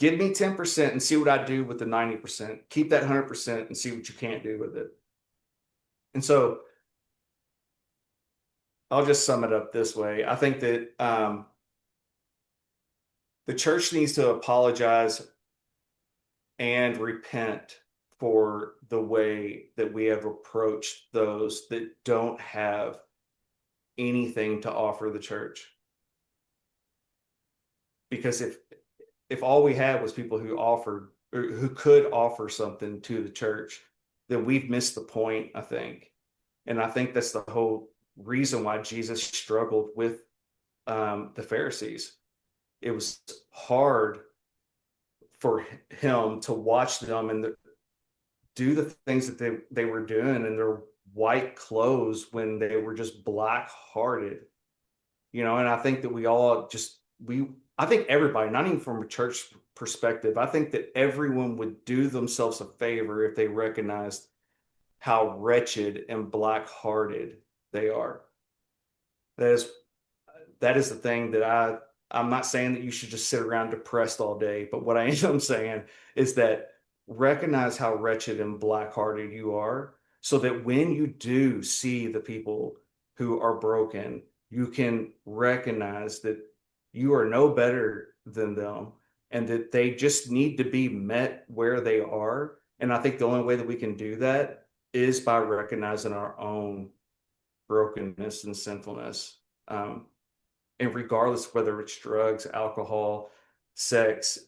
Give me 10% and see what I do with the 90%. Keep that 100% and see what you can't do with it. And so I'll just sum it up this way. I think that the church needs to apologize and repent for the way that we have approached those that don't have anything to offer the church. Because if all we had was people who offered or who could offer something to the church, then we've missed the point, I think. And I think that's the whole reason why Jesus struggled with the Pharisees. It was hard for him to watch them and do the things that they were doing in their white clothes when they were just black-hearted. And I think that we all I think everybody, not even from a church perspective, I think that everyone would do themselves a favor if they recognized how wretched and black-hearted they are. That is the thing that I'm not saying that you should just sit around depressed all day, but what I am saying is that recognize how wretched and black-hearted you are, so that when you do see the people who are broken, you can recognize that you are no better than them and that they just need to be met where they are. And I think the only way that we can do that is by recognizing our own brokenness and sinfulness. And regardless of whether it's drugs, alcohol, sex,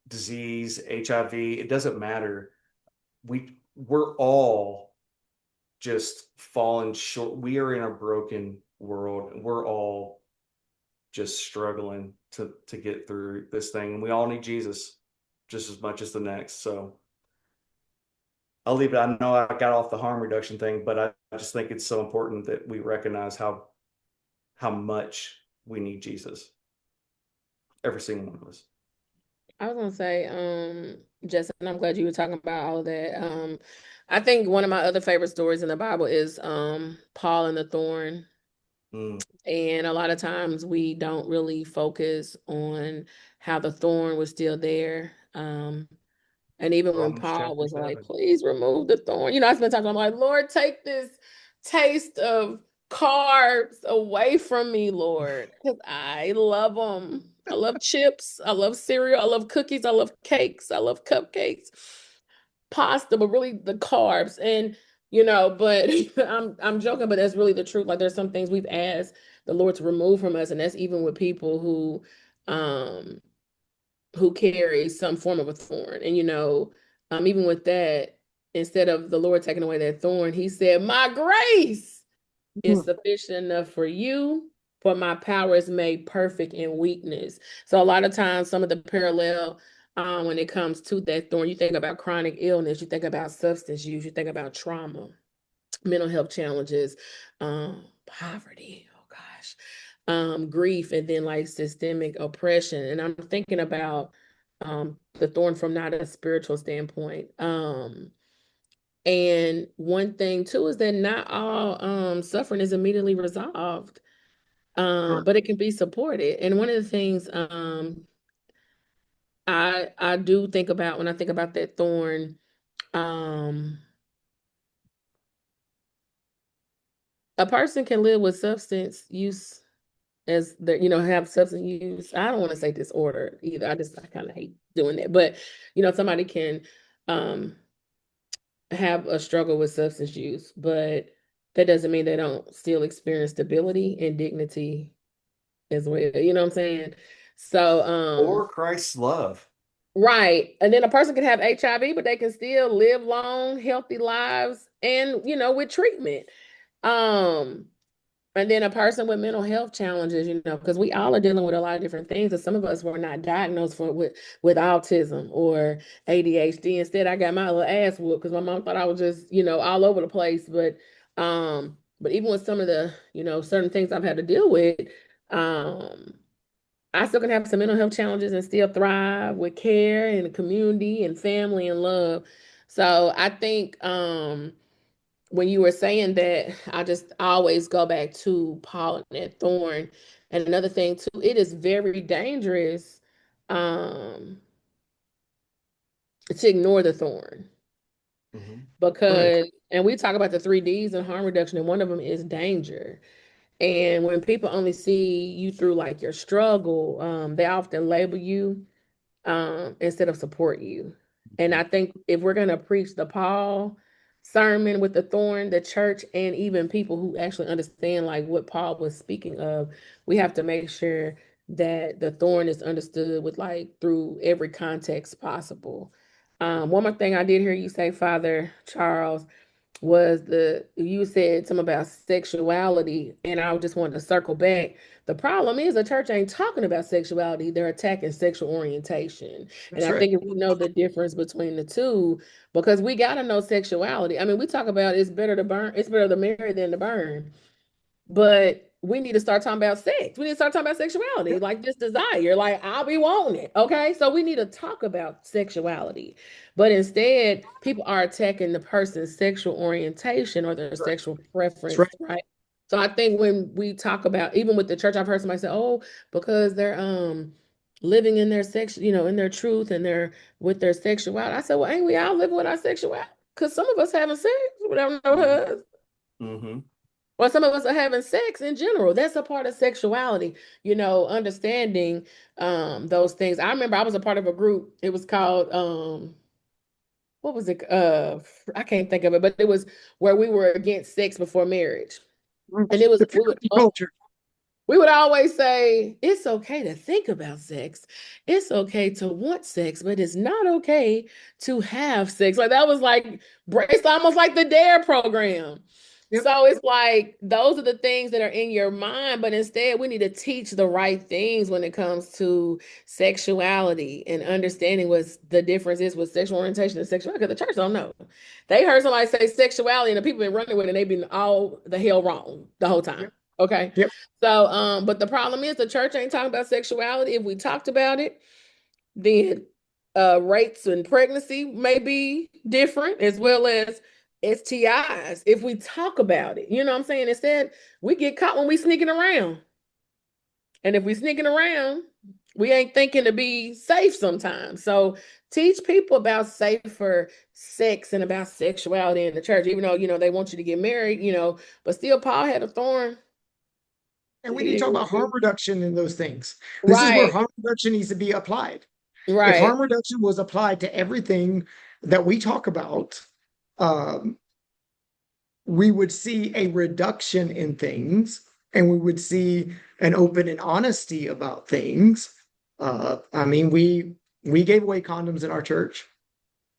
disease, HIV, it doesn't matter. We're all just falling short. We are in a broken world. We're all just struggling to get through this thing. And we all need Jesus just as much as the next. So I'll leave it. I know I got off the harm reduction thing, but I just think it's so important that we recognize how much we need Jesus. Every single one of us. I was gonna say, Justin, I'm glad you were talking about all of that. I think one of my other favorite stories in the Bible is Paul and the thorn. And a lot of times we don't really focus on how the thorn was still there. And even when Romans Paul chapter was like, 7. please remove the thorn. I spent time, I'm like, Lord, take this taste of carbs away from me, Lord, because I love them. I love chips. I love cereal. I love cookies. I love cakes. I love cupcakes, pasta, but really the carbs. And but I'm joking, but that's really the truth. Like, there's some things we've asked the Lord to remove from us, and that's even with people who carry some form of a thorn. And even with that, instead of the Lord taking away that thorn, he said, my grace is Mhm. sufficient enough for you, for my power is made perfect in weakness. So a lot of times, some of the parallel when it comes to that thorn, you think about chronic illness, you think about substance use, you think about trauma, mental health challenges, poverty, oh gosh, grief, and then like systemic oppression. And I'm thinking about the thorn from not a spiritual standpoint. And one thing too is that not all suffering is immediately resolved, but it can be supported. And one of the things I do think about when I think about that thorn, um, a person can live with substance use as the have substance use. I don't want to say disorder either. I kind of hate doing that, but somebody can um have a struggle with substance use, but that doesn't mean they don't still experience stability and dignity as well. You know what I'm saying? So, Or Christ's love. right. And then a person can have HIV, but they can still live long, healthy lives and, with treatment. Um, and then a person with mental health challenges, because we all are dealing with a lot of different things. And some of us were not diagnosed with autism or ADHD. Instead, I got my little ass whooped because my mom thought I was just, all over the place. But even with some of the, certain things I've had to deal with, um, I still can have some mental health challenges and still thrive with care and community and family and love. So I think when you were saying that, I just always go back to Paul and that thorn. And another thing too, it is very dangerous um, to ignore the thorn Mhm. Right. because, and we talk about the 3 Ds in harm reduction, and one of them is danger. And when people only see you through like your struggle, they often label you instead of support you. And I think if we're going to preach the Paul sermon with the thorn, the church, and even people who actually understand like what Paul was speaking of, we have to make sure that the thorn is understood with like through every context possible. One more thing I did hear you say, Father Charles, was you said something about sexuality, and I just wanted to circle back. The problem is the church ain't talking about sexuality, they're attacking sexual orientation. And That's I right. think if we know the difference between the two, because we got to know sexuality. I mean, we talk about it's better to marry than to burn. But we need to start talking about sex. We need to start talking about sexuality, Yep. like this desire. Like, I'll be wanting it. Okay. So we need to talk about sexuality. But instead, people are attacking the person's sexual orientation or their Right. sexual That's preference, right. right? So I think when we talk about, even with the church, I've heard somebody say, oh, because they're living in their sex, in their truth and their with their sexuality. I said, well, ain't we all living with our sexuality? Because some of us having sex without no husband. Mm-hmm. Or some of us are having sex in general. That's a part of sexuality, understanding those things. I remember I was a part of a group. It was called what was it? I can't think of it, but it was where we were against sex before marriage. And it was The purity culture. we would always say it's okay to think about sex. It's okay to want sex, but it's not okay to have sex. Like that was like it's almost like the DARE program. Yep. So it's like those are the things that are in your mind, but instead we need to teach the right things when it comes to sexuality and understanding what the difference is with sexual orientation and sexuality. Because the church don't know. They heard somebody say sexuality and the people been running with it and they've been all the hell wrong the whole time. Yep. Okay. Yep. So, but the problem is the church ain't talking about sexuality. If we talked about it, then rates and pregnancy may be different as well as STIs. If we talk about it, you know what I'm saying? Instead, we get caught when we sneaking around. And if we sneaking around, we ain't thinking to be safe sometimes. So teach people about safer sex and about sexuality in the church, even though, they want you to get married, but still Paul had a thorn. And we He need to talk about harm didn't. reduction in those things. This is where Right. harm reduction needs to be applied. If Right. harm reduction was applied to everything that we talk about, um, we would see a reduction in things and we would see an open and honesty about things. I mean, we gave away condoms in our church.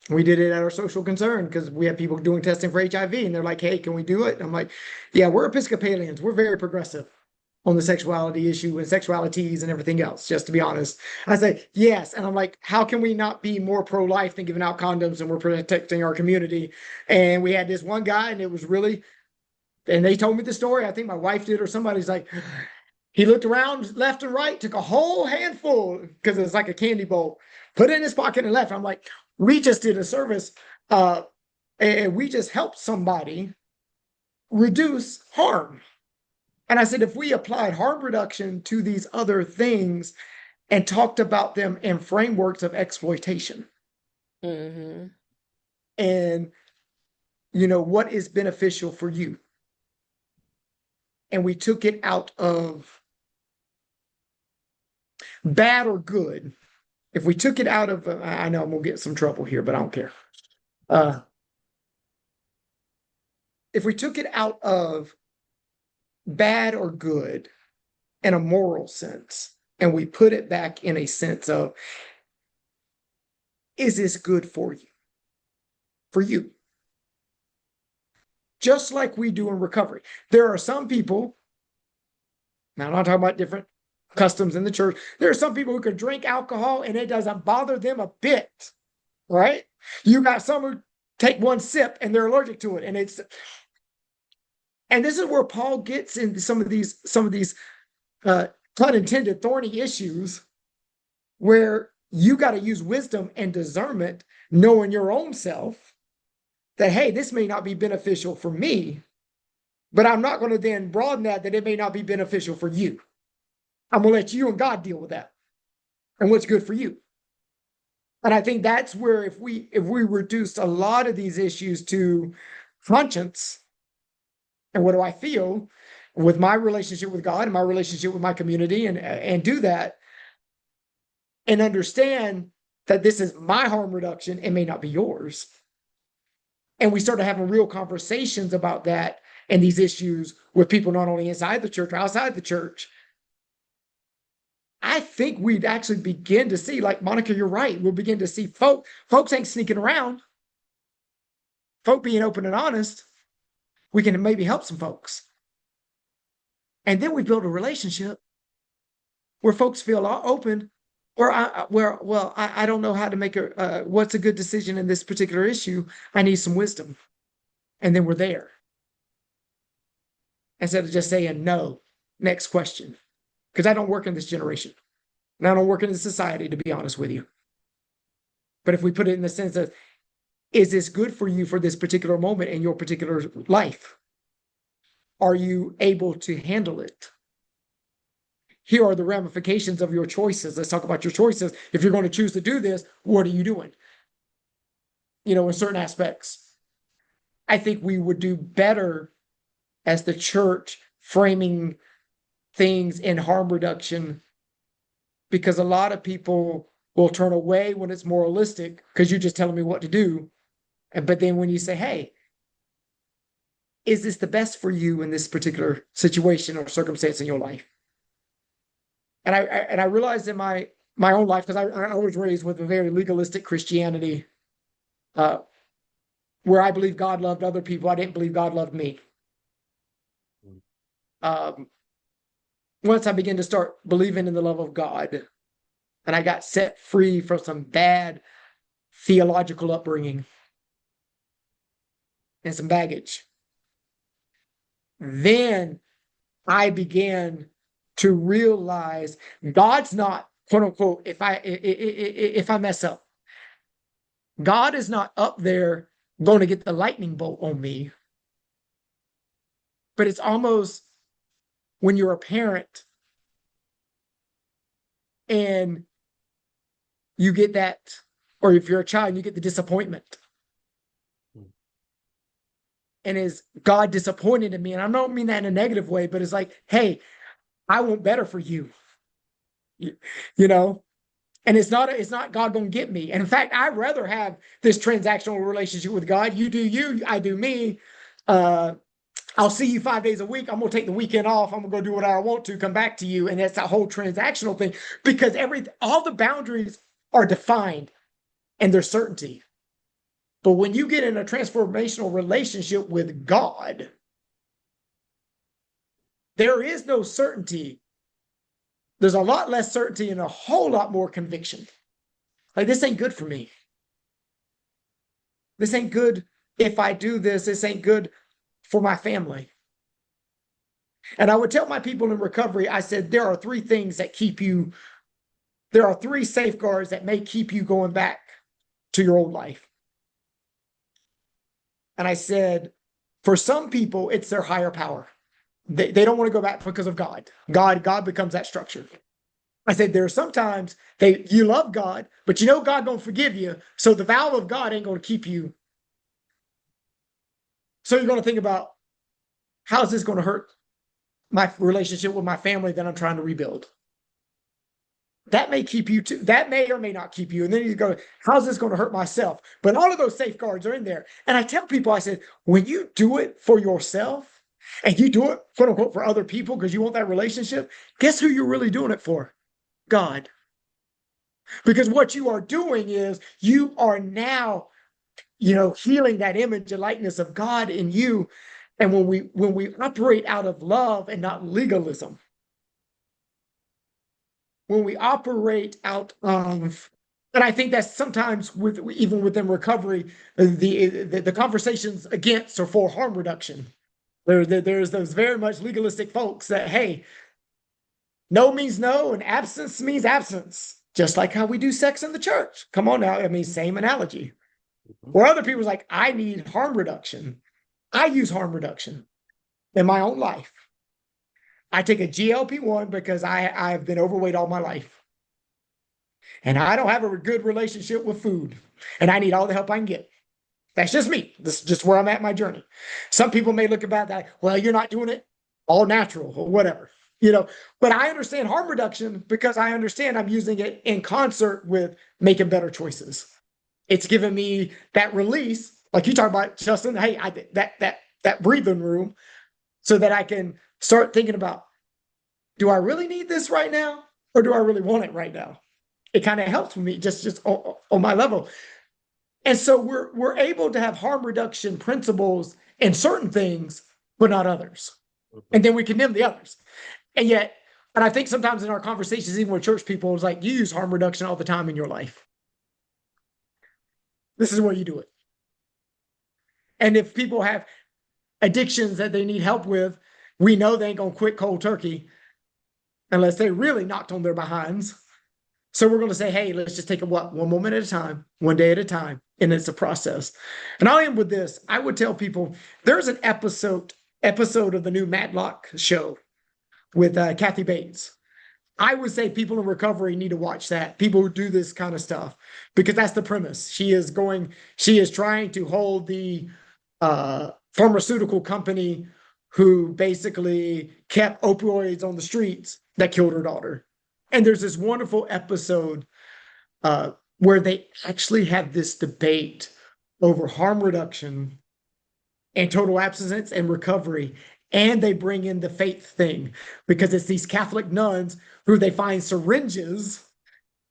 We did it at our social concern because we had people doing testing for HIV, and they're like, "Hey, can we do it?" And I'm like, "Yeah, we're Episcopalians. We're very progressive on the sexuality issue and sexualities and everything else, just to be honest." I say, "Yes." And I'm like, "How can we not be more pro-life than giving out condoms and we're protecting our community?" And we had this one guy, and it was really, and they told me the story. I think my wife did, or somebody's like, he looked around left and right, took a whole handful because it's like a candy bowl, put it in his pocket and left. I'm like, we just did a service, uh, and we just helped somebody reduce harm. And I said, if we applied harm reduction to these other things and talked about them in frameworks of exploitation Mm-hmm. and, what is beneficial for you, and we took it out of bad or good, if we took it out of, I know I'm gonna get some trouble here, but I don't care. Uh, if we took it out of bad or good in a moral sense, and we put it back in a sense of, is this good for you? For you. Just like we do in recovery. There are some people, now I'm not talking about different customs in the church. There are some people who can drink alcohol and it doesn't bother them a bit, right? You got some who take one sip and they're allergic to it. And this is where Paul gets into some of these pun intended thorny issues where you got to use wisdom and discernment, knowing your own self that, hey, this may not be beneficial for me, but I'm not going to then broaden that it may not be beneficial for you. I'm going to let you and God deal with that and what's good for you. And I think that's where if we reduce a lot of these issues to conscience and what do I feel with my relationship with God and my relationship with my community, and do that and understand that this is my harm reduction, it may not be yours. And we started having real conversations about that and these issues with people not only inside the church or outside the church. I think we'd actually begin to see, like Monica, you're right. We'll begin to see folks ain't sneaking around, folk being open and honest. We can maybe help some folks. And then we build a relationship where folks feel open, or I don't know how to make what's a good decision in this particular issue. I need some wisdom. And then we're there. Instead of just saying no, next question. Because I don't work in this generation. And I don't work in this society, to be honest with you. But if we put it in the sense of, is this good for you for this particular moment in your particular life? Are you able to handle it? Here are the ramifications of your choices. Let's talk about your choices. If you're going to choose to do this, what are you doing? In certain aspects. I think we would do better as the church framing things in harm reduction, because a lot of people will turn away when it's moralistic because you're just telling me what to do. But then when you say, hey, is this the best for you in this particular situation or circumstance in your life? And I realized in my own life, because I was raised with a very legalistic Christianity, where I believe God loved other people. I didn't believe God loved me. Once I began to start believing in the love of God, and I got set free from some bad theological upbringing and some baggage, then I began to realize God's not, quote unquote, if I mess up, God is not up there going to get the lightning bolt on me. But it's almost when you're a parent and you get that, or if you're a child, you get the disappointment. And is God disappointed in me? And I don't mean that in a negative way, but it's like, hey, I want better for you. You know? And it's not God gonna get me. And in fact, I'd rather have this transactional relationship with God. You do you, I do me. I'll see you 5 days a week. I'm gonna take the weekend off. I'm gonna go do what I want to, come back to you. And that's that whole transactional thing, because all the boundaries are defined and there's certainty. But when you get in a transformational relationship with God, there is no certainty. There's a lot less certainty and a whole lot more conviction. Like, this ain't good for me. This ain't good if I do this. This ain't good for my family. And I would tell my people in recovery, I said, there are three things that keep you, there are three safeguards that may keep you going back to your old life. And I said, for some people, it's their higher power. They don't want to go back because of God. God becomes that structure. I said, there are sometimes you love God, but you know God don't forgive you. So the vow of God ain't going to keep you. So you're going to think about, how's this going to hurt my relationship with my family that I'm trying to rebuild? That may keep you too. That may or may not keep you. And then you go, how's this going to hurt myself? But all of those safeguards are in there. And I tell people, I said, when you do it for yourself and you do it, quote unquote, for other people because you want that relationship, guess who you're really doing it for? God. Because what you are doing is you are now, healing that image and likeness of God in you. And when we operate out of love and not legalism, when we operate out of, and I think that's sometimes even within recovery, the conversations against or for harm reduction. There's those very much legalistic folks that, hey, no means no and absence means absence, just like how we do sex in the church. Come on now, I mean, same analogy. Where other people's like, I need harm reduction. I use harm reduction in my own life. I take a GLP-1 because I've been overweight all my life. And I don't have a good relationship with food. And I need all the help I can get. That's just me. This is just where I'm at in my journey. Some people may look about that, well, you're not doing it all natural or whatever. But I understand harm reduction because I understand I'm using it in concert with making better choices. It's given me that release, like you talk about, Justin. Hey, that breathing room, so that I can start thinking about, do I really need this right now, or do I really want it right now? It kind of helps me just on my level. And so we're able to have harm reduction principles in certain things, but not others. And then we condemn the others. And yet, and I think sometimes in our conversations, even with church people, it's like, you use harm reduction all the time in your life. This is where you do it. And if people have addictions that they need help with, we know they ain't going to quit cold turkey unless they really knocked on their behinds. So we're going to say, hey, let's just take one moment at a time, one day at a time. And it's a process. And I'll end with this. I would tell people there's an episode of the new Matlock show with Kathy Bates. I would say people in recovery need to watch that. People who do this kind of stuff, because that's the premise. She is trying to hold the pharmaceutical company who basically kept opioids on the streets that killed her daughter. And there's this wonderful episode where they actually have this debate over harm reduction and total abstinence and recovery. And they bring in the faith thing because it's these Catholic nuns who they find syringes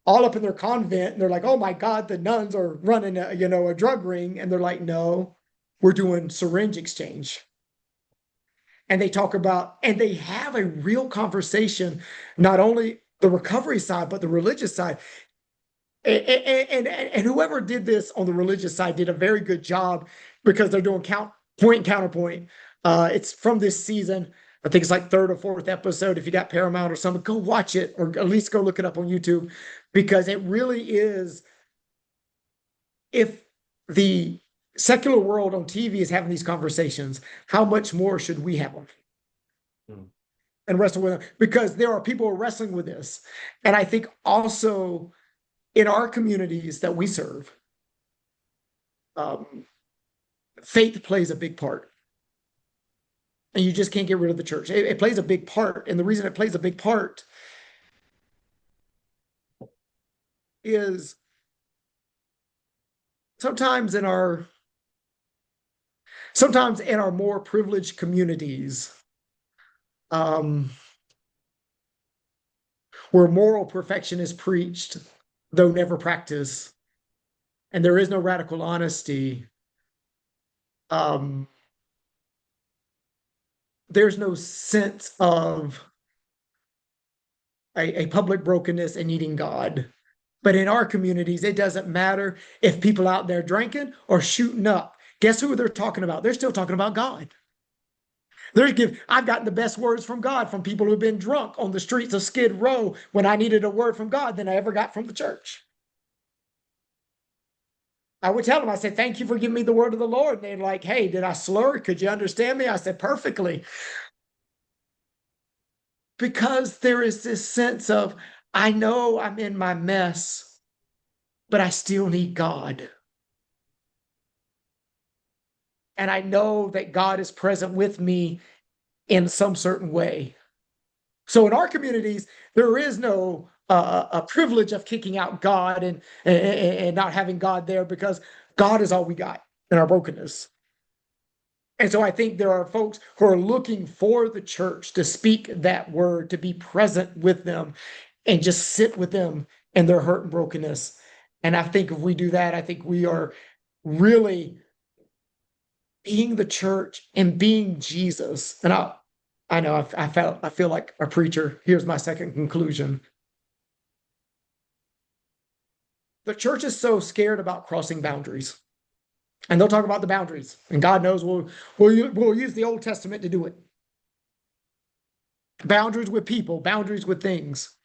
all up in their convent. And they're like, oh my God, the nuns are running a drug ring. And they're like, no, we're doing syringe exchange. And they talk about, and they have a real conversation, not only the recovery side, but the religious side. And whoever did this on the religious side did a very good job because they're doing point and counterpoint. It's from this season. I think it's like third or fourth episode. If you got Paramount or something, go watch it, or at least go look it up on YouTube, because it really is. If the secular world on TV is having these conversations, how much more should we have them? And wrestle with them? Because there are people wrestling with this. And I think also in our communities that we serve, faith plays a big part. And you just can't get rid of the church. It plays a big part. And the reason it plays a big part is sometimes in our more privileged communities, where moral perfection is preached, though never practiced, and there is no radical honesty, there's no sense of a public brokenness and needing God. But in our communities, it doesn't matter if people out there drinking or shooting up. Guess who they're talking about? They're still talking about God. I've gotten the best words from God from people who've been drunk on the streets of Skid Row when I needed a word from God than I ever got from the church. I would tell them, I said, thank you for giving me the word of the Lord. And they're like, hey, did I slur? Could you understand me? I said, perfectly. Because there is this sense of, I know I'm in my mess, but I still need God. And I know that God is present with me in some certain way. So in our communities, there is no a privilege of kicking out God and not having God there, because God is all we got in our brokenness. And so I think there are folks who are looking for the church to speak that word, to be present with them and just sit with them in their hurt and brokenness. And I think if we do that, I think we are really being the church and being Jesus. And I know I feel like a preacher. Here's my second conclusion. The church is so scared about crossing boundaries. And they'll talk about the boundaries. And God knows we'll use the Old Testament to do it. Boundaries with people, boundaries with things.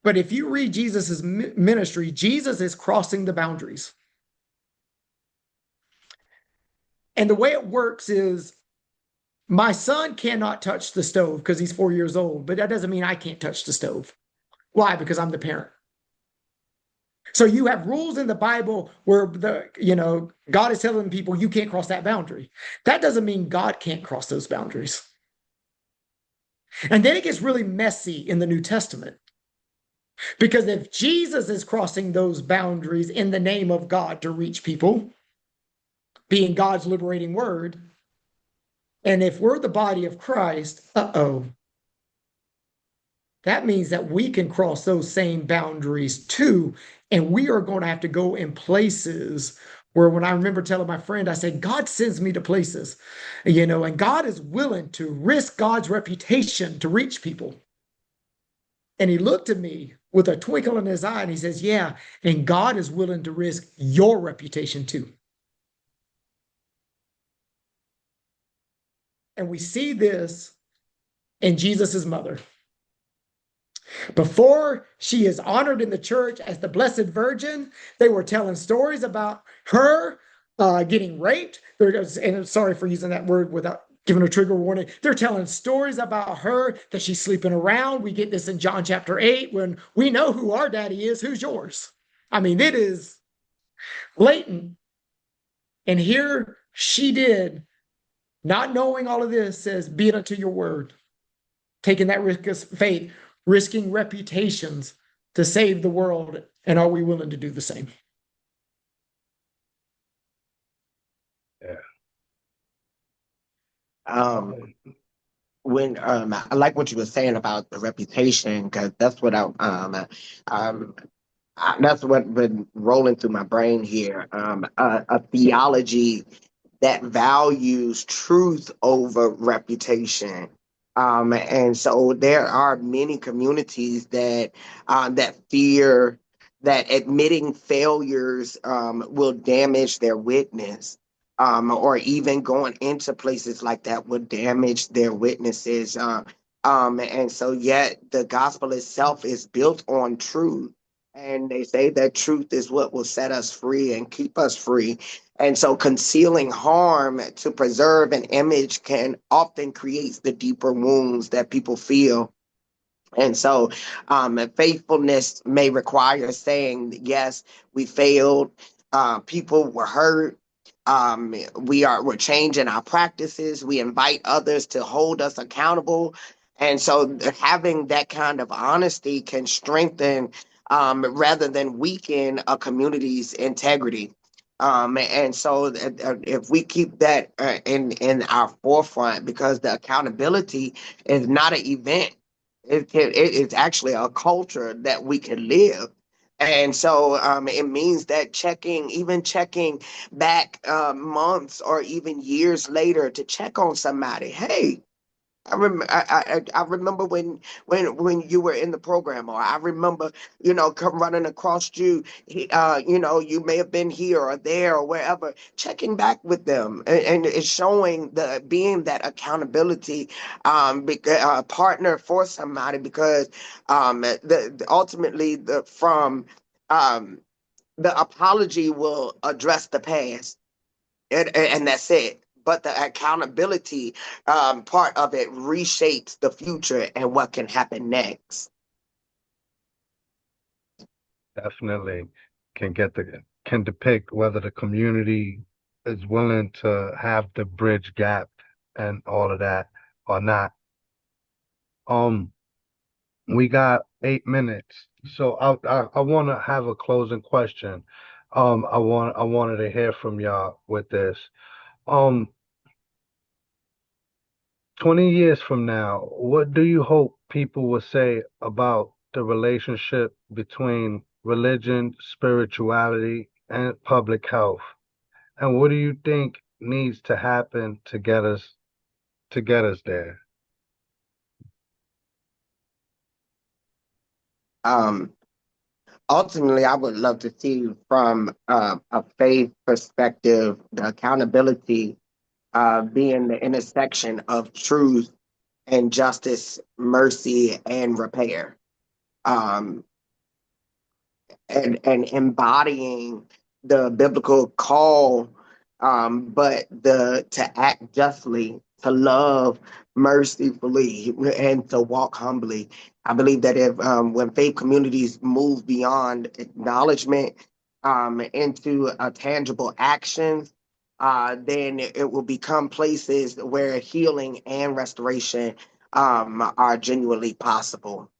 But if you read Jesus's ministry, Jesus is crossing the boundaries. And the way it works is, my son cannot touch the stove because he's 4 years old, but that doesn't mean I can't touch the stove. Why? Because I'm the parent. So you have rules in the Bible where God is telling people you can't cross that boundary. That doesn't mean God can't cross those boundaries. And then it gets really messy in the New Testament. Because if Jesus is crossing those boundaries in the name of God to reach people, being God's liberating word, and if we're the body of Christ, that means that we can cross those same boundaries too. And we are going to have to go in places where, when I remember telling my friend, I said, God sends me to places, and God is willing to risk God's reputation to reach people. And he looked at me with a twinkle in his eye and he says, yeah, and God is willing to risk your reputation too. And we see this in Jesus's mother. Before she is honored in the church as the Blessed Virgin, they were telling stories about her getting raped. And I'm sorry for using that word without giving a trigger warning. They're telling stories about her, that she's sleeping around. We get this in John chapter 8, when we know who our daddy is. Who's yours? I mean, it is blatant. And here she did, not knowing all of this, says, be it unto your word. Taking that risk of faith, risking reputations to save the world. And are we willing to do the same? Yeah. When I like what you were saying about the reputation, because that's what that's what been rolling through my brain here. A theology that values truth over reputation. And so there are many communities that fear that admitting failures will damage their witness. Or even going into places like that would damage their witnesses. And so yet the gospel itself is built on truth. And they say that truth is what will set us free and keep us free. And so concealing harm to preserve an image can often create the deeper wounds that people feel. And so faithfulness may require saying, yes, we failed, people were hurt. We're changing our practices. We invite others to hold us accountable. And so having that kind of honesty can strengthen rather than weaken a community's integrity. And so if we keep that in our forefront, because the accountability is not an event, it's actually a culture that we can live. And so it means that even checking back months or even years later to check on somebody. Hey, I remember when you were in the program, or I remember, come running across you. You may have been here or there or wherever. Checking back with them, and it's showing the being that accountability, partner for somebody, because ultimately um the apology will address the past, and that's it. But the accountability part of it reshapes the future and what can happen next. Definitely can depict whether the community is willing to have the bridge gap and all of that or not. Um, we got 8 minutes, so I want to have a closing question. I wanted to hear from y'all with this. Um, 20 years from now, what do you hope people will say about the relationship between religion, spirituality, and public health? And what do you think needs to happen to get us there? Um, Ultimately, I would love to see from a faith perspective the accountability being the intersection of truth and justice, mercy, and repair. Um, and embodying the biblical call, but the to act justly, to love mercifully, and to walk humbly. I believe that if when faith communities move beyond acknowledgement into tangible actions, then it will become places where healing and restoration are genuinely possible.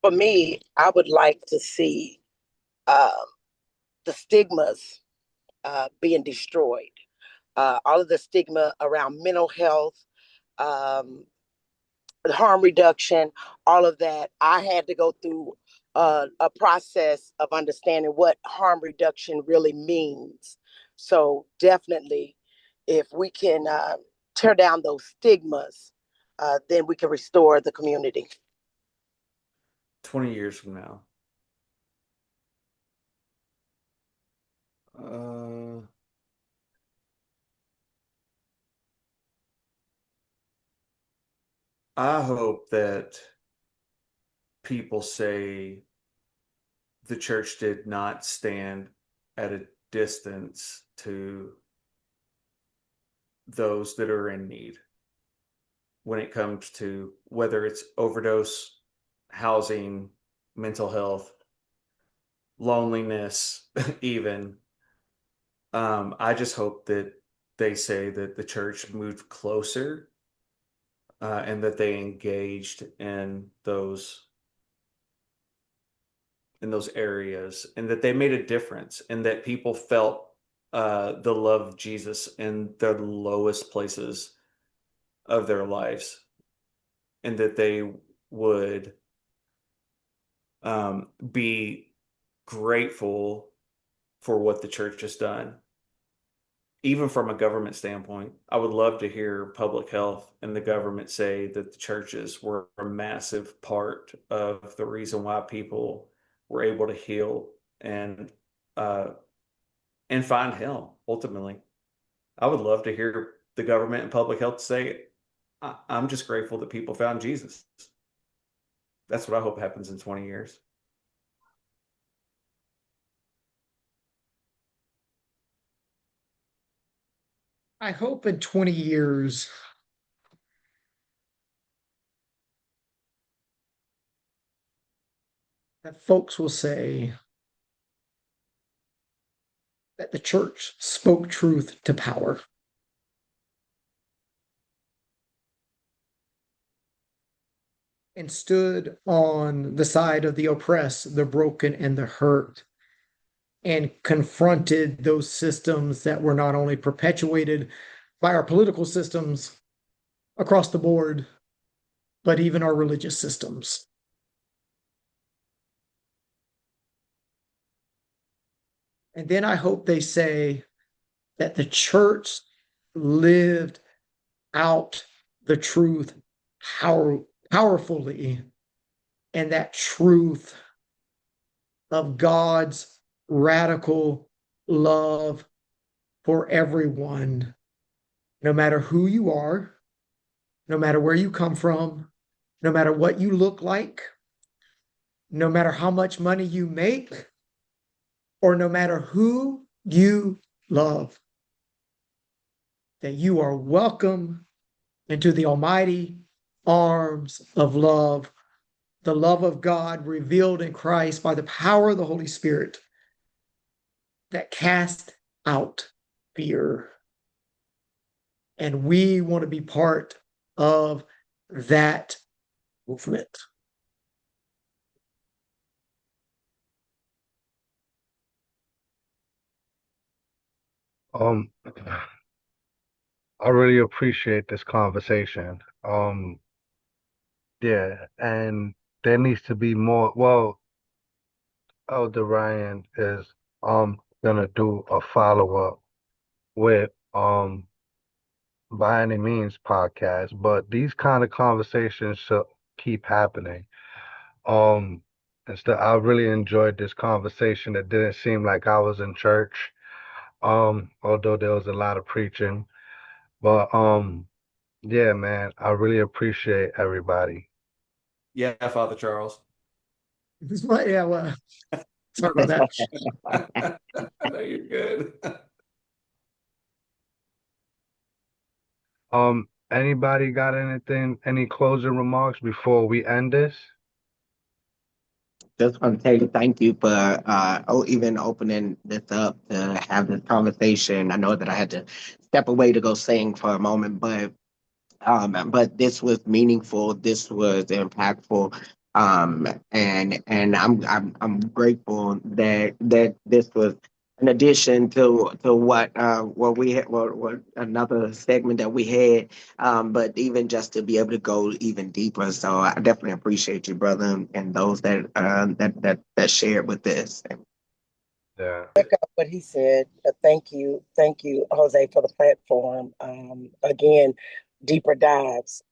For me, I would like to see um, the stigmas being destroyed. All of the stigma around mental health, um, harm reduction, all of that. I had to go through a process of understanding what harm reduction really means. So definitely, if we can tear down those stigmas, then we can restore the community. 20 years from now. Uh, I hope that people say the church did not stand at a distance to those that are in need when it comes to whether it's overdose, housing, mental health, loneliness, even. I just hope that they say that the church moved closer and that they engaged in those areas, and that they made a difference, and that people felt the love of Jesus in the lowest places of their lives, and that they would be grateful for what the church has done. Even from a government standpoint, I would love to hear public health and the government say that the churches were a massive part of the reason why people were able to heal and uh, and find him ultimately. I would love to hear the government and public health say, I'm just grateful that people found Jesus. That's what I hope happens in 20 years. I hope in 20 years that folks will say that the church spoke truth to power and stood on the side of the oppressed, the broken, and the hurt, and confronted those systems that were not only perpetuated by our political systems across the board, but even our religious systems. And then I hope they say that the church lived out the truth powerfully, and that truth of God's radical love for everyone, no matter who you are, no matter where you come from, no matter what you look like, no matter how much money you make, or no matter who you love, that you are welcome into the almighty arms of love, the love of God revealed in Christ by the power of the Holy Spirit that casts out fear. And we want to be part of that movement. Um, I really appreciate this conversation. Yeah, and there needs to be more. Well, Elder Ryan is gonna do a follow-up with by any means podcast, but these kind of conversations should keep happening. Um, instead, I really enjoyed this conversation. It didn't seem like I was in church, although there was a lot of preaching. But yeah, man, I really appreciate everybody. Yeah, Father Charles. Yeah, well, sorry about that. No, you're good. Anybody got anything, any closing remarks before we end this? Just want to tell you thank you for even opening this up to have this conversation. I know that I had to step away to go sing for a moment, but this was meaningful. This was impactful. And I'm grateful that this was in addition to what we had, what another segment that we had, but even just to be able to go even deeper. So I definitely appreciate you, brother, and those that shared with this. Yeah, Echo what he said. Thank you, Jose, for the platform. Again, deeper dives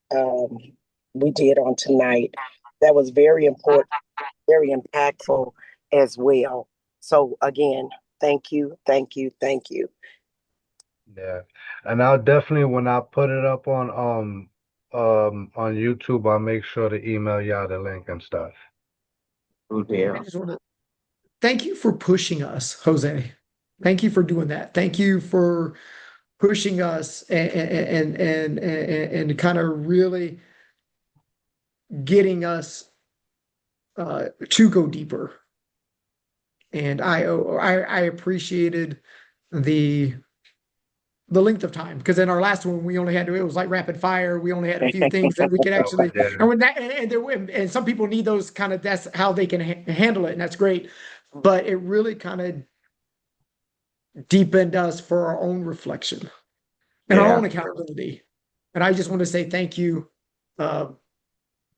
we did on tonight. That was very important, very impactful as well. So again, thank you, thank you, thank you. yeah. And I'll definitely when I put it up on YouTube, I'll make sure to email y'all the link and stuff. I just want to thank you for pushing us, Jose. Thank you for doing that. Thank you for pushing us and kind of really getting us to go deeper. And I appreciated the the length of time because in our last one we only had it was like rapid fire. We only had a few things that we could Oh, actually yeah, and when that and some people need those kind of that's how they can handle it and that's great. But it really kind of deepened us for our own reflection and our Yeah. own accountability. And I just want to say thank you uh,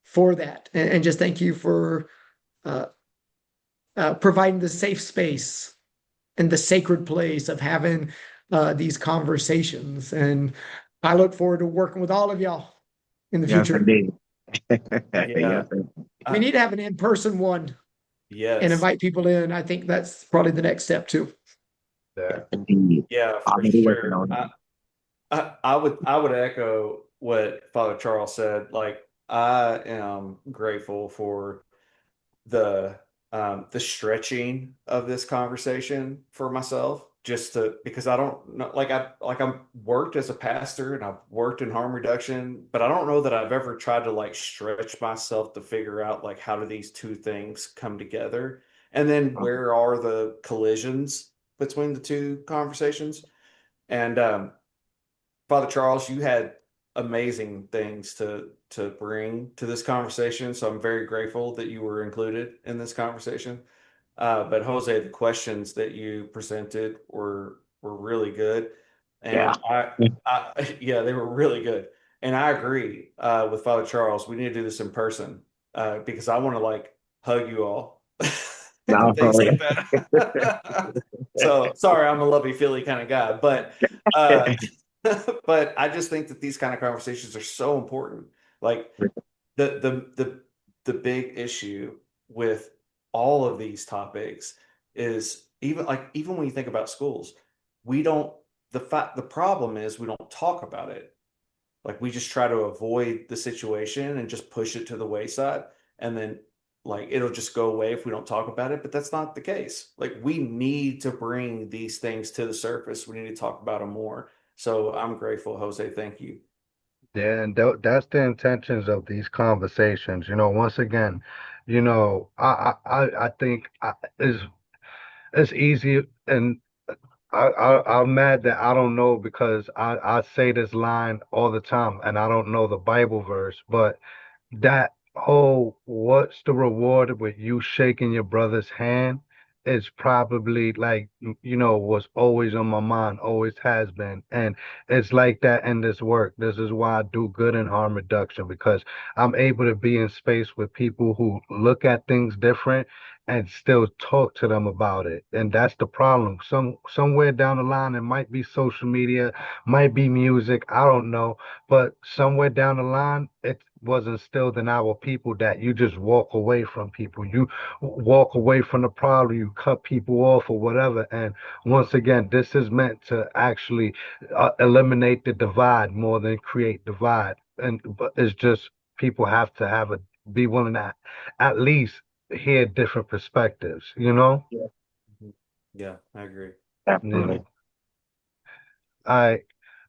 for that and just thank you for uh, providing the safe space and the sacred place of having these conversations. And I look forward to working with all of y'all in the Yes, future. indeed. Yeah. Yes, We need to have an in-person one and Yes. invite people in. I think that's probably the next step too. yeah, indeed. Yeah, for Already working sure. on it. I would echo what Father Charles said. Like I am grateful for the stretching of this conversation for myself just to because I don't know I'm worked as a pastor and I've worked in harm reduction, but I don't know that I've ever tried to like stretch myself to figure out like how do these two things come together and then where are the collisions between the two conversations. And Father Charles, you had amazing things to bring to this conversation, so I'm very grateful that you were included in this conversation. But Jose, the questions that you presented were really good. Yeah. And yeah, they were really good. And I agree with Father Charles. We need to do this in person because I want to like hug you all No, and things like that. So sorry, I'm a lovey feely kind of guy, but uh, but I just think that these kind of conversations are so important. Like the big issue with all of these topics is even when you think about schools, we don't the problem is we don't talk about it. Like we just try to avoid the situation and just push it to the wayside, and then like it'll just go away if we don't talk about it, but that's not the case. Like we need to bring these things to the surface. We need to talk about them more. So I'm grateful, Jose. Thank you. Yeah, and that's the intentions of these conversations. Once again, I think it's easy, and I'm mad that I don't know because I say this line all the time, and I don't know the Bible verse, but that whole what's the reward with you shaking your brother's hand is probably like was always on my mind, always has been. And it's like that in this work. This is why I do good in harm reduction, because I'm able to be in space with people who look at things different and still talk to them about it. And that's the problem. Somewhere down the line it might be social media, might be music, I don't know, but somewhere down the line, it was instilled in our people that you just walk away from people. You walk away from the problem, you cut people off or whatever. And once again, this is meant to actually eliminate the divide more than create divide. And but it's just people have to be willing to at least hear different perspectives, you know? Yeah. Yeah, I agree. Yeah. definitely. I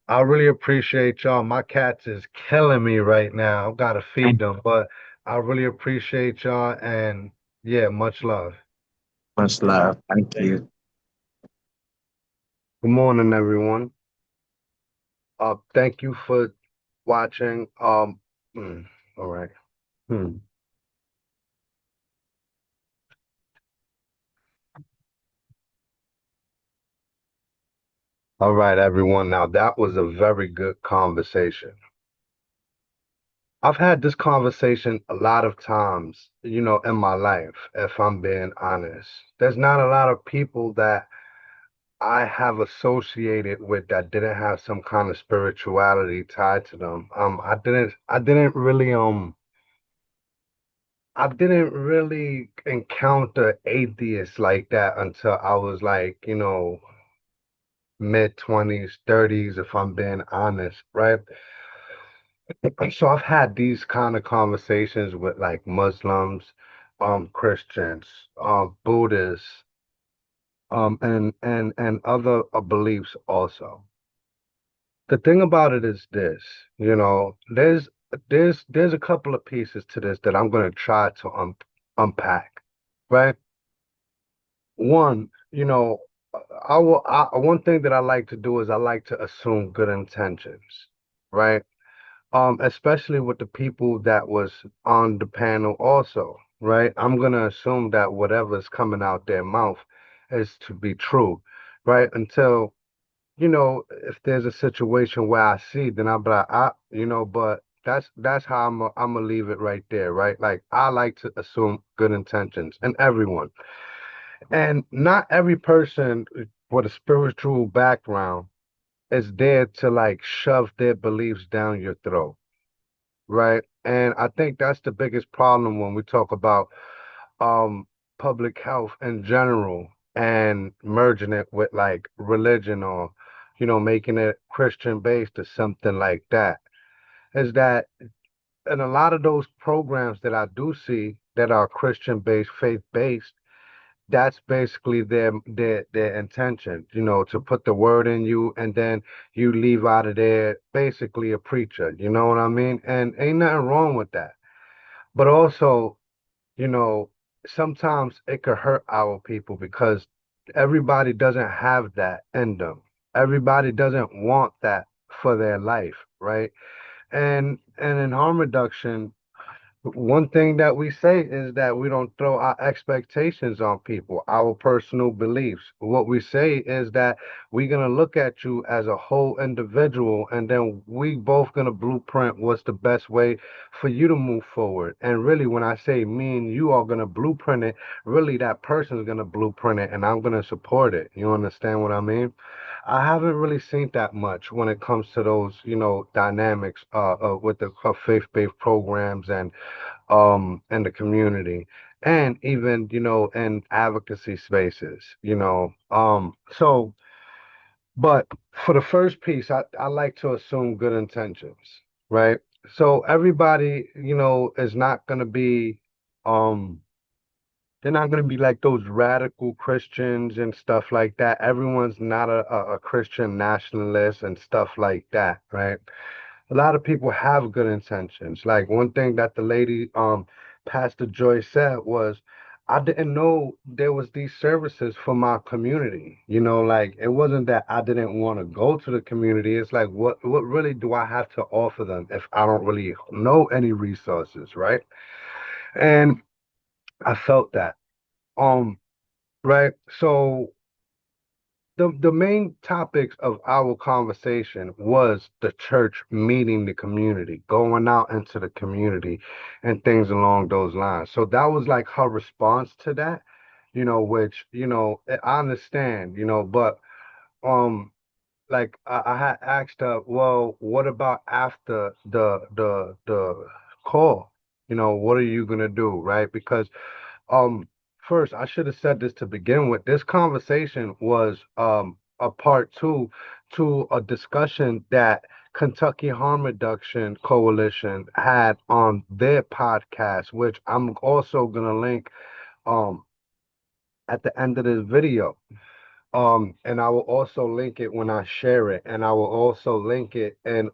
I really appreciate y'all. My cats is killing me right now. I've got to feed them, but I really appreciate y'all and yeah, much love. Much Thank love. Thank thank you. Good morning, everyone. Thank you for watching. All right. Hmm. All right, everyone. Now that was a very good conversation. I've had this conversation a lot of times, in my life, if I'm being honest. There's not a lot of people that I have associated with that didn't have some kind of spirituality tied to them. I didn't really encounter atheists like that until I was like, mid 20s, 30s, if I'm being honest, right? So I've had these kind of conversations with like Muslims, Christians, Buddhists, and other beliefs also. The thing about it is this, there's a couple of pieces to this that I'm going to try to unpack, right? One, one thing that I like to do is I like to assume good intentions, right? Especially with the people that was on the panel also, right? I'm gonna assume that whatever's coming out their mouth is to be true, right? Until if there's a situation where I see, then I'll be like, but that's how I'm gonna leave it right there, right? Like I like to assume good intentions in everyone. And not every person with a spiritual background is there to like shove their beliefs down your throat, right? And I think that's the biggest problem when we talk about um public health in general and merging it with like religion or making it Christian based or something like that is that in a lot of those programs that I do see that are Christian based, faith based, that's basically their intention, to put the word in you and then you leave out of there basically a preacher, you know what I mean? And ain't nothing wrong with that. But also, you know, sometimes it could hurt our people because everybody doesn't have that in them. Everybody doesn't want that for their life, right? And in harm reduction, One thing that we say is that we don't throw our expectations on people, our personal beliefs. What we say is that we're gonna look at you as a whole individual, and then we both gonna blueprint what's the best way for you to move forward. And really, when I say me and you are gonna blueprint it, really that person's gonna blueprint it, and I'm gonna support it. You understand what I mean? I haven't really seen that much when it comes to those, dynamics with the faith-based programs and the community and even in advocacy spaces, so but for the first piece, I like to assume good intentions, right? So everybody, is not going to be um they're not going to be like those radical Christians and stuff like that. Everyone's not a Christian nationalist and stuff like that, right? A lot of people have good intentions. Like one thing that the lady, Pastor Joy said was, I didn't know there was these services for my community. Like it wasn't that I didn't want to go to the community. It's like what really do I have to offer them if I don't really know any resources, right? And I felt that. Um, right. So the main topics of our conversation was the church meeting the community, going out into the community and things along those lines. So that was like her response to that, which, I understand, but um like I had asked her, well, what about after the call? What are you gonna do, right? Because um, first, I should have said this to begin with. This conversation was a part two to a discussion that Kentucky Harm Reduction Coalition had on their podcast, which I'm also gonna link um at the end of this video. And I will also link it when I share it, and I will also link it and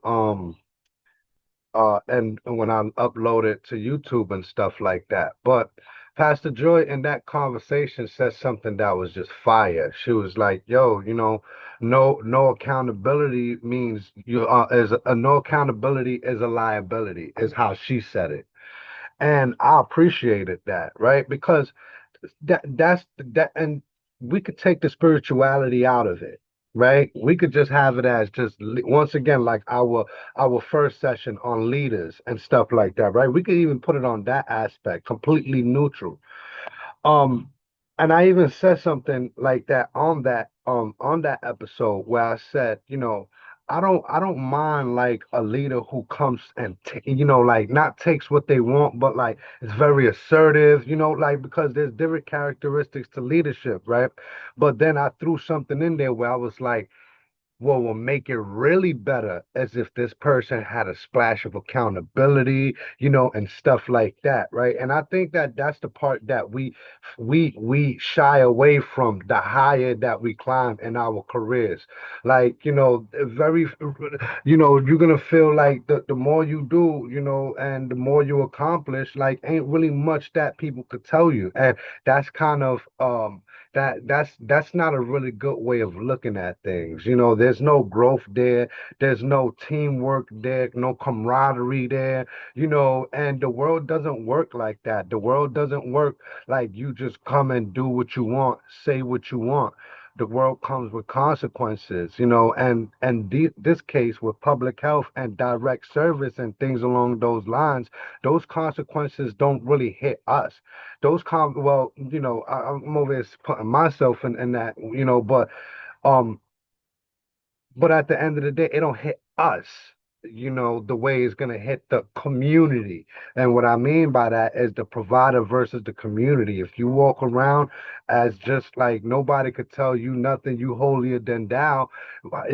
when I upload it to YouTube and stuff like that. But Pastor Joy in that conversation said something that was just fire. She was like, "Yo, no accountability means you is a no accountability is a liability," is how she said it, and I appreciated that, right? Because that's and we could take the spirituality out of it, right? We could just have it as just once again like our first session on leaders and stuff like that, right? We could even put it on that aspect, completely neutral. um, and I even said something like that on that episode where I said, I don't mind like a leader who comes and like not takes what they want, but like it's very assertive, like because there's different characteristics to leadership, right? But then I threw something in there where I was like, what will make it really better as if this person had a splash of accountability, and stuff like that, right? And I think that that's the part that we shy away from the higher that we climb in our careers. Like, very, you're gonna feel like the more you do, and the more you accomplish, like ain't really much that people could tell you. And that's kind of that's not a really good way of looking at things. There's no growth there, there's no teamwork there, no camaraderie there, and the world doesn't work like that. The world doesn't work like you just come and do what you want, say what you want. The world comes with consequences, and this case with public health and direct service and things along those lines, those consequences don't really hit us. Well, I'm always putting myself in that, um, but at the end of the day, it don't hit us, the way it's going to hit the community. And what I mean by that is the provider versus the community. If you walk around as just like nobody could tell you nothing, you holier than thou,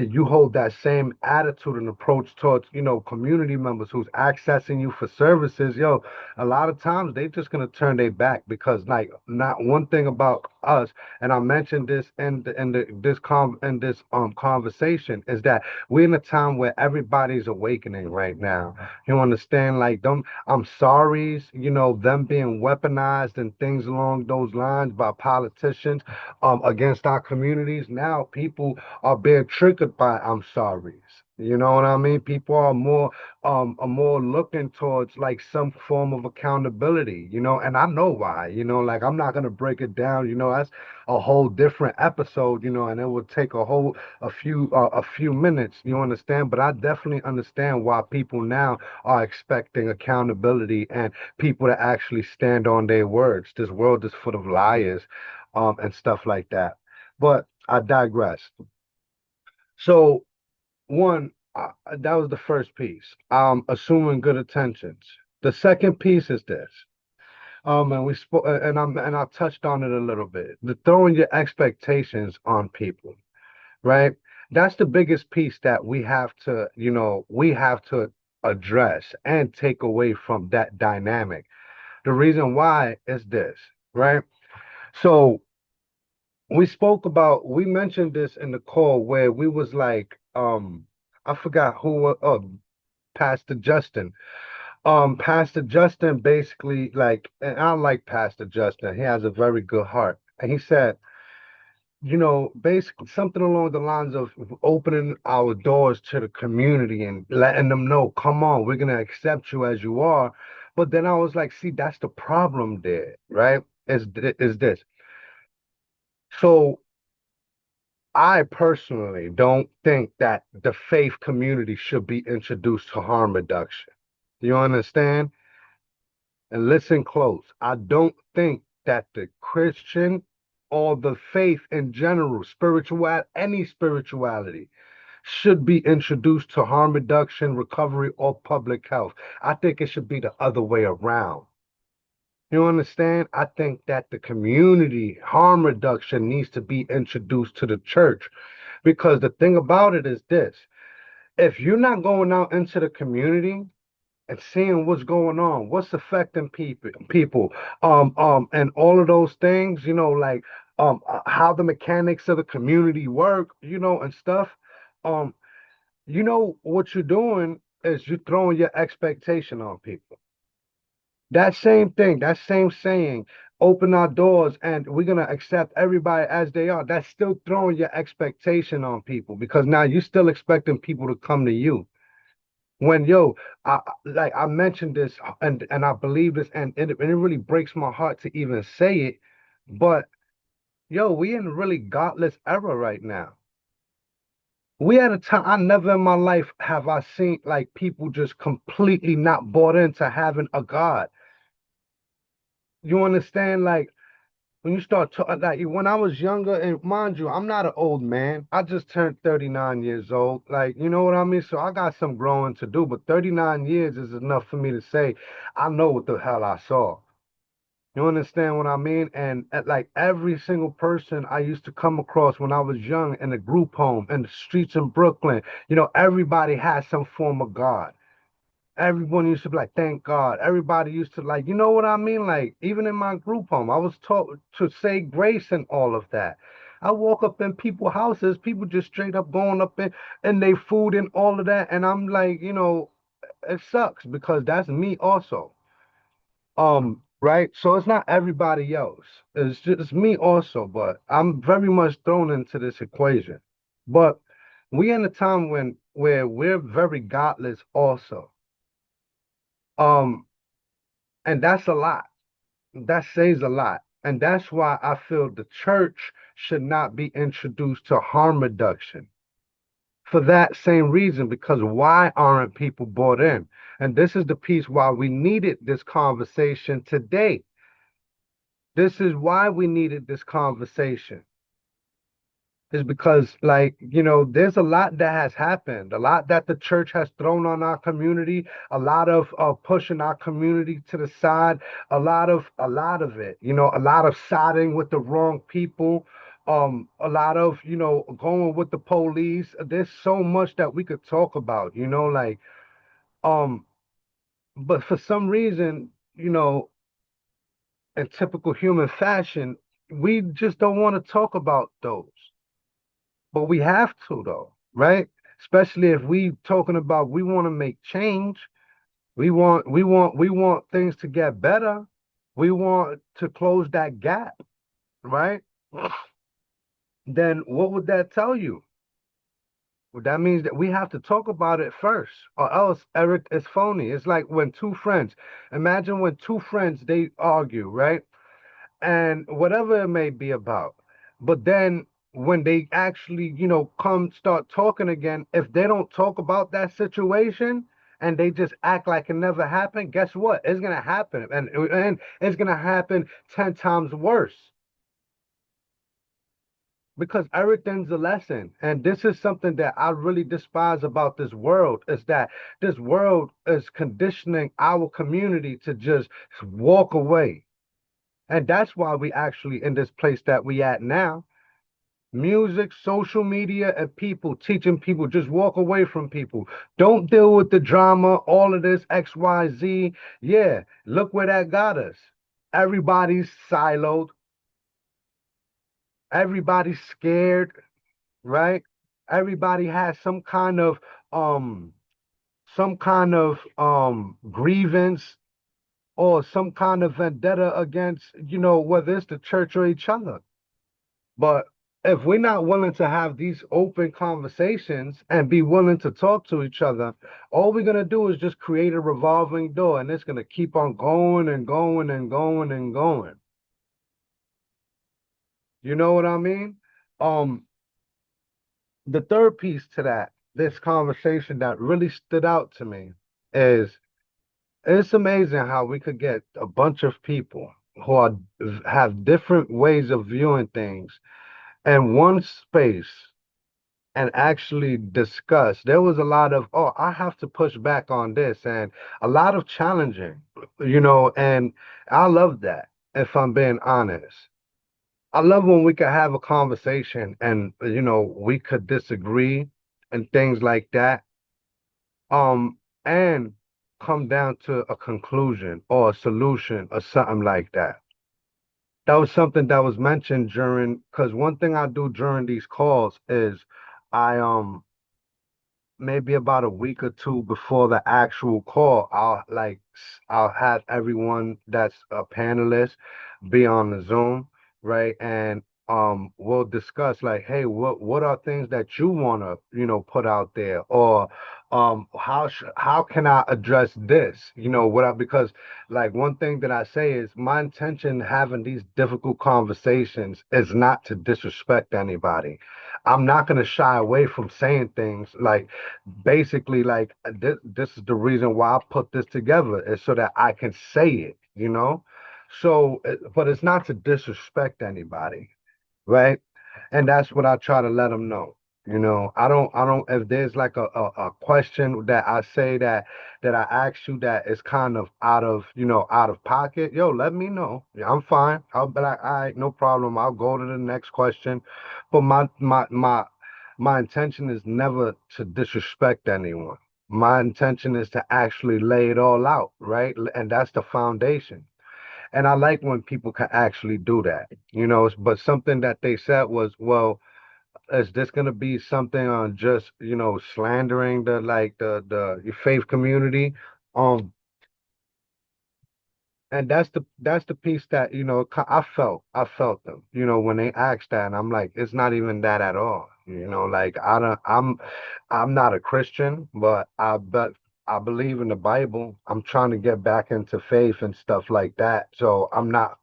you hold that same attitude and approach towards, community members who's accessing you for services, a lot of times they just going to turn their back because like not one thing about us, and I mentioned this in this conversation, is that we're in a time where everybody's awakening right now. You understand? Like them, I'm sorry's, them being weaponized and things along those lines by politicians against our communities. Now people are being triggered by I'm sorry's. You know what I mean? People are more looking towards like some form of accountability, and I know why, like I'm not gonna break it down, that's a whole different episode, and it would take a few minutes, you understand? But I definitely understand why people now are expecting accountability and people to actually stand on their words. This world is full of liars, and stuff like that. But I digress. So one, that was the first piece. Assuming good intentions. The second piece is this. And we spoke, and I touched on it a little bit. The throwing your expectations on people, right? That's the biggest piece that we have to address and take away from that dynamic. The reason why is this, right? So we mentioned this in the call where we was like, I forgot who, Pastor Justin. Pastor Justin basically like, and I like Pastor Justin. He has a very good heart. And he said, basically something along the lines of opening our doors to the community and letting them know, come on, we're gonna accept you as you are. But then I was like, see, that's the problem there, right? Is this. So I personally don't think that the faith community should be introduced to harm reduction. You understand? And listen close. I don't think that the Christian or the faith in general, any spirituality, should be introduced to harm reduction, recovery, or public health. I think it should be the other way around. You understand? I think that the community harm reduction needs to be introduced to the church because the thing about it is this. If you're not going out into the community and seeing what's going on, what's affecting people, and all of those things, like how the mechanics of the community work, and stuff. Um, what you're doing is you're throwing your expectation on people. That same thing, that same saying, open our doors and we're gonna accept everybody as they are. That's still throwing your expectation on people because now you're still expecting people to come to you. When like I mentioned this and I believe this and it really breaks my heart to even say it, but we in a really godless era right now. We at a time I never in my life have I seen like people just completely not bought into having a God. You understand? Like when you start talking like when I was younger, and mind you, I'm not an old man. I just turned 39 years old. Like, you know what I mean? So I got some growing to do, but 39 years is enough for me to say I know what the hell I saw. You understand what I mean? And like every single person I used to come across when I was young in a group home, in the streets in Brooklyn, everybody had some form of God. Everyone used to be like, thank God. Everybody used to like, you know what I mean? Like, even in my group home, I was taught to say grace and all of that. I walk up in people's houses, people just straight up going up in and they food and all of that. And I'm like, it sucks because that's me also. Right? So it's not everybody else. It's just me also, but I'm very much thrown into this equation. But we in a time where we're very godless also. Um, And that's a lot. That says a lot. And that's why I feel the church should not be introduced to harm reduction for that same reason, because why aren't people bought in? And this is the piece why we needed this conversation today. This is why we needed this conversation. Is because like there's a lot that has happened, a lot that the church has thrown on our community, a lot of pushing our community to the side, a lot of it, a lot of siding with the wrong people, a lot of going with the police. There's so much that we could talk about, like um but for some reason, in typical human fashion, we just don't want to talk about those. But we have to though, right? Especially if we talking about we want to make change. We want things to get better. We want to close that gap, right? Then what would that tell you? That means that we have to talk about it first, or else, Eric, it's phony. It's like when two friends, imagine when two friends they argue, right? And whatever it may be about. But then when they actually, come start talking again, if they don't talk about that situation and they just act like it never happened, guess what? It's gonna happen, and it's gonna happen 10 times worse because everything's a lesson. And this is something that I really despise about this world is that this world is conditioning our community to just walk away. And that's why we actually in this place that we at now. Music, social media, and people teaching people just walk away from people. Don't deal with the drama, all of this XYZ. Yeah, look where that got us. Everybody's siloed, everybody's scared, right? Everybody has um some kind of grievance or some kind of vendetta against, whether it's the church or each other. But if we're not willing to have these open conversations and be willing to talk to each other, all we're gonna do is just create a revolving door, and it's gonna keep on going and going and going and going. You know what I mean? Um, the third piece to that, this conversation that really stood out to me is it's amazing how we could get a bunch of people who have different ways of viewing things in one space and actually discuss. There was a lot of, oh, I have to push back on this, and a lot of challenging, and I love that, if I'm being honest. I love when we could have a conversation and, we could disagree and things like that, and come down to a conclusion or a solution or something like that. That was something that was mentioned during, because one thing I do during these calls is I maybe about a week or two before the actual call, I'll have everyone that's a panelist be on the Zoom, right? And we'll discuss like, hey, what are things that you want to, put out there, or how can I address this? Because like one thing that I say is my intention having these difficult conversations is not to disrespect anybody. I'm not going to shy away from saying things like basically like this is the reason why I put this together is so that I can say it. So, but it's not to disrespect anybody, right? And that's what I try to let them know. I don't. If there's like a question that I say that I ask you that is kind of out of pocket, yo, let me know. Yeah, I'm fine. I'll be like, all right, no problem. I'll go to the next question. But my intention is never to disrespect anyone. My intention is to actually lay it all out, right? And that's the foundation. And I like when people can actually do that, but something that they said was, well, is this going to be something on just, slandering the faith community? Um, and that's the piece that, I felt them, when they asked that, and I'm like, it's not even that at all. Like I'm not a Christian, but I believe in the Bible. I'm trying to get back into faith and stuff like that. So I'm not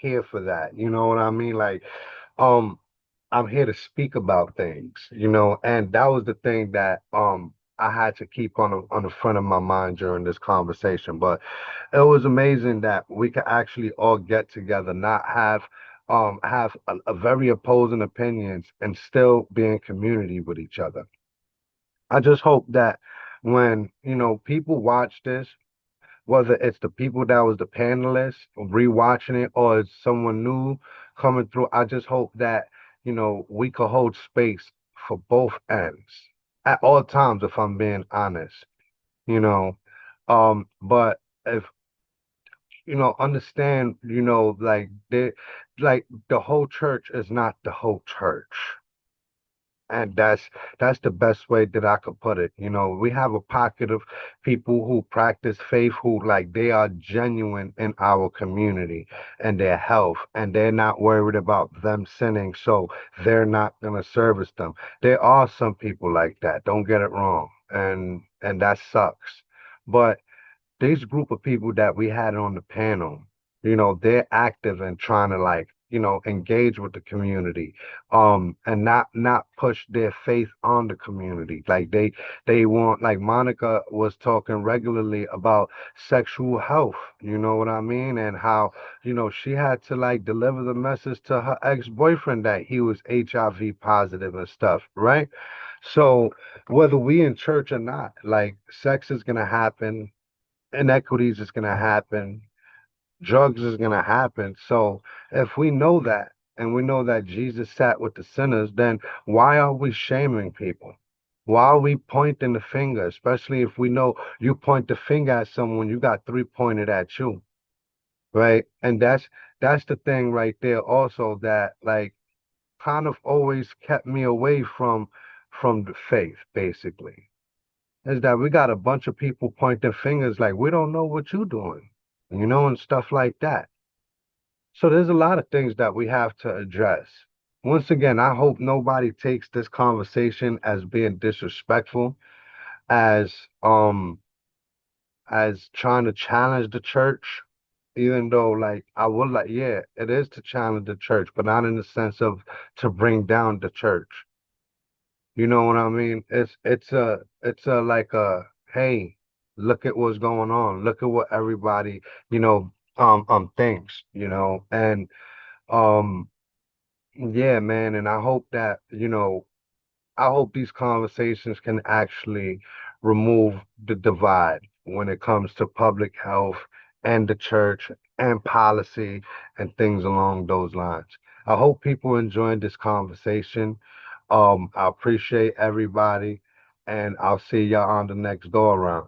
here for that. You know what I mean? Like, um, I'm here to speak about things, and that was the thing that I had to keep on the front of my mind during this conversation. But it was amazing that we could actually all get together, not have a very opposing opinions and still be in community with each other. I just hope that when, people watch this, whether it's the people that was the panelists rewatching it or it's someone new coming through, I just hope that, we could hold space for both ends at all times, if I'm being honest, you know. But if, understand, like the whole church is not the whole church. And that's the best way that I could put it. You know, we have a pocket of people who practice faith who like they are genuine in our community and their health, and they're not worried about them sinning, so they're not gonna service them. There are some people like that, don't get it wrong, and that sucks. But this group of people that we had on the panel, they're active and trying to like, engage with the community, and not push their faith on the community. Like they want, like Monica was talking regularly about sexual health, you know what I mean? And how, she had to like deliver the message to her ex-boyfriend that he was HIV positive and stuff, right? So whether we in church or not, like sex is gonna happen, inequities is going to happen, drugs is going to happen. So if we know that and we know that Jesus sat with the sinners, then why are we shaming people? Why are we pointing the finger? Especially if we know you point the finger at someone, you got three pointed at you, right? And that's the thing right there also that like kind of always kept me away from the faith, basically is that we got a bunch of people pointing fingers like we don't know what you're doing, and stuff like that. So there's a lot of things that we have to address. Once again, I hope nobody takes this conversation as being disrespectful, as um as trying to challenge the church, even though like I would like, yeah, it is to challenge the church, but not in the sense of to bring down the church. You know what I mean? It's a like a hey, look at what's going on. Look at what everybody, thinks, and um yeah, man, and I hope that, I hope these conversations can actually remove the divide when it comes to public health and the church and policy and things along those lines. I hope people enjoyed this conversation. I appreciate everybody, and I'll see y'all on the next go around.